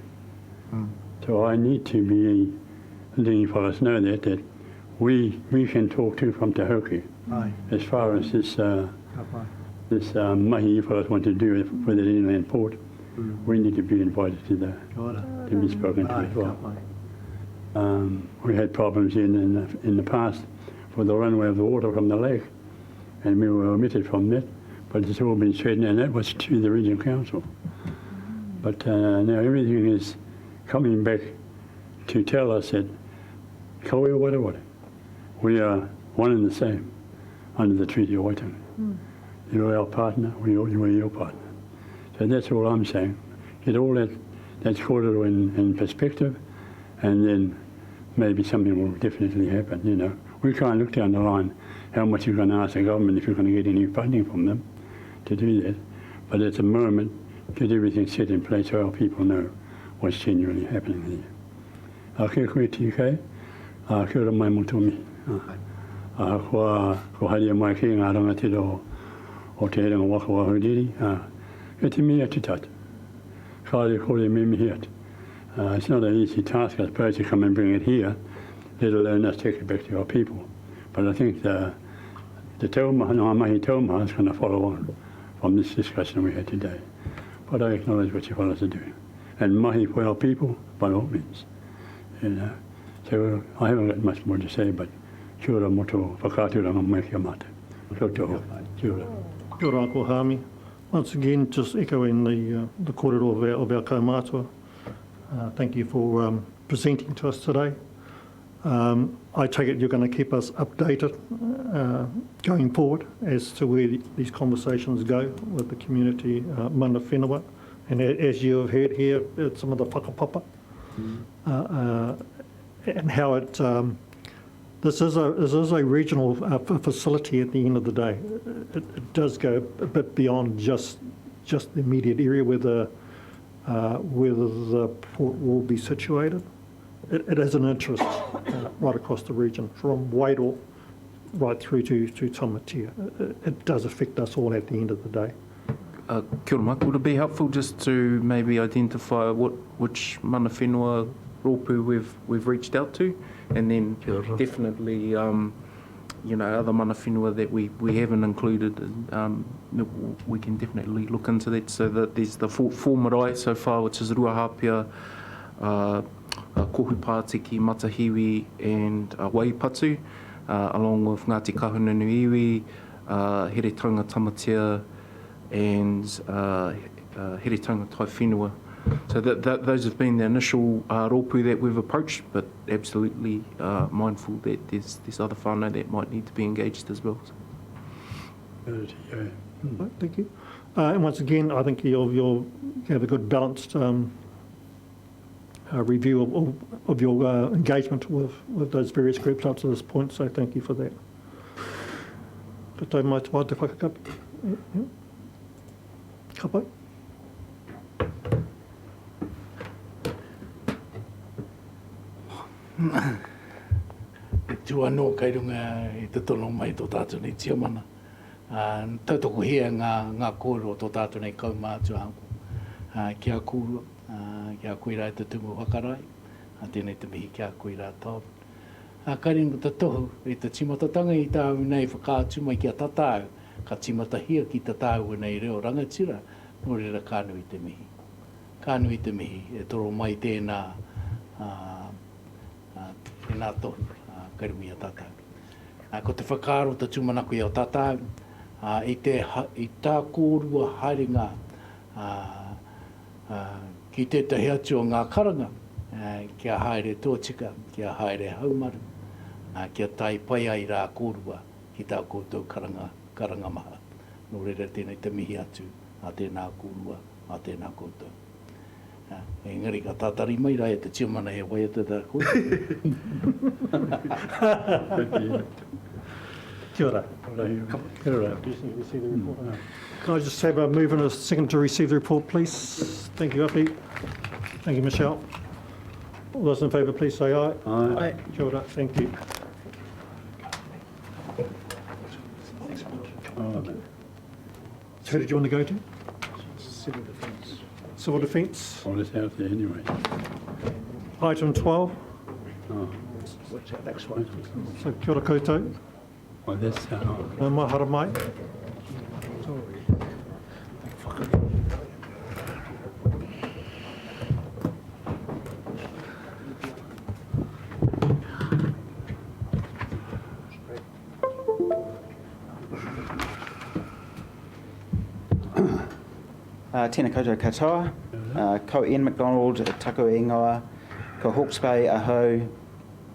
So I need to be letting fellows know that we can talk to from Te Hawke. As far as this mahi fellows want to do for the inland port, we need to be invited to be spoken to as well. We had problems in the past for the runway of the water from the lake, and we were omitted from that, but it's all been straightened, and that was to the regional council. But now everything is coming back to tell us that kaua wara, we are one and the same under the Treaty of Waitangi. You're our partner, we're your partner. So that's all I'm saying. Get all that's quarter in perspective, and then maybe something will definitely happen, you know. We can't look down the line how much you're going to ask the government if you're going to get any funding from them to do that. But at the moment, get everything set in place so our people know what's genuinely happening there. Kia koe TK, kia ora mai motomi. Ko haria mai ki ngā rangatira o te heranga waka wahuriri. Kia te mea te tata. Kāre kore me mihi atu. It's not an easy task, I suppose, to come and bring it here, let alone us take it back to our people. But I think the taumaha, no mahi taumaha, is going to follow on from this discussion we had today. But I acknowledge what you fellows are doing. And mahi for our people, by all means. You know. So I haven't got much more to say, but kia ora moto whakatū ranga mai kia mate. Kia ora. Kia ora, Uncle Hami. Once again, just echoing the kōrero of our kaumātua. Thank you for presenting to us today. I take it you're going to keep us updated going forward as to where these conversations go with the community mana whenua. And as you have heard here, some of the whakapapa and how it this is a regional facility at the end of the day. It does go a bit beyond just the immediate area where the port will be situated. It has an interest right across the region, from Wairoa right through to Tamatea. It does affect us all at the end of the day. Kia ora, Mike. Would it be helpful just to maybe identify which mana whenua rōpū we've reached out to, and then definitely other mana whenua that we haven't included, we can definitely look into that. So that there's the four marae so far, which is Ruahapia, Kohu Pātiki, Matahiwi and Waipatu, along with Ngāti Kahununuiwi, Heretanga Tamatea and Heretanga Taiwhenua. So those have been the initial rōpū that we've approached, but absolutely mindful that there's other whānau that might need to be engaged as well. Thank you. And once again, I think you'll have a good balanced review of your engagement with those various groups up to this point, so thank you for that. Ka tau mai te wā te whakakapi. Ka pai. E tua no kai runga I te tono mai tō tātou nei tia mana. Tautoko hea ngā kōrero tō tātou nei kaumātua hangu. Kia kūrua, kia koira te tungu whakarai, tēnei te mihi kia koira tāu. Karinga te tohu, I te timatatanga I tāu nei whakātu mai kia tatau, ka timatahia ki tatau nei reo rangatira, nō reira kānui te mihi. Kānui te mihi, e toro mai tēnā tohu, kairumi a tātau. Ko te whakaaro te tūmanaku I o tātau, I tā kōrua haringa, ki tētahi atu o ngā karanga, kia haere tōtika, kia haere haumaru, kia tai pai ai rā kōrua ki tā koutou karanga maha. Nō reira tēnei te mihi atu a tēnā kōrua, a tēnā koutou. Engari ka tātari mai rai te tiomana he wai atu tā koutou. Kia ora. Kia ora. Can I just have a move and a second to receive the report, please? Thank you, Api. Thank you, Michelle. All those in favour, please say aye. Aye. Kia ora, thank you. So who did you want to go to? Civil defence. Civil Defence. Oh, it's out there anyway. Item 12. Oh, What's our next one? So kia ora koutou. well, that's No mahara mai. Tēnā koutou katoa, ko Ian MacDonald, taku e ingoa, ko Hawke's Bay ahau,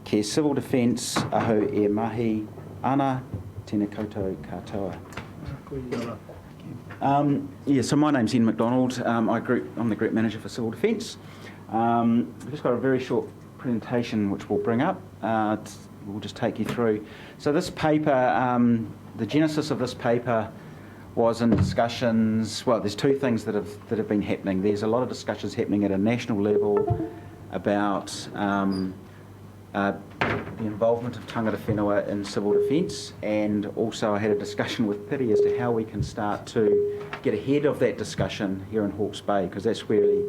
ke Civil Defence ahau e mahi ana, tēnā koutou katoa. So my name's Ian MacDonald. I'm the Group Manager for Civil Defence. We've just got a very short presentation which we'll bring up. We'll just take you through. So this paper, the genesis of this paper was in discussions. Well, there's two things that have been happening. There's a lot of discussions happening at a national level about the involvement of tangata whenua in civil defence, and also I had a discussion with Piri as to how we can start to get ahead of that discussion here in Hawke's Bay, because that's really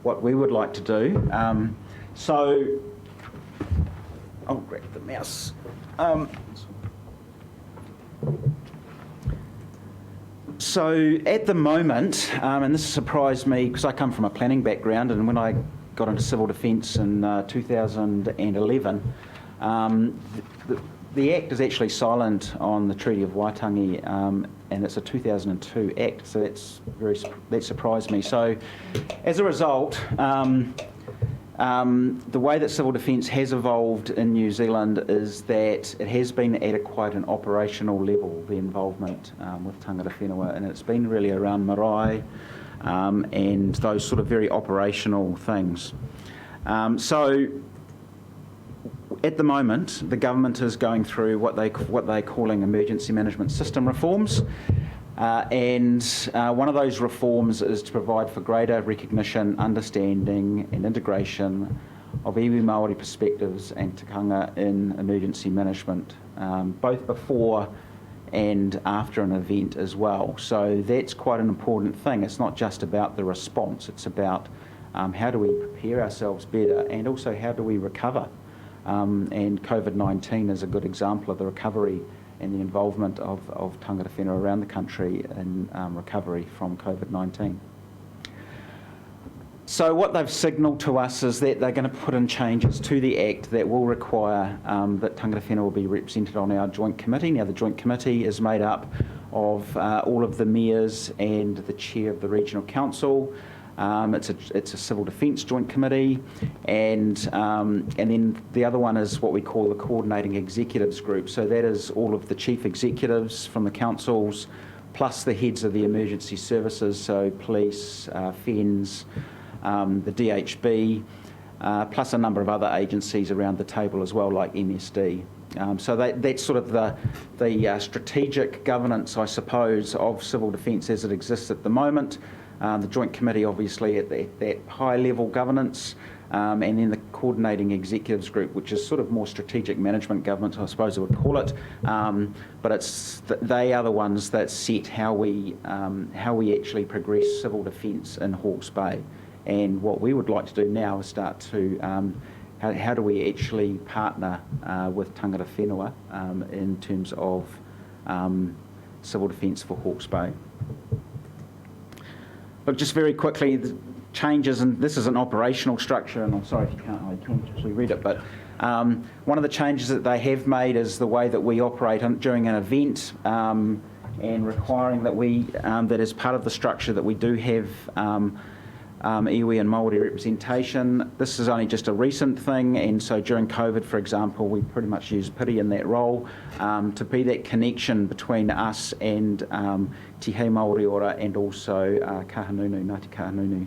what we would like to do. So I'll grab the mouse. So at the moment, and this surprised me because I come from a planning background, and when I got into civil defence in 2011, the Act is actually silent on the Treaty of Waitangi, and it's a 2002 Act, so that surprised me. So as a result, the way that civil defence has evolved in New Zealand is that it has been at quite an operational level, the involvement with tangata whenua, and it's been really around marae and those sort of very operational things. So at the moment, the government is going through what they're calling emergency management system reforms. And one of those reforms is to provide for greater recognition, understanding and integration of iwi Māori perspectives and tikanga in emergency management, both before and after an event as well. So that's quite an important thing. It's not just about the response, it's about how do we prepare ourselves better, and also how do we recover. And COVID-19 is a good example of the recovery and the involvement of tangata whenua around the country in recovery from COVID-19. So what they've signalled to us is that they're going to put in changes to the Act that will require that tangata whenua will be represented on our joint committee. Now the joint committee is made up of all of the mayors and the chair of the regional council. It's a civil defence joint committee, and then the other one is what we call the coordinating executives group. So that is all of the chief executives from the councils, plus the heads of the emergency services, so police, FENS, the DHB, plus a number of other agencies around the table as well, like MSD. So that's sort of the strategic governance, I suppose, of civil defence as it exists at the moment. The Joint Committee obviously at that high-level governance, and then the Coordinating Executives Group, which is sort of more strategic management governance, I suppose I would call it. But they are the ones that set how we actually progress civil defence in Hawke's Bay. And what we would like to do now is start to how do we actually partner with tangata whenua in terms of civil defence for Hawke's Bay. Look, just very quickly, the changes, and this is an operational structure, and I'm sorry if you can't actually read it, but one of the changes that they have made is the way that we operate during an event, and requiring that we, that as part of the structure that we do have iwi and Maori representation. This is only just a recent thing, and so during COVID, for example, we pretty much used Piri in that role to be that connection between us and Te Hei Māori ora and also Kahanunu, Ngāti Kahanunu.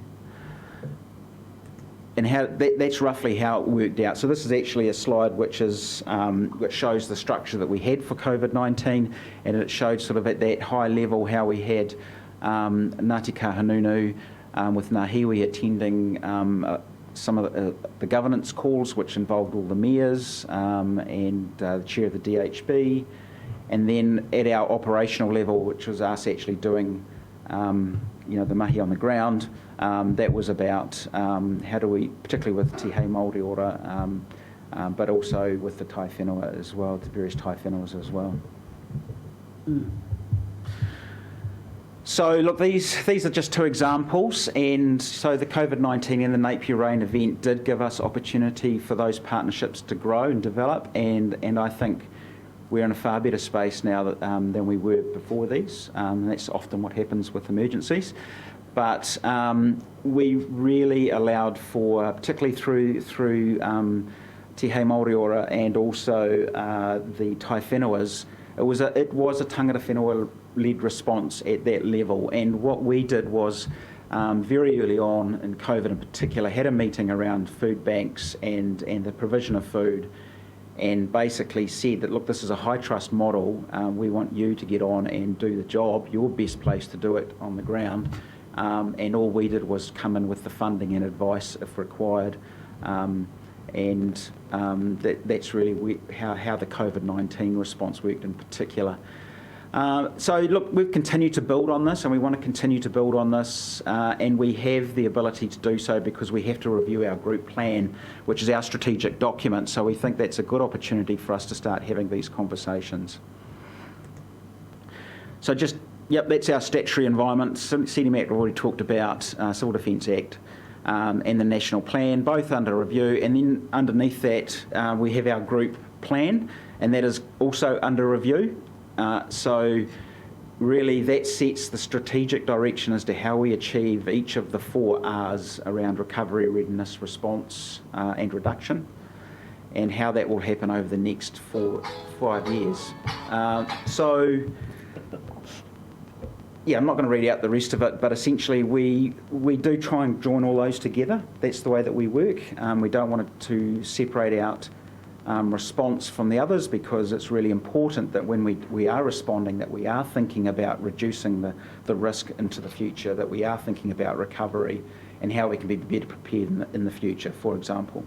And how that's roughly how it worked out. So this is actually a slide which shows the structure that we had for COVID-19, and it showed sort of at that high level how we had Ngāti Kahanunu with Ngā Hiwi attending some of the governance calls, which involved all the mayors and the chair of the DHB, and then at our operational level, which was us actually doing the mahi on the ground, that was about how do we, particularly with Te Hei Māori ora, but also with the Taiwhenua as well, the various Taiwhenuas as well. So look, these are just two examples, and so the COVID-19 and the Napier Rain event did give us opportunity for those partnerships to grow and develop, and I think we're in a far better space now than we were before these. And that's often what happens with emergencies. But we really allowed for, particularly through Te Hei Māori ora and also the Taiwhenuas, it was a tangata whenua-led response at that level. And what we did was very early on in COVID in particular, had a meeting around food banks and the provision of food, and basically said that, look, this is a high trust model. We want you to get on and do the job. You're best placed to do it on the ground. And all we did was come in with the funding and advice if required. That's really how the COVID-19 response worked in particular. So look, we've continued to build on this, and we want to continue to build on this, and we have the ability to do so because we have to review our group plan, which is our strategic document. So we think that's a good opportunity for us to start having these conversations. So just, yep, that's our statutory environment. CDEM Act, we've already talked about, Civil Defence Act, and the National Plan, both under review. And then underneath that, we have our group plan, and that is also under review. So really that sets the strategic direction as to how we achieve each of the 4 R's around recovery, readiness, response and reduction, and how that will happen over the next 5 years. Yeah, I'm not going to read out the rest of it, but essentially we do try and join all those together. That's the way that we work. We don't want it to separate out response from the others, because it's really important that when we are responding, that we are thinking about reducing the risk into the future, that we are thinking about recovery and how we can be better prepared in the future, for example.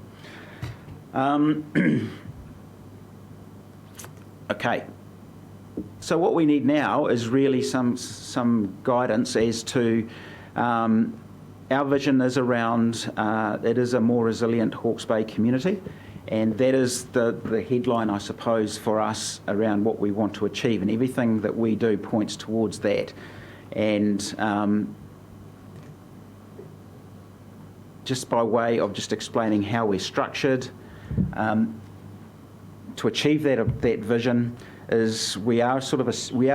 Okay. So what we need now is really some guidance as to our vision is around it is a more resilient Hawke's Bay community, and that is the headline, I suppose, for us around what we want to achieve, and everything that we do points towards that. And just by way of just explaining how we're structured to achieve that vision, is we are a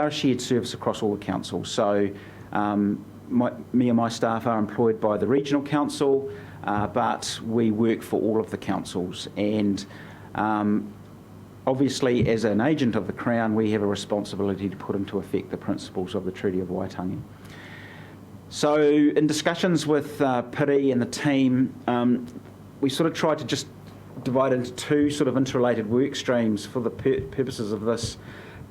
shared service across all the councils. So me and my staff are employed by the regional council, but we work for all of the councils. And obviously, as an agent of the Crown, we have a responsibility to put into effect the principles of the Treaty of Waitangi. So in discussions with Piri and the team, we sort of tried to just divided into 2 sort of interrelated work streams for the purposes of this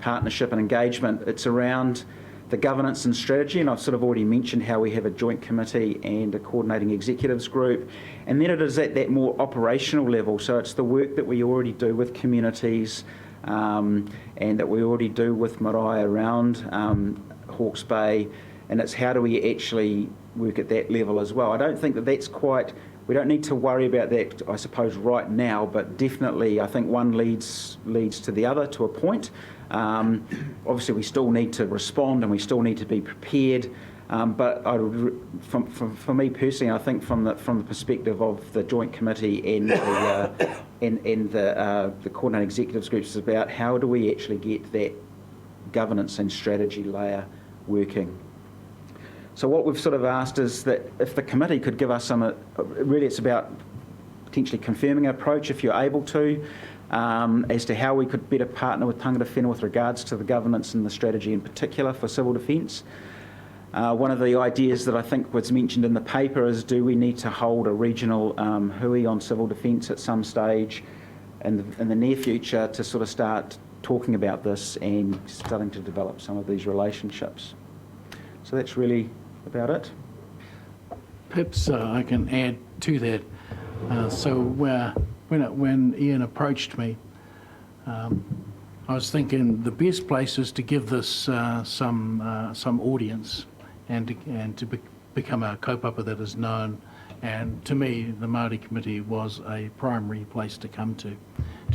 partnership and engagement. It's around the governance and strategy, and I've sort of already mentioned how we have a joint committee and a coordinating executives group. And then it is at that more operational level, so it's the work that we already do with communities and that we already do with marae around Hawke's Bay, and it's how do we actually work at that level as well. I don't think that that's quite... We don't need to worry about that, I suppose, right now, but definitely I think one leads to the other to a point. Obviously, we still need to respond and we still need to be prepared. But for me personally, I think from the perspective of the joint committee and the coordinating executives groups, is about how do we actually get that governance and strategy layer working. So what we've sort of asked is that if the committee could give us some, really it's about potentially confirming an approach if you're able to, as to how we could better partner with Tangata Whenua with regards to the governance and the strategy in particular for civil defence. One of the ideas that I think was mentioned in the paper is, do we need to hold a regional hui on civil defence at some stage in the near future to sort of start talking about this and starting to develop some of these relationships. So that's really about it. Perhaps I can add to that. When Ian approached me, I was thinking the best place is to give this some audience and to become a kaupapa that is known. And to me, the Māori Committee was a primary place to come to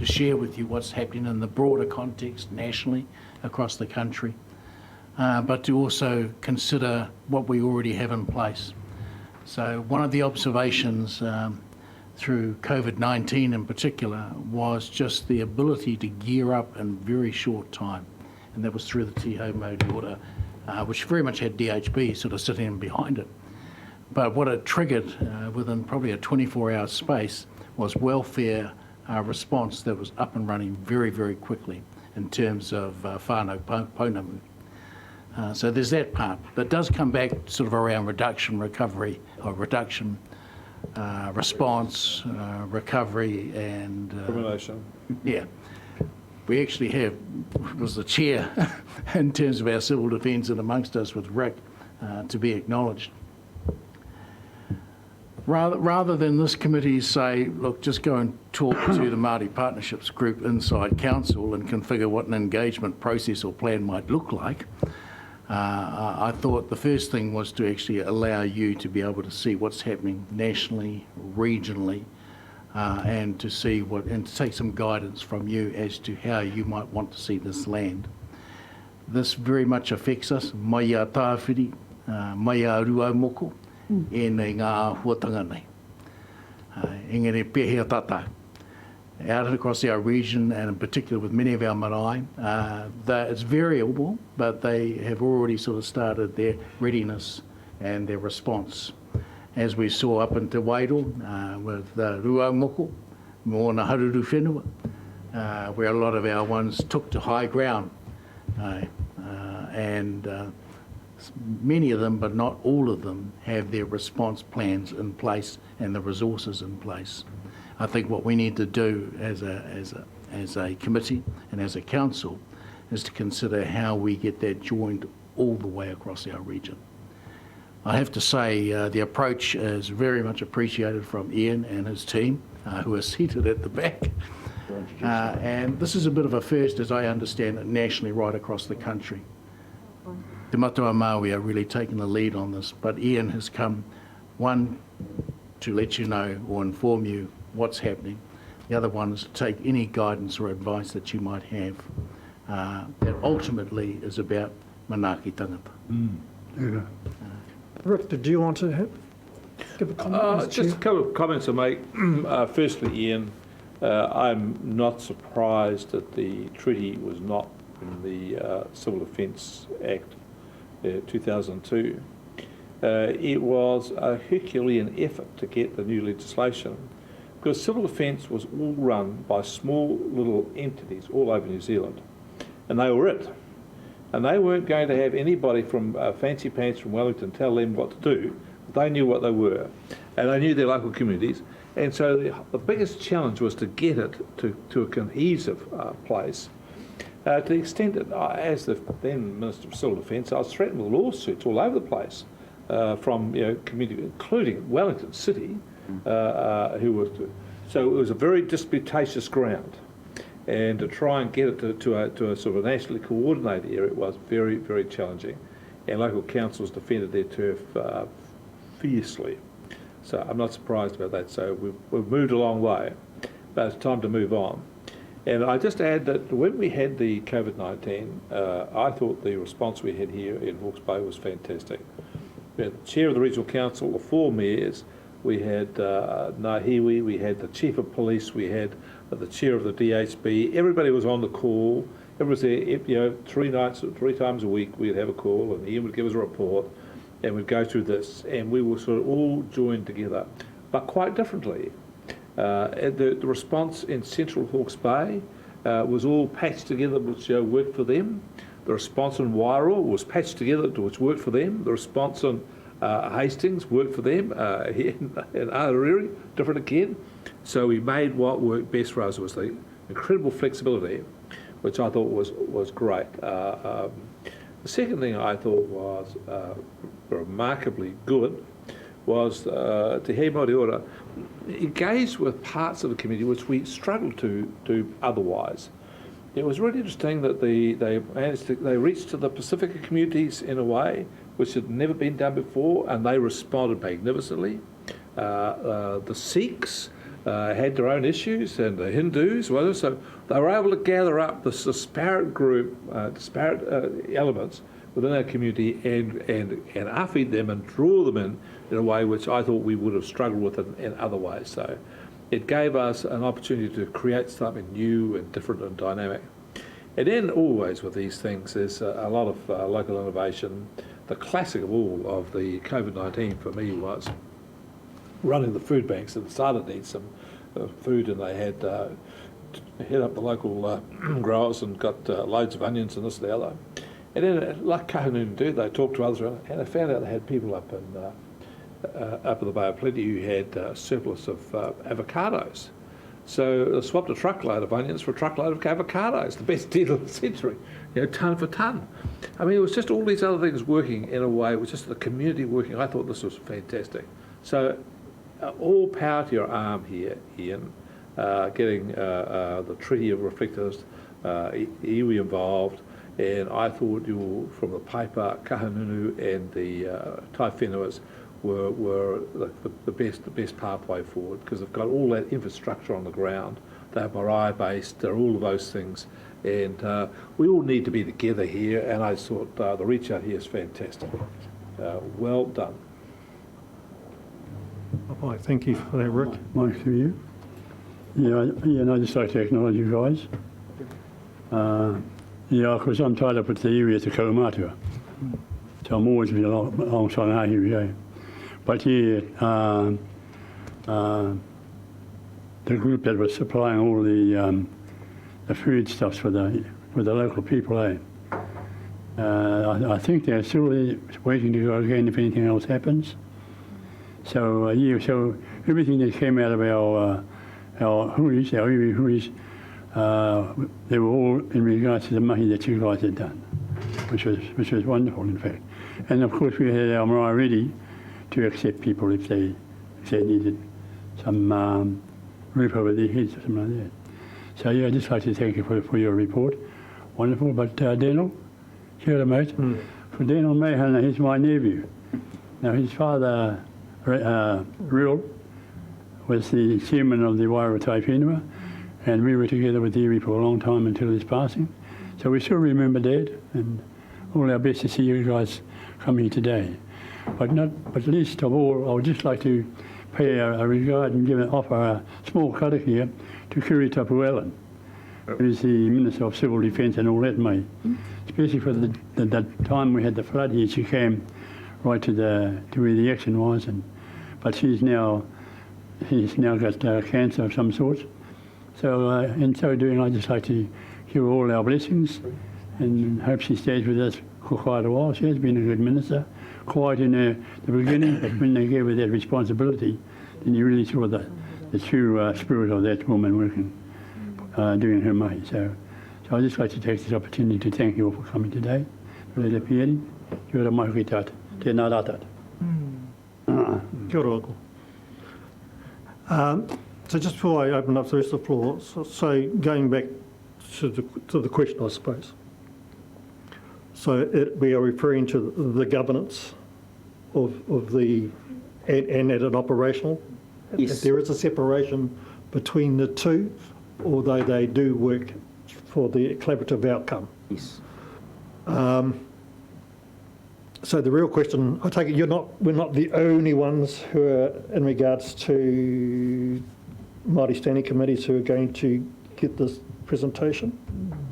share with you what's happening in the broader context nationally across the country, but to also consider what we already have in place. So one of the observations through COVID-19 in particular was just the ability to gear up in very short time, and that was through the Tiho Mode order, which very much had DHB sort of sitting in behind it. But what it triggered within probably a 24-hour space was welfare response that was up and running very, very quickly in terms of whānau pounamu. So there's that part. That does come back sort of around reduction, recovery, or reduction, response, recovery, and... Termination. Yeah. We actually have, was the chair in terms of our civil defence and amongst us with Rick to be acknowledged. Rather than this committee say, look, just go and talk to the Māori Partnerships Group inside Council and configure what an engagement process or plan might look like, I thought the first thing was to actually allow you to be able to see what's happening nationally, regionally, and to see and to take some guidance from you as to how you might want to see this land. This very much affects us. Mai a tāwhiri, mai a rua moko, e nei ngā huatanga nei. Engari pēhea tata. Out across our region, and in particular with many of our marae, it's variable, but they have already sort of started their readiness and their response. As we saw up in Te Wairo with Rua Moko, Moana Haruru Whenua, where a lot of our ones took to high ground. And many of them, but not all of them, have their response plans in place and the resources in place. I think what we need to do as a committee and as a council is to consider how we get that joined all the way across our region. I have to say the approach is very much appreciated from Ian and his team, who are seated at the back. And this is a bit of a first, as I understand it, nationally right across the country. Te Matua Māui are really taking the lead on this, but Ian has come, one, to let you know or inform you what's happening. The other one is to take any guidance or advice that you might have that ultimately is about manaaki tangata. Yeah. Rick, did you want to give a comment? Just a couple of comments to make. Firstly, Ian, I'm not surprised that the treaty was not in the Civil Defence Act 2002. It was a Herculean effort to get the new legislation, because civil defence was all run by small little entities all over New Zealand, and they were it. And they weren't going to have anybody from fancy pants from Wellington tell them what to do. They knew what they were, and they knew their local communities. And so the biggest challenge was to get it to a cohesive place, to the extent that, as the then Minister of Civil Defence, I was threatened with lawsuits all over the place from community, including Wellington City, who was. So it was a very disputatious ground. And to try and get it to a sort of a nationally coordinated area, it was very, very challenging. And local councils defended their turf fiercely. So I'm not surprised about that. So we've moved a long way, but it's time to move on. And I just add that when we had the COVID-19, I thought the response we had here in Hawke's Bay was fantastic. We had the chair of the regional council, the 4 mayors, we had Nahiwi, we had the chief of police, we had the chair of the DHB. Everybody was on the call. Everybody was there, 3 times a week we'd have a call, and Ian would give us a report. and we'd go through this, and we were sort of all joined together, but quite differently. The response in Central Hawke's Bay was all patched together, which worked for them. The response in Wairoa was patched together, which worked for them. The response in Hastings worked for them. In Arariri, different again. So we made what worked best for us was the incredible flexibility, which I thought was great. The second thing I thought was remarkably good was Te He Māori Ora engaged with parts of the community which we struggled to do otherwise. It was really interesting that they reached to the Pacifica communities in a way which had never been done before, and they responded magnificently. The Sikhs had their own issues, and the Hindus, well, so they were able to gather up this disparate group, disparate elements within our community and affeed them and draw them in a way which I thought we would have struggled with in other ways. So it gave us an opportunity to create something new and different and dynamic. And then always with these things, there's a lot of local innovation. The classic of all of the COVID-19 for me was running the food banks. It started to need some food, and they had hit up the local growers and got loads of onions and this and the other. And then, like Kahanu do, they talked to others, and they found out they had people up in the Bay of Plenty who had surplus of avocados. So they swapped a truckload of onions for a truckload of avocados, the best deal of the century, tonne for tonne. I mean, it was just all these other things working in a way, it was just the community working. I thought this was fantastic. So all power to your arm here, Ian, getting the Treaty of Reflectors, iwi involved, and I thought from the paper, Kahanunu and the Taiwhenuas were the best pathway forward, because they've got all that infrastructure on the ground. They're Maori based, they're all of those things, and we all need to be together here, and I thought the reach out here is fantastic. Well done. Right, thank you for that, Rick. Mike, to you. Yeah, and I'd just like to acknowledge you guys. Of course, I'm tied up with the area to Kaumātua, so I'm always been alongside our area. But yeah, the group that was supplying all the foodstuffs for the local people, I think they're still waiting to go again if anything else happens. So so everything that came out of our huris, our iwi huris, they were all in regards to the mahi that you guys had done, which was wonderful, in fact. And of course, we had our marae ready to accept people if they needed some roof over their heads or something like that. So yeah, I'd just like to thank you for your report. Wonderful. But Daniel, kia ora, mate. For Daniel Mahana, he's my nephew. Now his father, Real, was the chairman of the Wairoa Taiwhenua, and we were together with Iwi for a long time until his passing. So we still remember Dad, and all our best to see you guys come here today. But least of all, I would just like to pay a regard and offer a small karakia to Kiri Tapu Allen, who's the Minister of Civil Defence and all that, mate. Especially for the time we had the flood here, she came right to where the action was, but she's now got cancer of some sort. So in so doing, I'd just like to give her all our blessings and hope she stays with us for quite a while. She has been a good minister, quiet in the beginning, but when they gave her that responsibility, then you really saw the true spirit of that woman working, doing her mai. So I'd just like to take this opportunity to thank you all for coming today. Kia ora mai hoki tātou. Tēnā rā tātou. Kia ora, uncle. So just before I open up the rest of the floor, so going back to the question, I suppose. So we are referring to the governance of the, and at an operational? Yes. There is a separation between the two, although they do work for the collaborative outcome. Yes. So the real question, I take it we're not the only ones who are, in regards to Māori standing committees, who are going to get this presentation?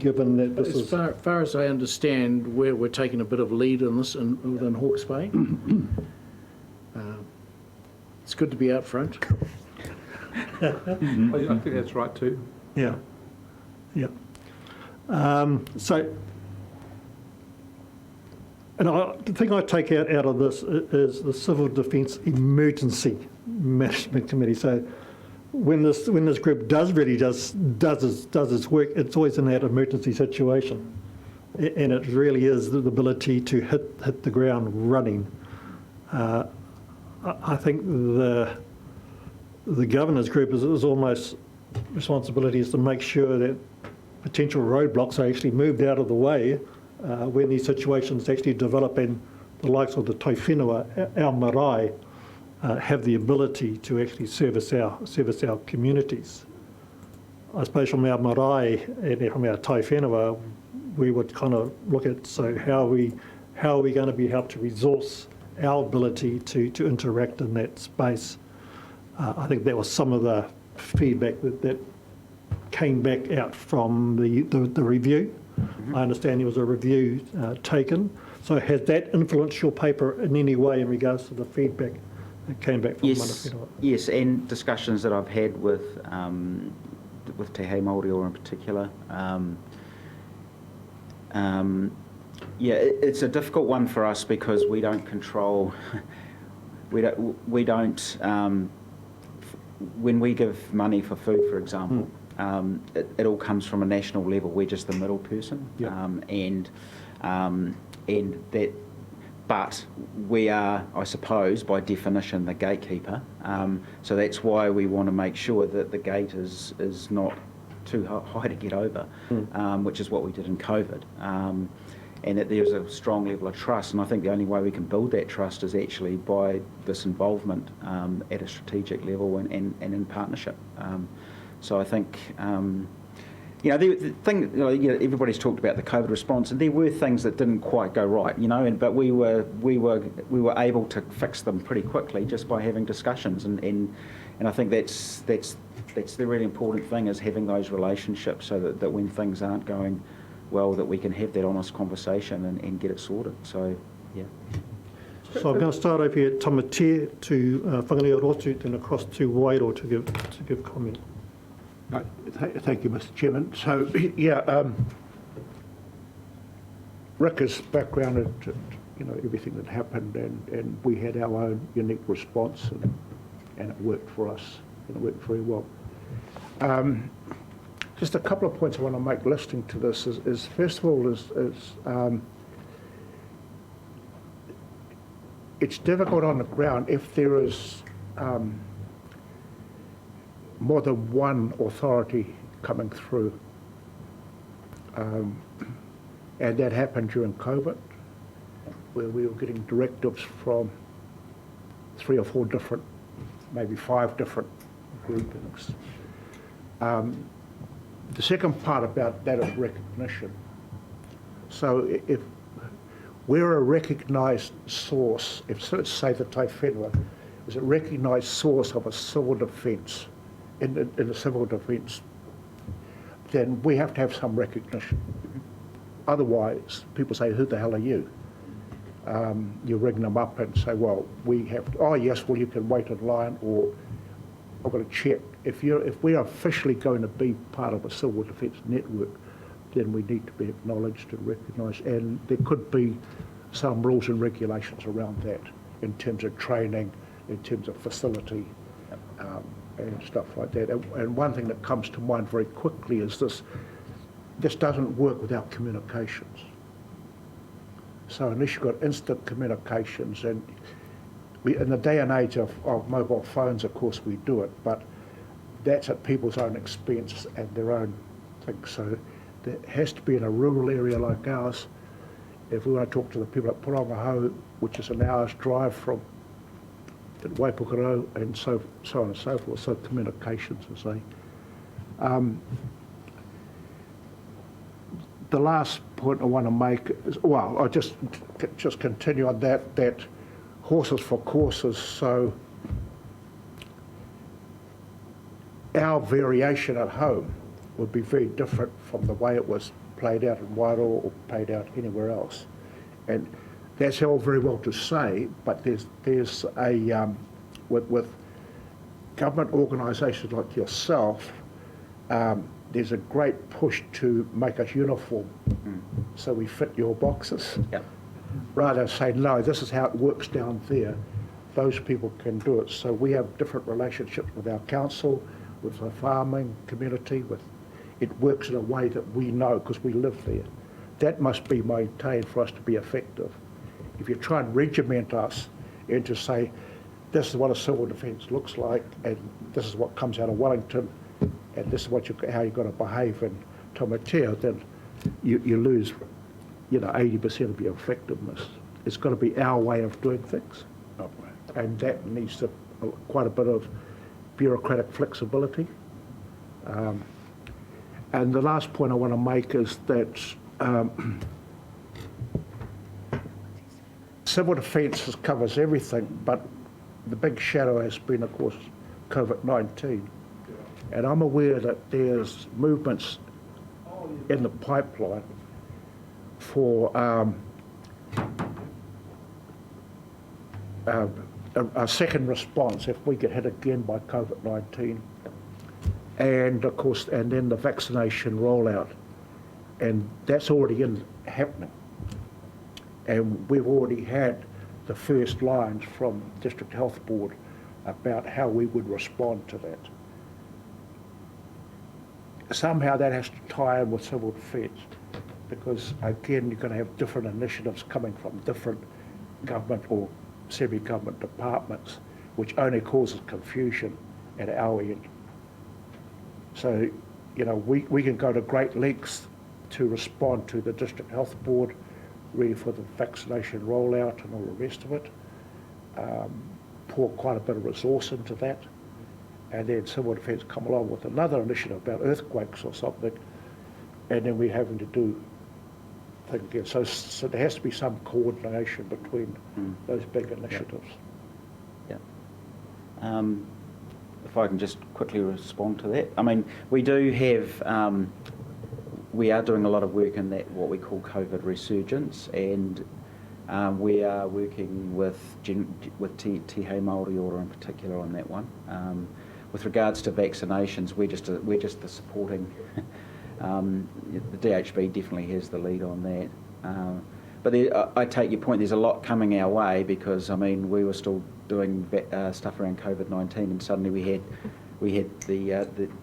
given that this As is... far as I understand, we're taking a bit of lead in this within Hawke's Bay. It's good to be out front. I think that's right too. Yeah, yeah. So, and the thing I take out of this is the Civil Defence Emergency Management Committee. So, when this group does its work, it's always in that emergency situation, and it really is the ability to hit the ground running. I think the governance group is almost responsibility is to make sure that potential roadblocks are actually moved out of the way when these situations actually develop, and the likes of the Taiwhenua, our marae, have the ability to actually service our communities. I suppose from our marae and from our Taiwhenua, we would kind of look at, so how are we going to be helped to resource our ability to interact in that space. I think that was some of the feedback that came back out from the review. I understand there was a review taken. So has that influenced your paper in any way in regards to the feedback that came back from Whenua? Yes, and discussions that I've had with Te Hei Māori in particular. Yeah, it's a difficult one for us because we don't control. We don't. When we give money for food, for example, it all comes from a national level. We're just the middle person, and that. But we are, I suppose, by definition, the gatekeeper. So that's why we want to make sure that the gate is not too high to get over, which is what we did in COVID. And that there's a strong level of trust, and I think the only way we can build that trust is actually by this involvement at a strategic level and in partnership. So I think, the thing, everybody's talked about the COVID response, and there were things that didn't quite go right, but we were able to fix them pretty quickly just by having discussions, and I think that's the really important thing, is having those relationships so that when things aren't going well, that we can have that honest conversation and get it sorted. So, yeah. So I'm going to start over here at Tamatea to Whanganui Rotu, then across to Wairo to give comment. Right. Thank you, Mr. Chairman. So, Rick's background at everything that happened, and we had our own unique response, and it worked for us, and it worked very well. Just a couple of points I want to make listening to this is first of all, it's difficult on the ground if there is more than one authority coming through. And that happened during COVID, where we were getting directives from 3 or 4 different, maybe 5 different groupings. The second part about that is recognition. So if we're a recognised source, if let's say the Taiwhenua is a recognised source of a civil defence, in the civil defence, then we have to have some recognition. Otherwise, people say, who the hell are you? You ring them up and say, well, we have, yes, well, you can wait in line, or I've got to check. If we are officially going to be part of a civil defence network, then we need to be acknowledged and recognised, and there could be some rules and regulations around that in terms of training, in terms of facility, and stuff like that. And one thing that comes to mind very quickly is this doesn't work without communications. So unless you've got instant communications, and in the day and age of mobile phones, of course, we do it, but that's at people's own expense and their own thing. So there has to be, in a rural area like ours, if we want to talk to the people at Porongahau, which is an hour's drive from Waipukaro, and so on and so forth, so communications, I say. The last point I want to make is, well, I'll just continue on that horses for courses. So our variation at home would be very different from the way it was played out in Wairoa or played out anywhere else. And that's all very well to say, but there's a, with government organisations like yourself, there's a great push to make us uniform so we fit your boxes. Yep. Rather than say, no, this is how it works down there, those people can do it. So we have different relationships with our council, with the farming community, it works in a way that we know because we live there. That must be maintained for us to be effective. If you try and regiment us into say, this is what a civil defence looks like, and this is what comes out of Wellington, and this is what how you've got to behave in Taumatea, then you lose, 80% of your effectiveness. It's got to be our way of doing things, and that needs to quite a bit of bureaucratic flexibility. And the last point I want to make is that civil defence covers everything, but the big shadow has been, of course, COVID-19. And I'm aware that there's movements in the pipeline for a second response if we get hit again by COVID-19. And of course, and then the vaccination rollout. And that's already happening. And we've already had the first lines from District Health Board about how we would respond to that. Somehow that has to tie in with civil defence, because again, you're going to have different initiatives coming from different government or semi-government departments, which only causes confusion at our end. So, we can go to great lengths to respond to the District Health Board, really for the vaccination rollout and all the rest of it, pour quite a bit of resource into that, and then civil defence come along with another initiative about earthquakes or something, and then we're having to do things again. So there has to be some coordination between those big initiatives. Yeah. If I can just quickly respond to that. I mean, we do have, we are doing a lot of work in that, what we call COVID resurgence, and we are working with Te Māori order in particular on that one. With regards to vaccinations, we're just the supporting. The DHB definitely has the lead on that. But I take your point. There's a lot coming our way because we were still doing stuff around COVID-19, and suddenly we had the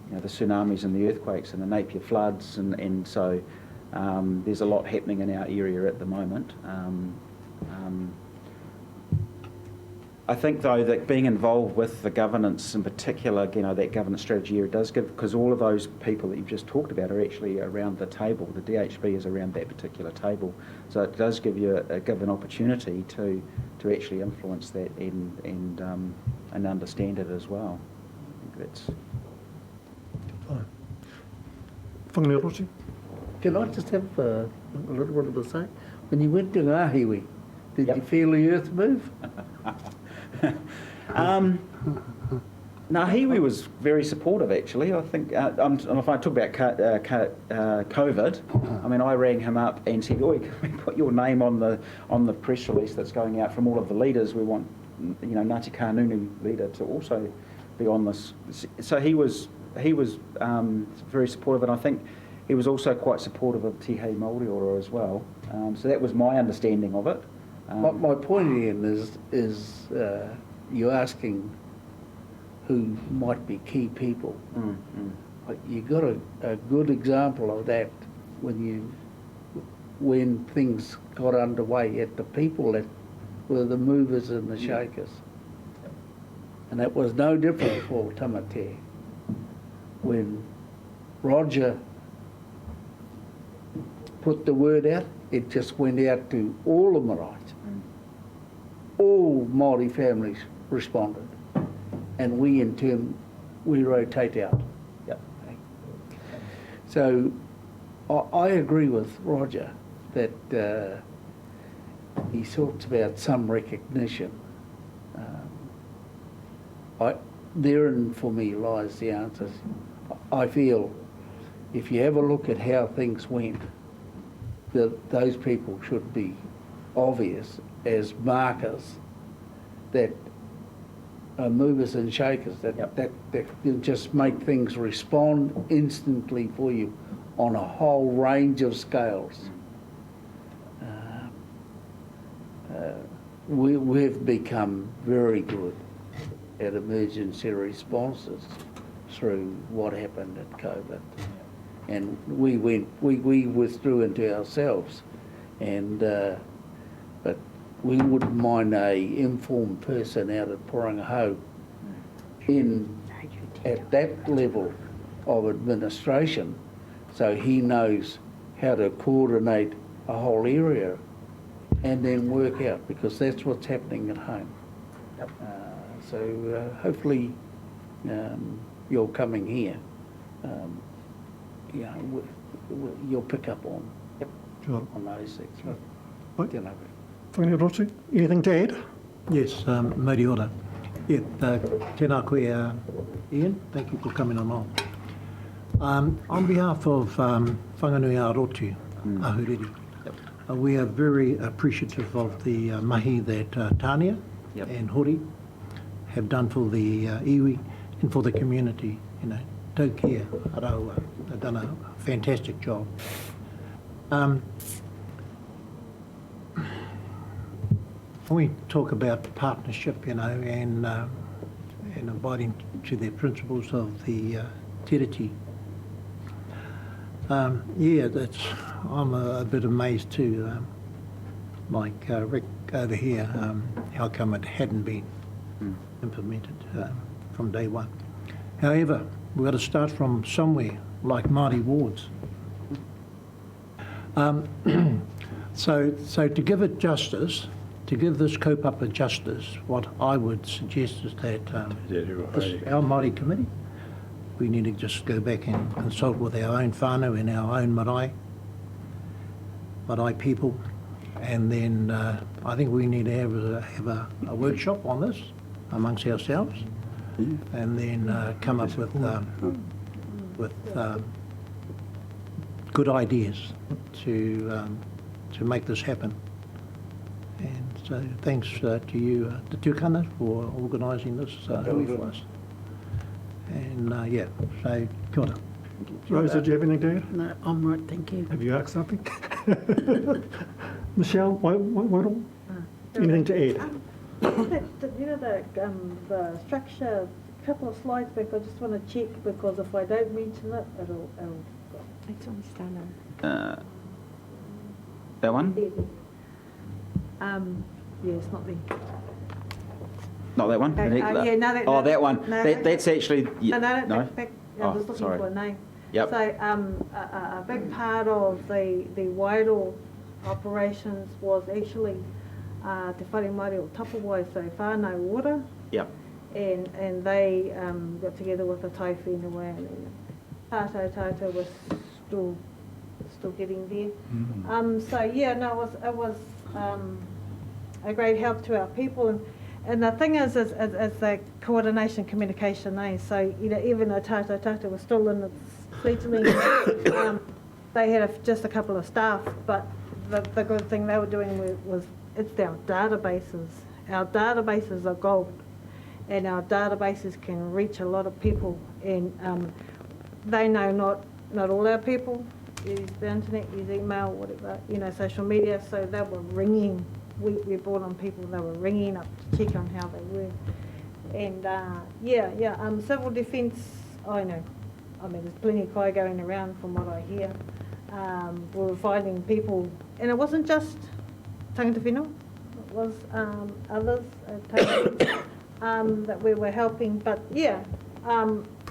tsunamis and the earthquakes and the Napier floods, and so there's a lot happening in our area at the moment. I think, though, that being involved with the governance in particular, that governance strategy area does give, because all of those people that you've just talked about are actually around the table. The DHB is around that particular table. So it does give you give an opportunity to actually influence that and understand it as well. I think that's... Whangarosi? Can I just have a little bit of a say? When you went to Ngahiwi, did you feel the earth move? Ngahiwi was very supportive, actually. I think, if I talk about COVID, I rang him up and said, "Oi, can we put your name on the press release that's going out from all of the leaders? We want, Ngāti Kānunu leader to also be on this." So he was very supportive, and I think he was also quite supportive of Te Māori order as well. So that was my understanding of it. My point, Ian, is you're asking who might be key people. You got a good example of that when things got underway at the people that were the movers and the shakers. And that was no different for Tamatea. When Roger put the word out, it just went out to all the Māoris. All Māori families responded, and we in turn, we rotate out. Yep. So I agree with Roger that he talks about some recognition. Therein for me lies the answer. I feel if you have a look at how things went that those people should be obvious as markers that are movers and shakers, that will just make things respond instantly for you on a whole range of scales. We've become very good at emergency responses through what happened at COVID. And we withdrew into ourselves, and but we wouldn't mind a informed person out at Porangaho at that level of administration, so he knows how to coordinate a whole area and then work out, because that's what's happening at home. So hopefully you're coming here, you'll pick up on on those things. Whainga Rotu, anything to add? Yes, Maori ora. Yeah, tēnā koe, Ian, thank you for coming along. On behalf of Whanganui Arotu, Ahuriri, we are very appreciative of the mahi that Tania and Hori have done for the iwi and for the community. You know, tau kia, araua, they've done a fantastic job. We talk about partnership, you know, and abiding to the principles of the tiriti. I'm a bit amazed too, like Rick over here, how come it hadn't been implemented from day one. However, we've got to start from somewhere, like Māori wards. So to give it justice, to give this kaupapa justice, what I would suggest is that our Māori committee, we need to just go back and consult with our own whānau and our own marae people, and then I think we need to have a workshop on this amongst ourselves, and then come up with good ideas to make this happen. And so thanks to you, the Tukana, for organising this hui for us. And so kia ora. Rosa, do you have anything to add? No, I'm right, thank you. Have you asked something? Michelle, anything to add? You know the structure, a couple of slides back, I just want to check, because if I don't mention it, it'll It's on Stano. That one? Yeah, it's not there. Not that one? That one. That's actually... No. No? Back, I was looking sorry. for a name. Yep. So a big part of the Waido operations was actually Te Whare Māori o Tapawai, so whānau ora. Yep. And they got together with the Taiwhenua, and tātou was still getting there. It was a great help to our people, and the thing is the coordination communication. So even though tātou was still in its fledgling, they had just a couple of staff, but the good thing they were doing was it's our databases. Our databases are gold, and our databases can reach a lot of people, and they know not all our people use the internet, use email, whatever, social media, so they were ringing. We brought on people, they were ringing up to check on how they were. And civil defence, I know. I mean, there's plenty of kai going around from what I hear. We were finding people, and it wasn't just Tangata Whenua, it was others that we were helping, but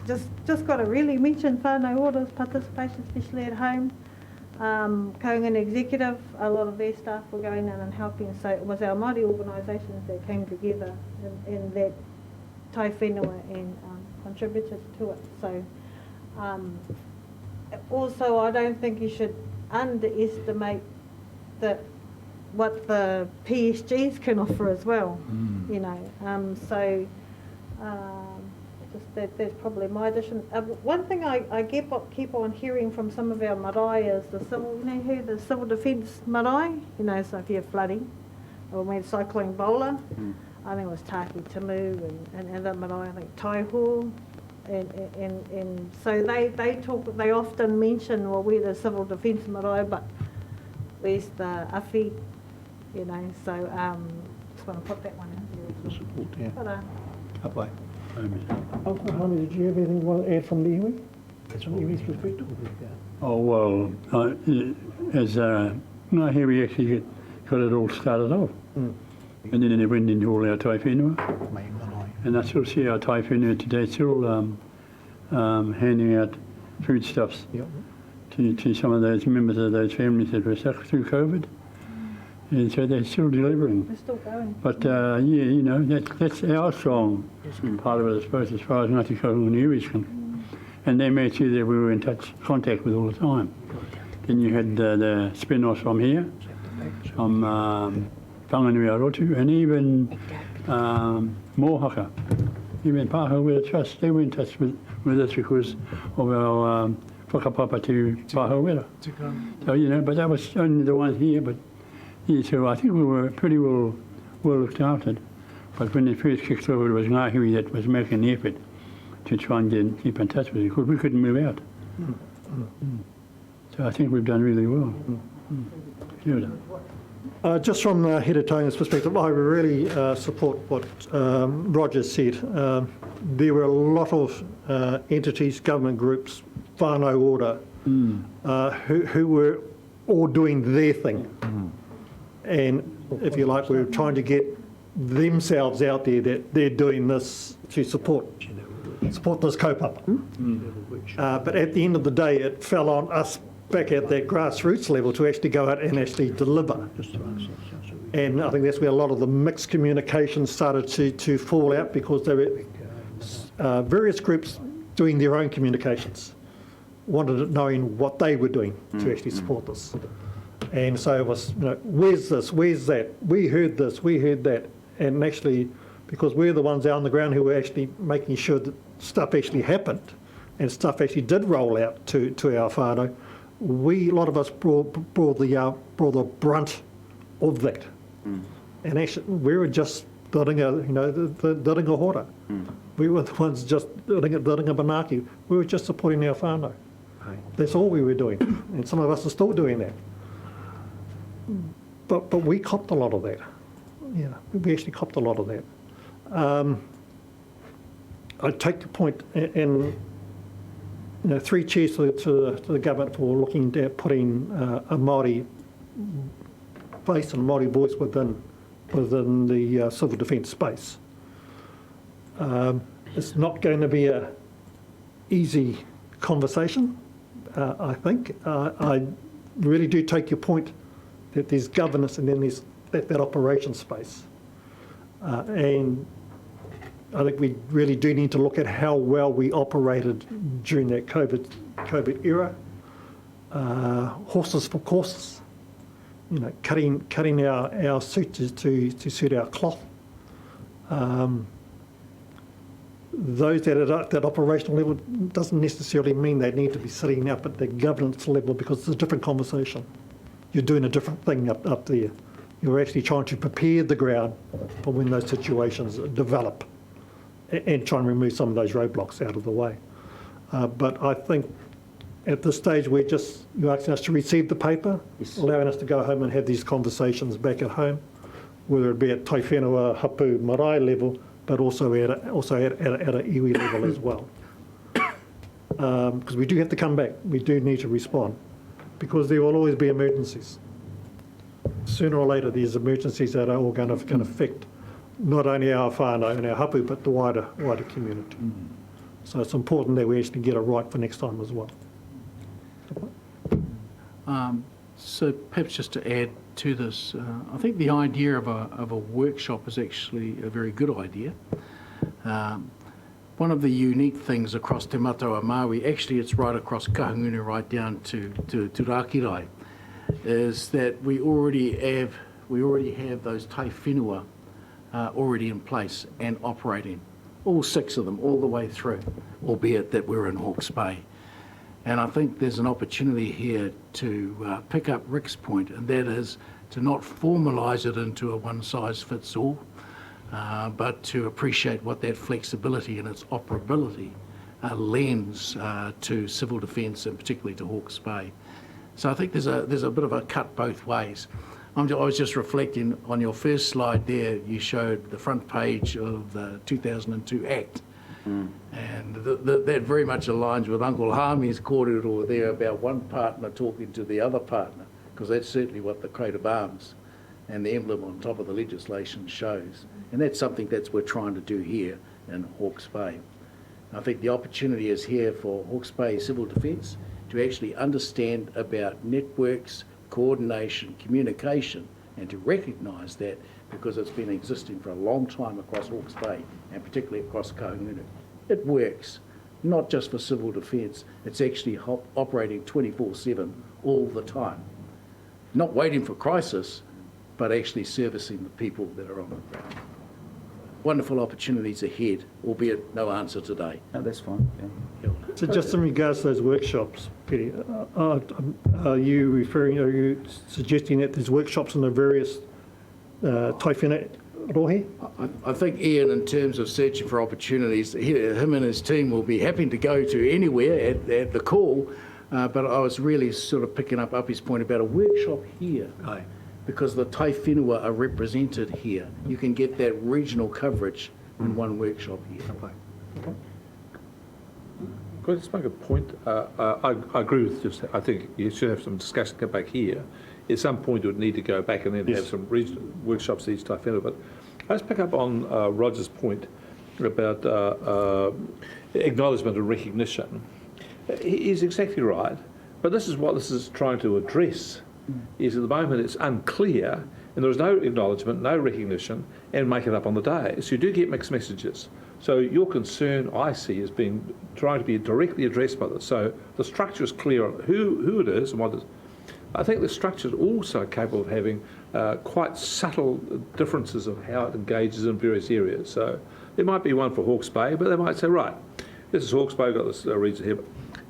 just got to really mention whānau ora's participation, especially at home. Kaungan Executive, a lot of their staff were going in and helping, so it was our Māori organisations that came together and that Taiwhenua and contributed to it. So also I don't think you should underestimate what the PSGs can offer as well, Just that's probably my addition. One thing I keep on hearing from some of our marae is the civil, you know who the civil defence marae, you know, so if you have flooding or when cyclone bowler, I think it was Takiwā and that marae, I think Taiwhenua, and so they often mention, well, we're the civil defence marae, but where's the awhi, you know, so just want to put that one in there. Support, yeah. But, Bye. Uncle Hammy, did you have anything you want to add from the iwi? From the iwi's perspective? Oh, well, as Ngā Hewi actually got it all started off. And then it went into all our Taiwhenua. And I still see our Taiwhenua today still handing out foodstuffs to some of those members of those families that were stuck through COVID. And so they're still delivering. They're still going. But yeah, you know, that's our strong part of it, I suppose, as far as Ngāti Kahunguniu is concerned. And they made sure that we were in contact with all the time. Then you had the spin-offs from here, from Whanganui-a-Rotu, and even Mohaka, even Pāhauwera Trust. They were in touch with us because of our whakapapa to Pāhauwera. So, you know, but that was only the ones here, but yeah, so I think we were pretty well looked after. But when it first kicked over, it was Ngāhiwi that was making the effort to try and keep in touch with it, because we couldn't move out. So I think we've done really well. Just from Heretonga's perspective, I really support what Roger said. There were a lot of entities, government groups, whānau order, who were all doing their thing. And if you like, we were trying to get themselves out there that they're doing this to support this kaupapa. But at the end of the day, it fell on us back at that grassroots level to actually go out and actually deliver. And I think that's where a lot of the mixed communication started to fall out, because there were various groups doing their own communications, knowing what they were doing to actually support this. And so it was, you know, where's this, where's that? We heard this, we heard that. And actually, because we're the ones out on the ground who were actually making sure that stuff actually happened and stuff actually did roll out to our whānau, a lot of us brought the brunt of that. And actually, we were just building building a hora. We were the ones just building a manaki. We were just supporting our whānau. That's all we were doing. And some of us are still doing that. But we copped a lot of that. Yeah, we actually copped a lot of that. I take the point, and you know, 3 cheers to the government for looking at putting a Māori face and a Māori voice within the civil defence space. It's not going to be an easy conversation, I think. I really do take your point that there's governance and then there's that operation space. And I think we really do need to look at how well we operated during that COVID era. Horses for courses, you know, cutting our suits to suit our cloth. Those that are at that operational level doesn't necessarily mean they need to be sitting up at the governance level, because it's a different conversation. You're doing a different thing up there. You're actually trying to prepare the ground for when those situations develop and try and remove some of those roadblocks out of the way. But I think at this stage you're asking us to receive the paper, allowing us to go home and have these conversations back at home, whether it be at Taiwhenua, hapu, marae level, but also at a iwi level as well. Because we do have to come back. We do need to respond, because there will always be emergencies. Sooner or later, there's emergencies that are all going to affect not only our whānau and our hapu, but the wider community. So it's important that we actually get it right for next time as well. So perhaps just to add to this, I think the idea of a workshop is actually a very good idea. One of the unique things across Te Matawa Maui, actually it's right across Kahungunu right down to Rakirai, is that we already have those Taiwhenua already in place and operating. all 6 of them, all the way through, albeit that we're in Hawke's Bay. And I think there's an opportunity here to pick up Rick's point, and that is to not formalise it into a one-size-fits-all, but to appreciate what that flexibility and its operability lends to civil defence and particularly to Hawke's Bay. So I think there's a bit of a cut both ways. I was just reflecting on your first slide there, you showed the front page of the 2002 Act. And that very much aligns with Uncle Hami's corridor there about one partner talking to the other partner, because that's certainly what the coat of arms and the emblem on top of the legislation shows. And that's something that we're trying to do here in Hawke's Bay. I think the opportunity is here for Hawke's Bay Civil Defence to actually understand about networks, coordination, communication, and to recognise that, because it's been existing for a long time across Hawke's Bay and particularly across Taiwhenua. It works, not just for civil defence, it's actually operating 24/7 all the time. Not waiting for crisis, but actually servicing the people that are on the ground. Wonderful opportunities ahead, albeit no answer today. No, that's fine. Yeah. So just in regards to those workshops, Petty, are you suggesting that there's workshops in the various Taiwhenua rohe? I think Ian, in terms of searching for opportunities, him and his team will be happy to go to anywhere at the call, but I was really sort of picking up Api's point about a workshop here. Aye. Because the Taiwhenua are represented here. You can get that regional coverage in one workshop here. Could I just make a point? I agree with just, I think you should have some discussion, come back here. At some point, you would need to go back and then have some regional workshops each Taiwhenua. But I just pick up on Roger's point about acknowledgement and recognition. He's exactly right, but this is what this is trying to address. Is at the moment it's unclear and there's no acknowledgement, no recognition, and make it up on the day. So you do get mixed messages. So your concern, I see, is trying to be directly addressed by this. So the structure is clear on who it is and what it is. I think the structure is also capable of having quite subtle differences of how it engages in various areas. So there might be one for Hawke's Bay, but they might say, right, this is Hawke's Bay, we've got this region here.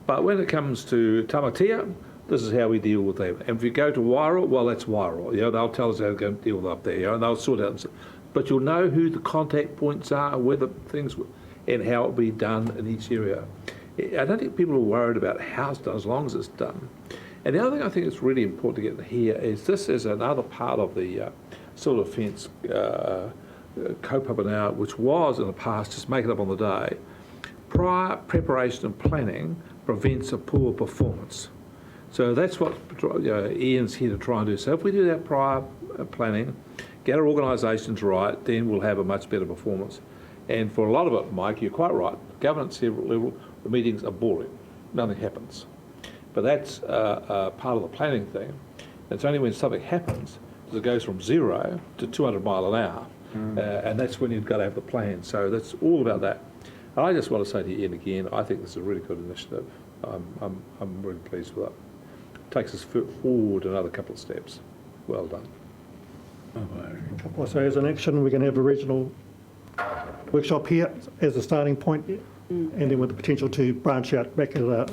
But when it comes to Tamatea, this is how we deal with them. And if you go to Wairoa, well, that's Wairoa. They'll tell us how to go and deal with up there, and they'll sort out. But you'll know who the contact points are, where the things, and how it'll be done in each area. I don't think people are worried about how it's done, as long as it's done. And the other thing I think is really important to get here is this is another part of the civil defence kaupapa now, which was in the past just make it up on the day. Prior preparation and planning prevents a poor performance. So that's what Ian's here to try and do. So if we do that prior planning, get our organisations right, then we'll have a much better performance. And for a lot of it, Mike, you're quite right. Governance level, the meetings are boring. Nothing happens. But that's part of the planning thing. It's only when something happens that it goes from 0 to 200 mile an hour. And that's when you've got to have the plan. So that's all about that. And I just want to say to Ian again, I think this is a really good initiative. I'm really pleased with that. Takes us forward another couple of steps. Well done. So as an action, we can have a regional workshop here as a starting point, and then with the potential to branch out back at a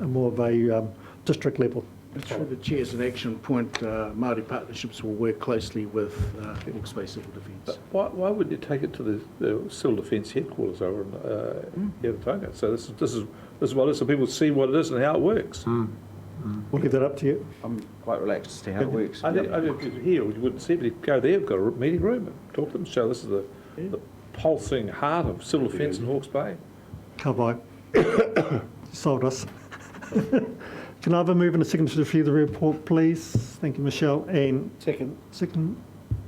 more of a district level. Through the Chair's an action point, Māori partnerships will work closely with Hawke's Bay Civil Defence. But why wouldn't you take it to the civil defence headquarters over in here at Tangata? So this is what it is, so people see what it is and how it works. We'll leave that up to you. I'm quite relaxed as to how it works. I think here you wouldn't see, but you go there, we've got a meeting room and talk to them, show this is the pulsing heart of civil defence in Hawke's Bay. Kaha. Sold us. Can I have a move and a second to review the report, please? Thank you, Michelle. And second,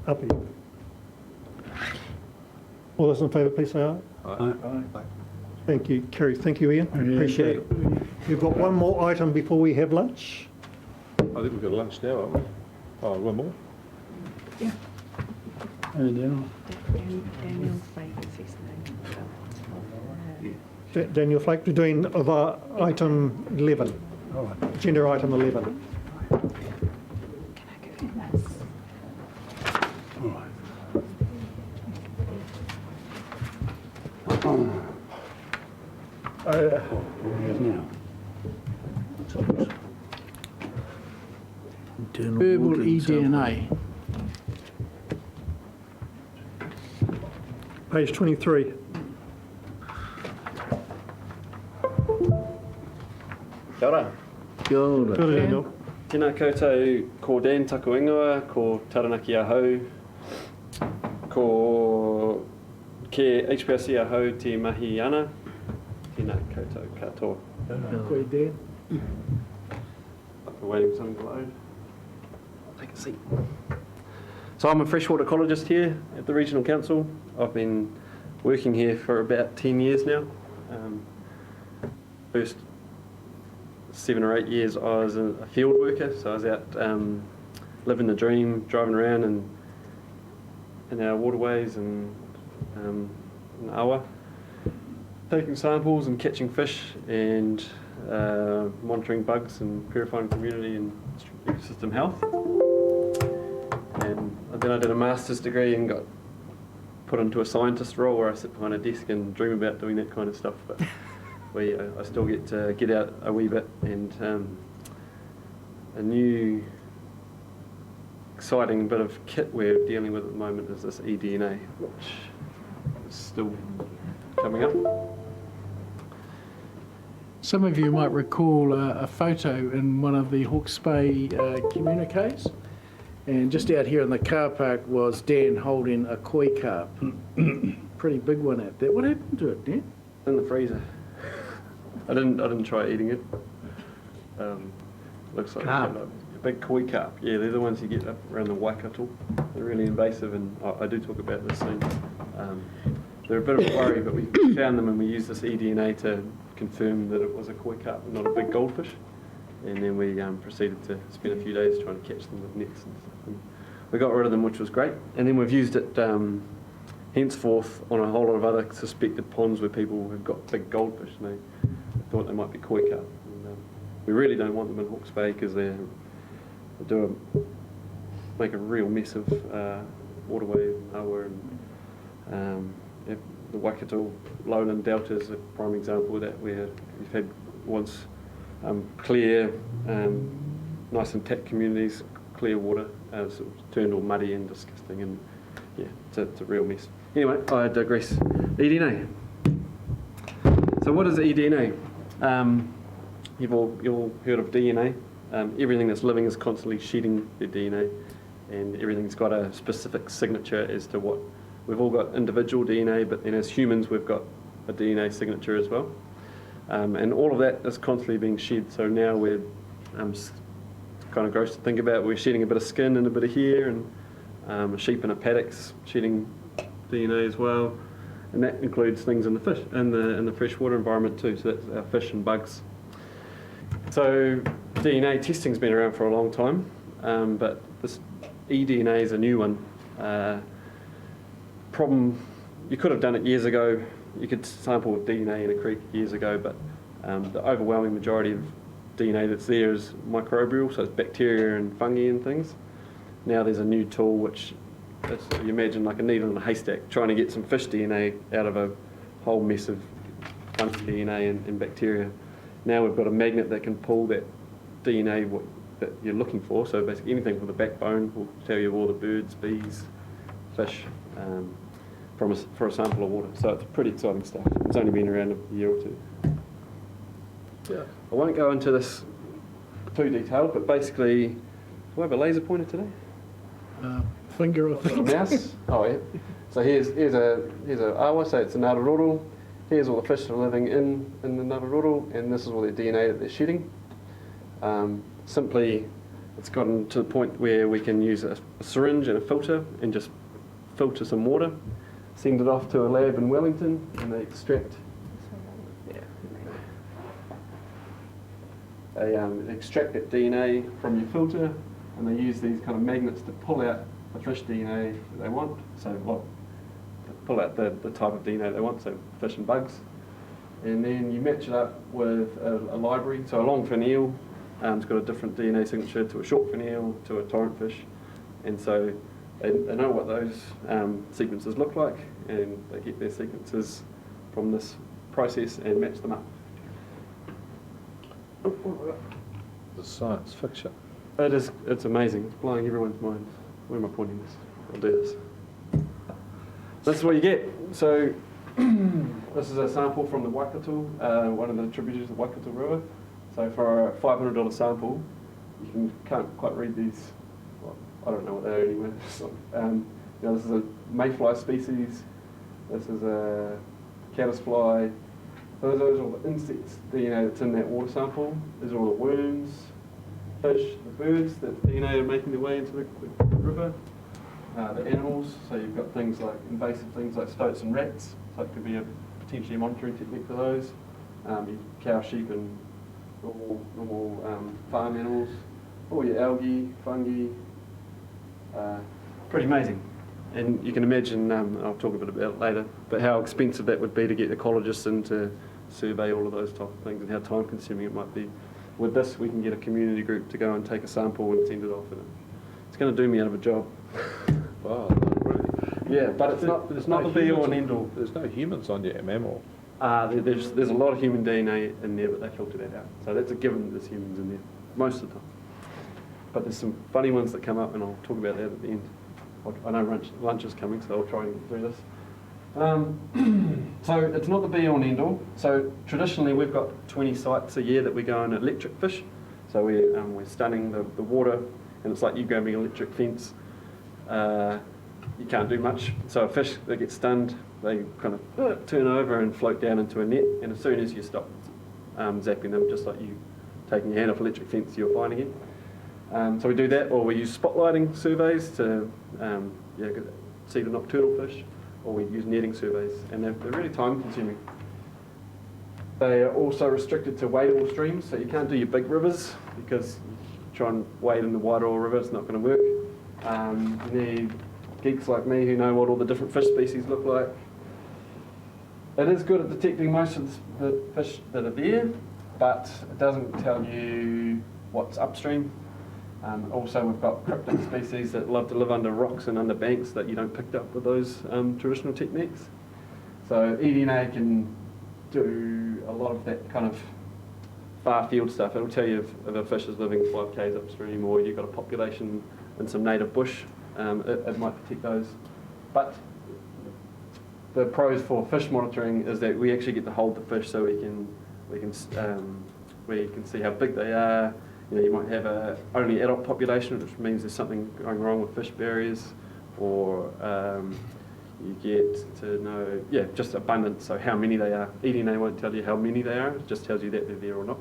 Api. All those in favour, please say aye. Aye. Thank you, Kerry. Thank you, Ian. Appreciate it. We've got one more item before we have lunch. I think we've got lunch now, haven't we? Oh, one more? Yeah. Daniel Daniel Flake, we're doing item 11. All right. Agenda item 11. All right. now. Verbal eDNA. Page 23. Kia ora. Kia ora. Kia ora, Daniel. Tēnā koutou, ko Dan Takiwā, ko Taranaki ahau, ko ke HBRC ahau te mahi ana. Tēnā koutou katoa. Koe Dan. We're waiting for something to load. Take a seat. So I'm a freshwater ecologist here at the Regional Council. I've been working here for about 10 years now. First 7 or 8 years I was a field worker, so I was out living the dream, driving around in our waterways and in awa, taking samples and catching fish and monitoring bugs and purifying community and ecosystem health. And then I did a master's degree and got put into a scientist role where I sit behind a desk and dream about doing that kind of stuff. But I still get to get out a wee bit, and a new exciting bit of kit we're dealing with at the moment is this eDNA, which is still coming up. Some of you might recall a photo in one of the Hawke's Bay communiques, and just out here in the car park was Dan holding a koi carp. Pretty big one at that. What happened to it, Dan? In the freezer. I didn't try eating it. Looks like a big koi carp. Yeah, they're the ones you get up around the Whakatū. They're really invasive, and I do talk about this soon. They're a bit of a worry, but we found them and we used this eDNA to confirm that it was a koi carp, not a big goldfish. And then we proceeded to spend a few days trying to catch them with nets and stuff. And we got rid of them, which was great. And then we've used it henceforth on a whole lot of other suspected ponds where people have got big goldfish and they thought they might be koi carp. And, we really don't want them in Hawke's Bay because they make a real mess of waterway and awa, and the Whakatū lowland delta is a prime example of that, where you've had once clear, nice and tap communities, clear water, sort of turned all muddy and disgusting, and yeah, it's a real mess. Anyway, I digress. eDNA. So what is eDNA? You've all heard of DNA. Everything that's living is constantly shedding their DNA, and everything's got a specific signature as to what. We've all got individual DNA, but then as humans we've got a DNA signature as well. And all of that is constantly being shed. So now we're it's kind of gross to think about. We're shedding a bit of skin and a bit of hair, and a sheep in a paddock's shedding DNA as well, and that includes things in the fish, in the freshwater environment too. So that's our fish and bugs. So DNA testing's been around for a long time, but this eDNA is a new one. Problem, you could have done it years ago. You could sample DNA in a creek years ago, but the overwhelming majority of DNA that's there is microbial, so it's bacteria and fungi and things. Now there's a new tool which is, you imagine like a needle in a haystack, trying to get some fish DNA out of a whole mess of fungi DNA and bacteria. Now we've got a magnet that can pull that DNA that you're looking for, so basically anything with a backbone will tell you all the birds, bees, fish, for a sample of water. So it's pretty exciting stuff. It's only been around a year or two. Yeah. I won't go into this too detailed, but basically, do I have a laser pointer today? Finger, I think. Mouse? Oh yeah. So here's a awa, so it's a Ngārororo. Here's all the fish that are living in the Ngārororo, and this is all their DNA that they're shedding. Simply, it's gotten to the point where we can use a syringe and a filter and just filter some water, send it off to a lab in Wellington, and they extract. They extract that DNA from your filter, and they use these kind of magnets to pull out the fish DNA that they want. So pull out the type of DNA they want, so fish and bugs. And then you match it up with a library. So a longfin eel has got a different DNA signature to a shortfin eel, to a torrent fish. And so they know what those sequences look like, and they get their sequences from this process and match them up. The science fiction. It's amazing. It's blowing everyone's mind. Where am I pointing this? I'll do this. This is what you get. So this is a sample from the Whakatū, one of the tributaries of the Whakatū River. So for a $500 sample, can't quite read these. Well, I don't know what they are anyway. This is a mayfly species. This is a caddisfly. Those are all the insects DNA that's in that water sample. These are all the worms, fish, the birds that DNA are making their way into the river. The animals, so you've got things like invasive things like stoats and rats, so it could be potentially a monitoring technique for those. Cow, sheep and normal farm animals. All your algae, fungi, pretty amazing. And you can imagine, I'll talk a bit about it later, but how expensive that would be to get ecologists in to survey all of those type of things and how time consuming it might be. With this, we can get a community group to go and take a sample and send it off. And it's going to do me out of a job. Wow, really? Yeah, but it's not the be all and end all. There's no humans on your mammal. There's a lot of human DNA in there, but they filter that out. So that's a given there's humans in there, most of the time. But there's some funny ones that come up, and I'll talk about that at the end. I know lunch is coming, so I'll try and get through this. So it's not the be all and end all. So traditionally we've got 20 sites a year that we go and electric fish. So we're stunning the water, and it's like you grabbing an electric fence. You can't do much. So a fish that gets stunned, they kind of turn over and float down into a net, and as soon as you stop zapping them, just like you taking your hand off electric fence, you're fine again. So we do that, or we use spotlighting surveys to see the nocturnal fish, or we use netting surveys, and they're really time consuming. They are also restricted to wadeable streams, so you can't do your big rivers, because you try and wade in the Wairoa River, it's not going to work. You need geeks like me who know what all the different fish species look like. It is good at detecting most of the fish that are there, but it doesn't tell you what's upstream. Also, we've got cryptic species that love to live under rocks and under banks that you don't pick up with those traditional techniques. So eDNA can do a lot of that kind of far field stuff. It'll tell you if a fish is living 5 k's upstream, or you've got a population in some native bush. It might detect those. But the pros for fish monitoring is that we actually get to hold the fish, so we can see how big they are. You might have only adult population, which means there's something going wrong with fish barriers, or you get to know, just abundance, so how many they are. eDNA won't tell you how many they are, it just tells you that they're there or not.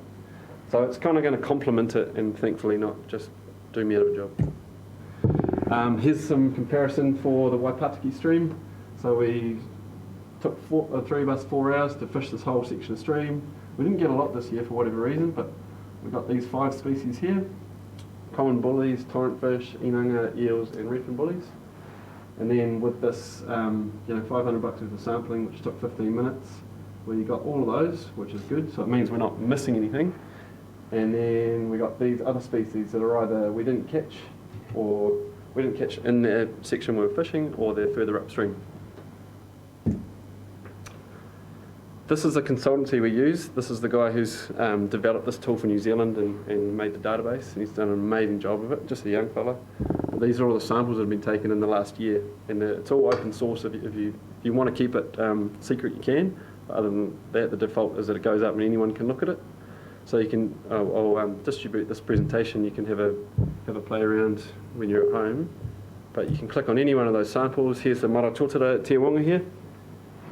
So it's kind of going to complement it and thankfully not just do me out of a job. Here's some comparison for the Waipataki stream. So we took 3 of us 4 hours to fish this whole section of stream. We didn't get a lot this year for whatever reason, but we've got these 5 species here: common bullies, torrent fish, inanga, eels, and reefing bullies. And then with this, $500 worth of sampling, which took 15 minutes, we got all of those, which is good. So it means we're not missing anything. And then we got these other species that are either we didn't catch, or we didn't catch in the section we were fishing, or they're further upstream. This is a consultancy we use. This is the guy who's developed this tool for New Zealand and made the database, and he's done an amazing job of it, just a young fella. But these are all the samples that have been taken in the last year, and it's all open source. If you want to keep it secret, you can. But other than that, the default is that it goes up and anyone can look at it. So you can, I'll distribute this presentation. You can have a play around when you're at home. But you can click on any one of those samples. Here's the Maratotara Tiawonga here.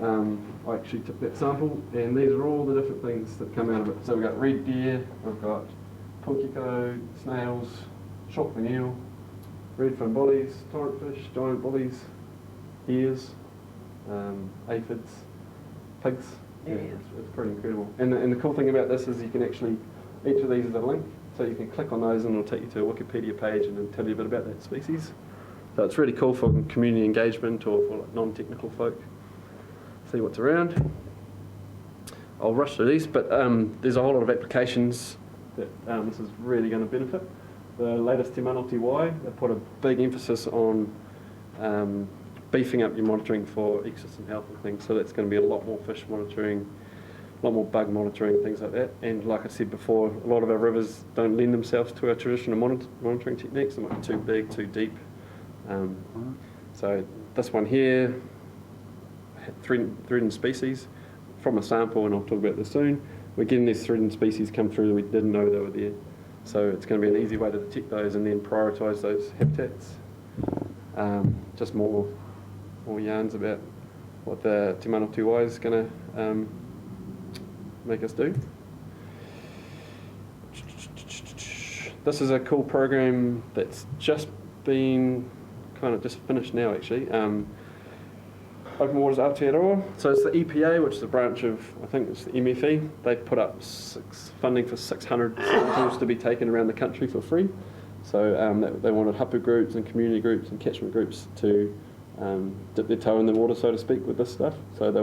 I actually took that sample, and these are all the different things that come out of it. So we've got red deer, we've got pukeko, snails, shortfin eel, redfin bullies, torrent fish, giant bullies, ears, aphids, pigs. Yeah, it's pretty incredible. And the cool thing about this is you can actually, each of these is a link, so you can click on those and it'll take you to a Wikipedia page and it'll tell you a bit about that species. So it's really cool for community engagement or for like non-technical folk. See what's around. I'll rush through these, but there's a whole lot of applications that this is really going to benefit. The latest Te Mana o Te Wai, they put a big emphasis on beefing up your monitoring for ecosystem health and things. So that's going to be a lot more fish monitoring, a lot more bug monitoring, things like that. And like I said before, a lot of our rivers don't lend themselves to our traditional monitoring techniques. They might be too big, too deep. So this one here, threatened species from a sample, and I'll talk about this soon. We're getting these threatened species come through that we didn't know they were there. So it's going to be an easy way to detect those and then prioritise those habitats. Just more yarns about what the Te Mana Tuwai is going to make us do. This is a cool program that's just been just finished now actually. Open Waters Aotearoa. So it's the EPA, which is a branch of, I think it's the MFE. They put up funding for 600 samples to be taken around the country for free. So they wanted hapu groups and community groups and catchment groups to dip their toe in the water, so to speak, with this stuff. So they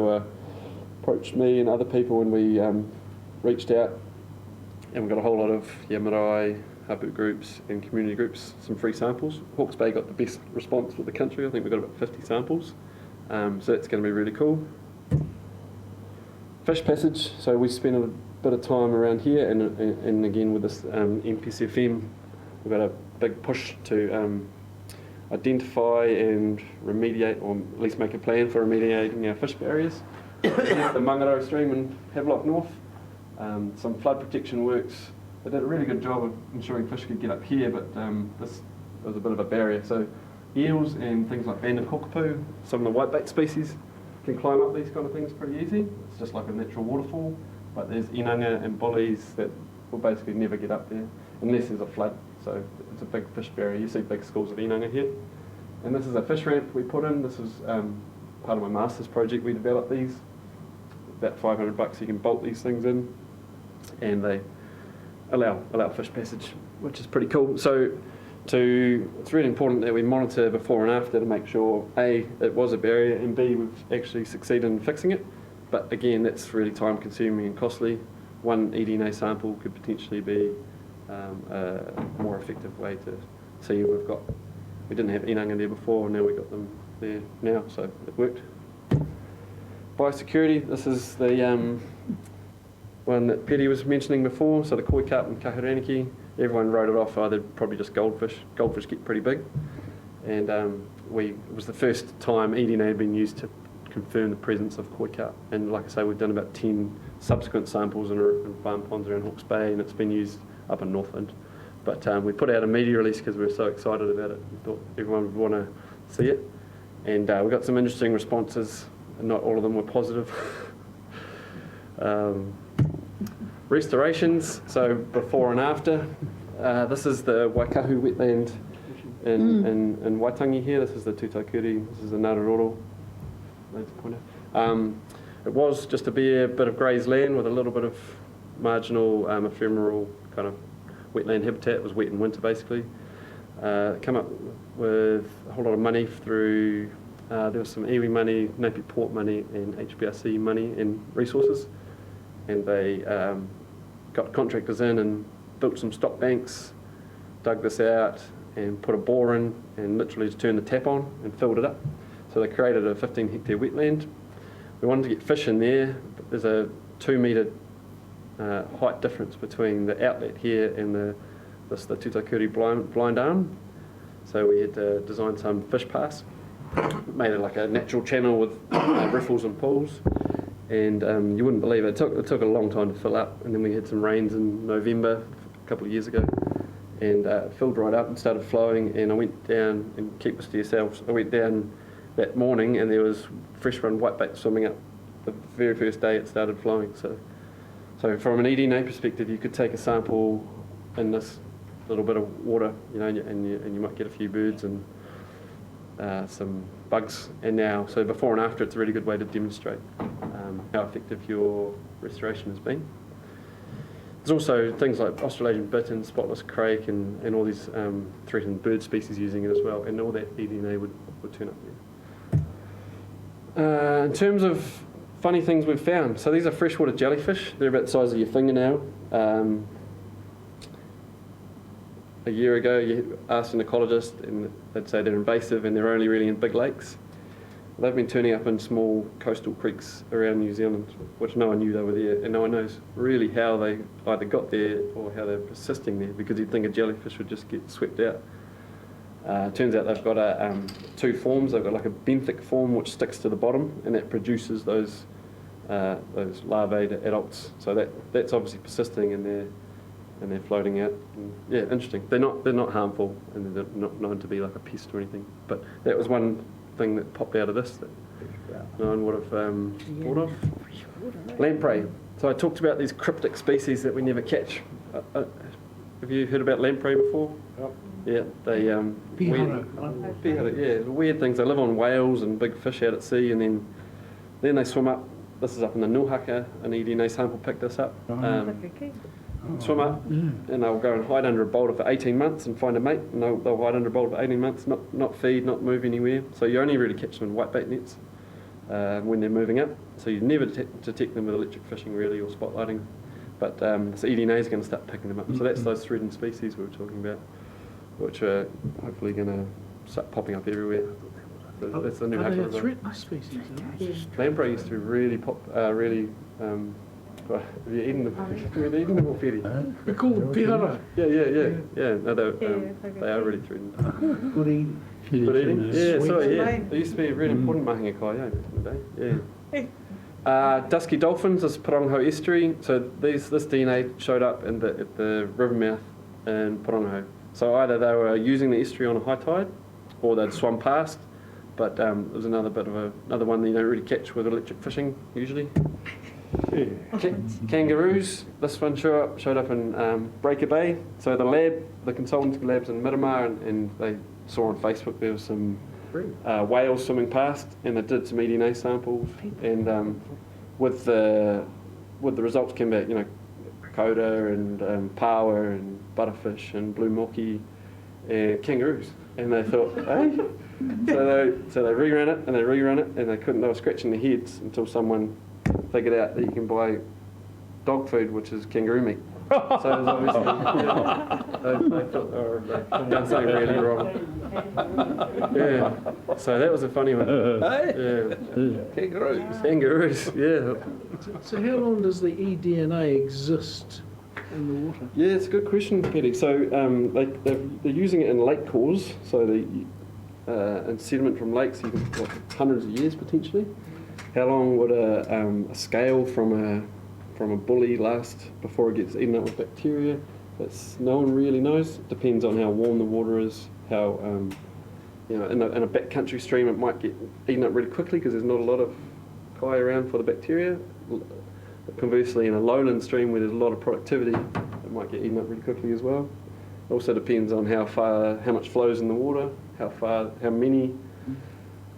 approached me and other people when we reached out, and we got a whole lot of marae, hapu groups and community groups, some free samples. Hawke's Bay got the best response for the country. I think we got about 50 samples. So that's going to be really cool. Fish passage. So we spent a bit of time around here, and again with this MPCFM, we've got a big push to identify and remediate, or at least make a plan for remediating our fish barriers. The Mangaro Stream in Havelock North. Some flood protection works. They did a really good job of ensuring fish could get up here, but this was a bit of a barrier. So eels and things like banded cockapoo, some of the whitebait species, can climb up these kind of things pretty easy. It's just like a natural waterfall, but there's inanga and bullies that will basically never get up there unless there's a flood. So it's a big fish barrier. You see big schools of inanga here. And this is a fish ramp we put in. This was part of my master's project. We developed these. About $500 you can bolt these things in, and they allow fish passage, which is pretty cool. So it's really important that we monitor before and after to make sure A, it was a barrier, and B, we've actually succeeded in fixing it. But again, that's really time consuming and costly. One eDNA sample could potentially be a more effective way to see we didn't have inanga there before, and now we've got them there now, so it worked. Biosecurity, this is the one that Petty was mentioning before, so the koi carp and kahuraniki. Everyone wrote it off, they're probably just goldfish. Goldfish get pretty big. And it was the first time eDNA had been used to confirm the presence of koi carp. And like I say, we've done about 10 subsequent samples in farm ponds around Hawke's Bay, and it's been used up in Northland. But we put out a media release because we were so excited about it. We thought everyone would want to see it. And we got some interesting responses, and not all of them were positive. Restorations, so before and after. This is the Waikahu wetland in Waitangi here. This is the Tutaikuri, this is the Ngaruroro. It was just a bare bit of grazed land with a little bit of marginal ephemeral kind of wetland habitat. It was wet in winter basically. Come up with a whole lot of money through, there was some iwi money, Napier Port money and HBRC money and resources. And they got contractors in and built some stock banks, dug this out and put a bore in and literally just turned the tap on and filled it up. So they created a 15-hectare wetland. We wanted to get fish in there, but there's a 2-metre height difference between the outlet here and the Tutaikuri blind arm. So we had to design some fish paths, made it like a natural channel with riffles and pools. And you wouldn't believe it. It took a long time to fill up, and then we had some rains in November a couple of years ago, and it filled right up and started flowing. And I went down, and keep this to yourselves, I went down that morning and there was fresh run whitebait swimming up the very first day it started flowing. So from an eDNA perspective, you could take a sample in this little bit of water, and you might get a few birds and some bugs. And now, so before and after, it's a really good way to demonstrate how effective your restoration has been. There's also things like Australasian bittern, spotless crake, and all these threatened bird species using it as well, and all that eDNA would turn up there. In terms of funny things we've found, so these are freshwater jellyfish. They're about the size of your fingernail. A year ago, you asked an ecologist, and they'd say they're invasive and they're only really in big lakes. they've been turning up in small coastal creeks around New Zealand, which no one knew they were there, and no one knows really how they either got there or how they're persisting there, because you'd think a jellyfish would just get swept out. Turns out they've got two forms. They've got like a benthic form which sticks to the bottom, and that produces those larvae to adults. So that's obviously persisting, and they're floating out. And yeah, interesting. They're not harmful, and they're not known to be like a pest or anything. But that was one thing that popped out of this that no one would have thought of. Lamprey. So I talked about these cryptic species that we never catch. Have you heard about lamprey before? Yep. Yeah, they weird things. They live on whales and big fish out at sea, and then they swim up. This is up in the Nohaka. An eDNA sample picked this up. Swim up, and they'll go and hide under a boulder for 18 months and find a mate. And they'll hide under a boulder for 18 months, not feed, not move anywhere. So you only really catch them in whitebait nets when they're moving up. So you never detect them with electric fishing really or spotlighting. But so eDNA is going to start picking them up. So that's those threatened species we were talking about, which are hopefully going to start popping up everywhere. So that's the new Are they a Hawke. threatened species? Lamprey used to be really have you eaten them? Have you eaten them or feri? We call them pihara. Yeah. No, they are really threatened. Good eating. Good eating? Yeah, so yeah. They used to be really important mahinga kai back in the day. Yeah. Dusky dolphins, this Parongo estuary. So this DNA showed up at the river mouth in Parongo. So either they were using the estuary on a high tide, or they'd swum past. But there's another one that you don't really catch with electric fishing usually. Kangaroos. This one showed up in Breaker Bay. So the consultancy labs in Miramar, and they saw on Facebook there was some whales swimming past, and they did some eDNA samples, and with the results came back, Koda and Pawa and butterfish and blue milky and kangaroos, and they thought, hey. So they rerun it, and they couldn't. They were scratching their heads until someone figured out that you can buy dog food, which is kangaroo meat. So it was obviously, they thought they were done something really wrong. Yeah. So that was a funny one. Kangaroos. Yeah. So how long does the eDNA exist in the water? Yeah, it's a good question, Petty. So they're using it in lake cores. So and sediment from lakes, you can hundreds of years potentially. How long would a scale from a bully last before it gets eaten up with bacteria? No one really knows. It depends on how warm the water is. How in a backcountry stream it might get eaten up really quickly because there's not a lot of kai around for the bacteria. But conversely, in a lowland stream where there's a lot of productivity, it might get eaten up really quickly as well. It also depends on how much flows in the water, how many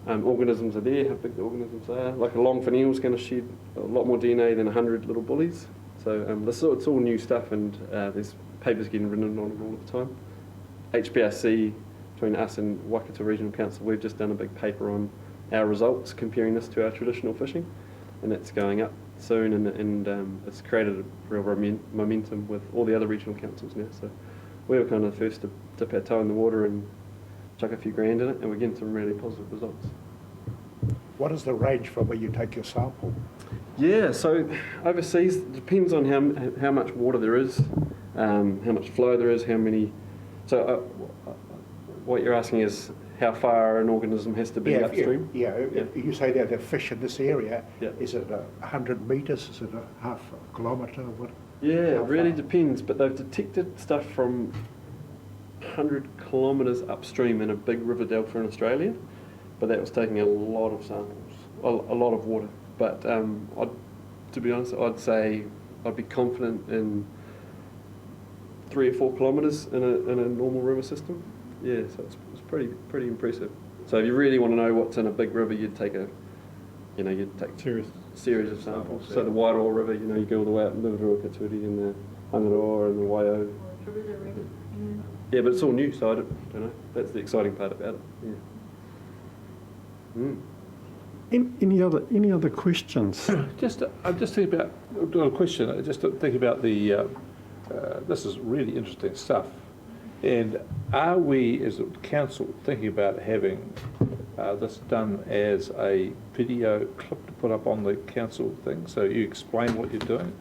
organisms are there, how big the organisms are. Like a long finial is going to shed a lot more DNA than 100 little bullies. So it's all new stuff, and there's papers getting written on it all the time. HBRC, between us and Whakatū Regional Council, we've just done a big paper on our results comparing this to our traditional fishing, and that's going up soon, and it's created a real momentum with all the other regional councils now. So we were kind of the first to dip our toe in the water and chuck a few grand in it, and we're getting some really positive results. What is the range from where you take your sample? Yeah, so overseas it depends on how much water there is, how much flow there is, how many. So what you're asking is how far an organism has to be upstream. If you say that the fish in this area, is it 100 metres? Is it a half a kilometre? Yeah, it really depends, but they've detected stuff from 100 kilometres upstream in a big river delta in Australia, but that was taking a lot of samples, a lot of water. But to be honest, I'd say I'd be confident in 3 or 4 kilometres in a normal river system. Yeah, so it's pretty impressive. So if you really want to know what's in a big river, you'd take series of samples. So the Wairoa River, you go all the way up in the Ripoata and the Hangaroa and the Waio. Yeah, but it's all new, so I don't know. That's the exciting part about it. Yeah. Any other questions? I'm just thinking about a question. Just thinking about the. This is really interesting stuff. And are we, as a council, thinking about having this done as a video clip to put up on the council thing, so you explain what you're doing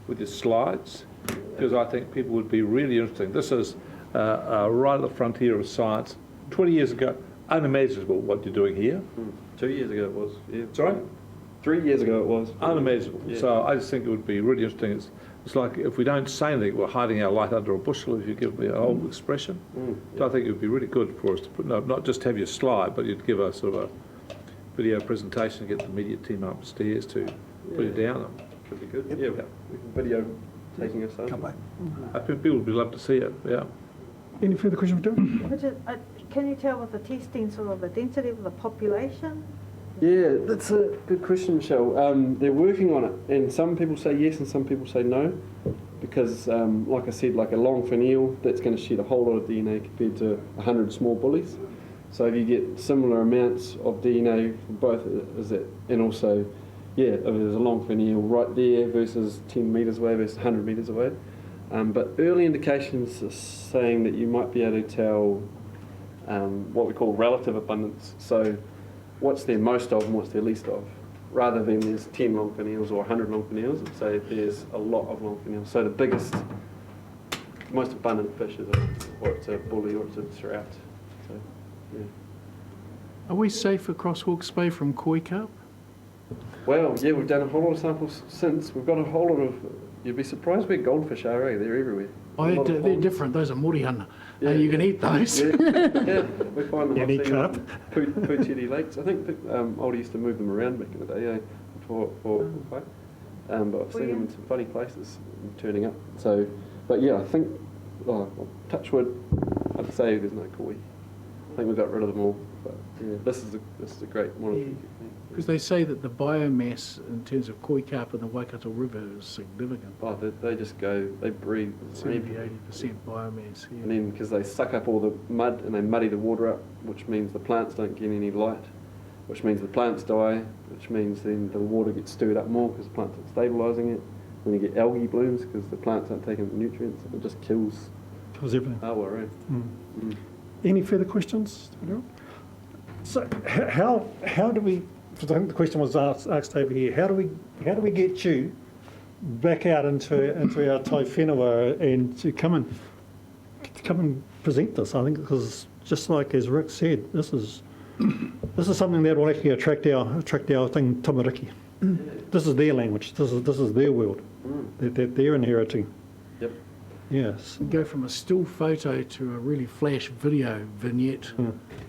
with your slides, because I think people would be really interesting. This is right at the frontier of science. 20 years ago, unimaginable what you're doing here. 2 years ago it was. Yeah. Sorry? 3 years ago it was. Unimaginable. Yeah. So I just think it would be really interesting. It's like if we don't say anything, we're hiding our light under a bushel, if you give me an old expression. So I think it would be really good for us to put, not just have your slide, but you'd give us sort of a video presentation, get the media team upstairs to put it down. Could be good. Yeah, we can video taking us over. I think people would love to see it, yeah. Any further questions for Dylan? Richard, can you tell with the testing sort of the density of the population? Yeah, that's a good question, Michelle. They're working on it, and some people say yes and some people say no, because, like I said, like a long fin eel, that's going to shed a whole lot of DNA compared to 100 small bullies. So if you get similar amounts of DNA from both, is it, and also, yeah, if there's a long fin eel right there versus 10 metres away versus 100 metres away. But early indications are saying that you might be able to tell what we call relative abundance. So what's there most of and what's there least of, rather than there's 10 longfin eels or 100 longfin eels, and say there's a lot of longfin eels. So the biggest, most abundant fish is or it's a bully or it's a trout. So, yeah. Are we safe across Hawke's Bay from koi carp? Well, yeah, we've done a whole lot of samples since. We've got a whole lot of, you'd be surprised where goldfish are, eh? They're everywhere. Oh, they're different. Those are morihana. Yeah. You can eat those. Yeah, we find them. Any carp? Pūtiri lakes. I think Māori used to move them around back in the day, for play. But I've seen them in some funny places turning up. So, but yeah, I think, touch wood, I'd say there's no koi. I think we got rid of them all. But yeah, this is a great monitoring technique. Because they say that the biomass in terms of koi carp in the Waikato River is significant. Oh, they just go, they breathe 70-80% biomass. Yeah. And then because they suck up all the mud and they muddy the water up, which means the plants don't get any light, which means the plants die, which means then the water gets stirred up more because the plants aren't stabilising it. Then you get algae blooms because the plants aren't taking the nutrients. It just kills everything. Our right. Any further questions? So how do we? Because I think the question was asked over here. How do we get you back out into our Taiwhenua and to come and present this? I think because just like as Rick said, this is something that will actually attract our thing tamariki. This is their language. This is their world that they're inheriting. Yep. Yes. Go from a still photo to a really flash video vignette.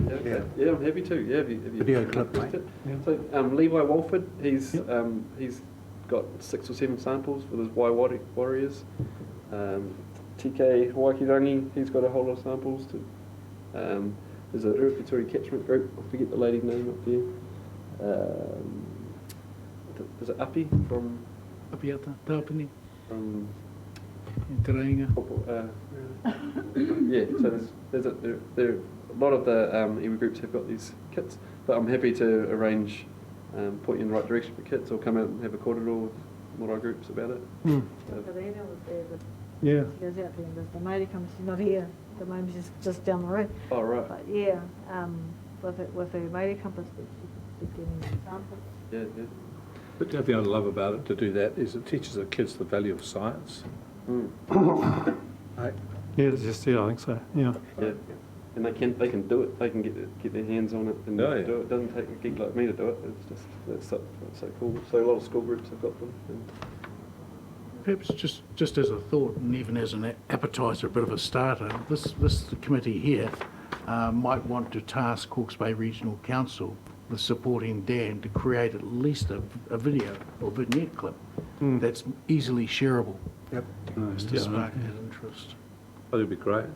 Yeah, I'm happy to. Yeah, have you Video clip, mate. So Levi Walford, he's got 6 or 7 samples with his warriors. TK Hawaikirangi, he's got a whole lot of samples too. There's a Rupituri Catchment group. I forget the lady's name up there. There's an Api from Apiata, Tāpini. From Karakia. Yeah, so there a lot of the iwi groups have got these kits, but I'm happy to arrange, point you in the right direction for kits, or come out and have a korero with Māori groups about it. Karina was there, but yeah. she was out there. There's the Maori comes, she's not here. The moment she's just down the road. Oh, right. But yeah, with the Maori compass, she's getting samples. Yeah. But the thing I love about it to do that is it teaches the kids the value of science. Right. Yeah, I think so. Yeah. And they can do it. They can get their hands on it and do it. It doesn't take a geek like me to do it. It's just that's so cool. So a lot of school groups have got them. Perhaps just as a thought, and even as an appetizer, a bit of a starter, this committee here might want to task Hawke's Bay Regional Council with supporting Dan to create at least a video or vignette clip that's easily shareable. Yep. Just to spark that interest. That'd be great.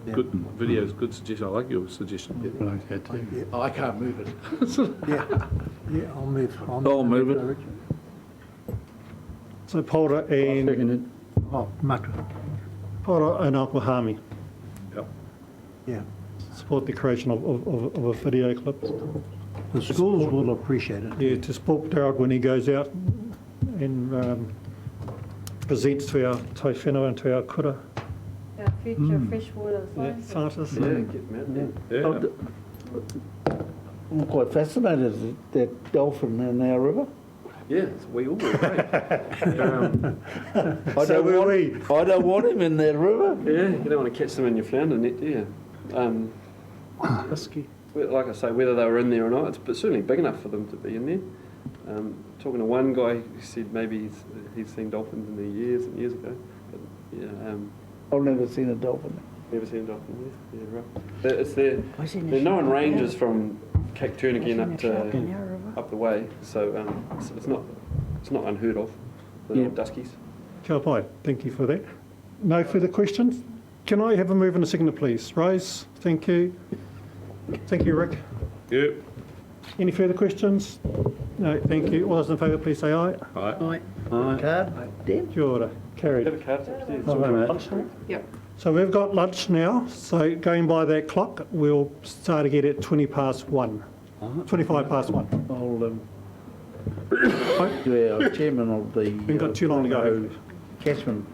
Yeah. Good videos, good suggestion. I like your suggestion. Yeah. Oh, I can't move it. Yeah, I'll move. I'll move it. So Paula and Matu. Paula and Akwahami. Yep. Yeah. Support the creation of a video clip. The schools will appreciate it. Yeah, to support Darrell when he goes out and presents to our Taiwhenua and to our kura. Our future freshwater scientists. Scientists. Yeah, get them out there. I'm quite fascinated at that dolphin in our river. Yeah, we all were, right? I don't want him in that river. Yeah, you don't want to catch them in your flounder net, do you? Husky. Like I say, whether they were in there or not, it's certainly big enough for them to be in there. Talking to one guy who said maybe he's seen dolphins in there years and years ago. But, yeah, I've never seen a dolphin. never seen a dolphin there. Yeah, right. They're known ranges from Cape Turnagain up the way, so it's not unheard of. The Yeah. Duskies. Kia pai, thank you for that. No further questions? Can I have a move and a seconder, please? Rose, thank you. Thank you, Rick. Yep. Any further questions? No, thank you. All those in favour, please say aye. Aye. Card? Dan? Kia ora. Carried. Have a card upstairs. Yep. So we've got lunch now, so going by that clock, we'll start again at 20 past 1. 25 past 1. I'll to our chairman of the... We've got too long to go. Catchment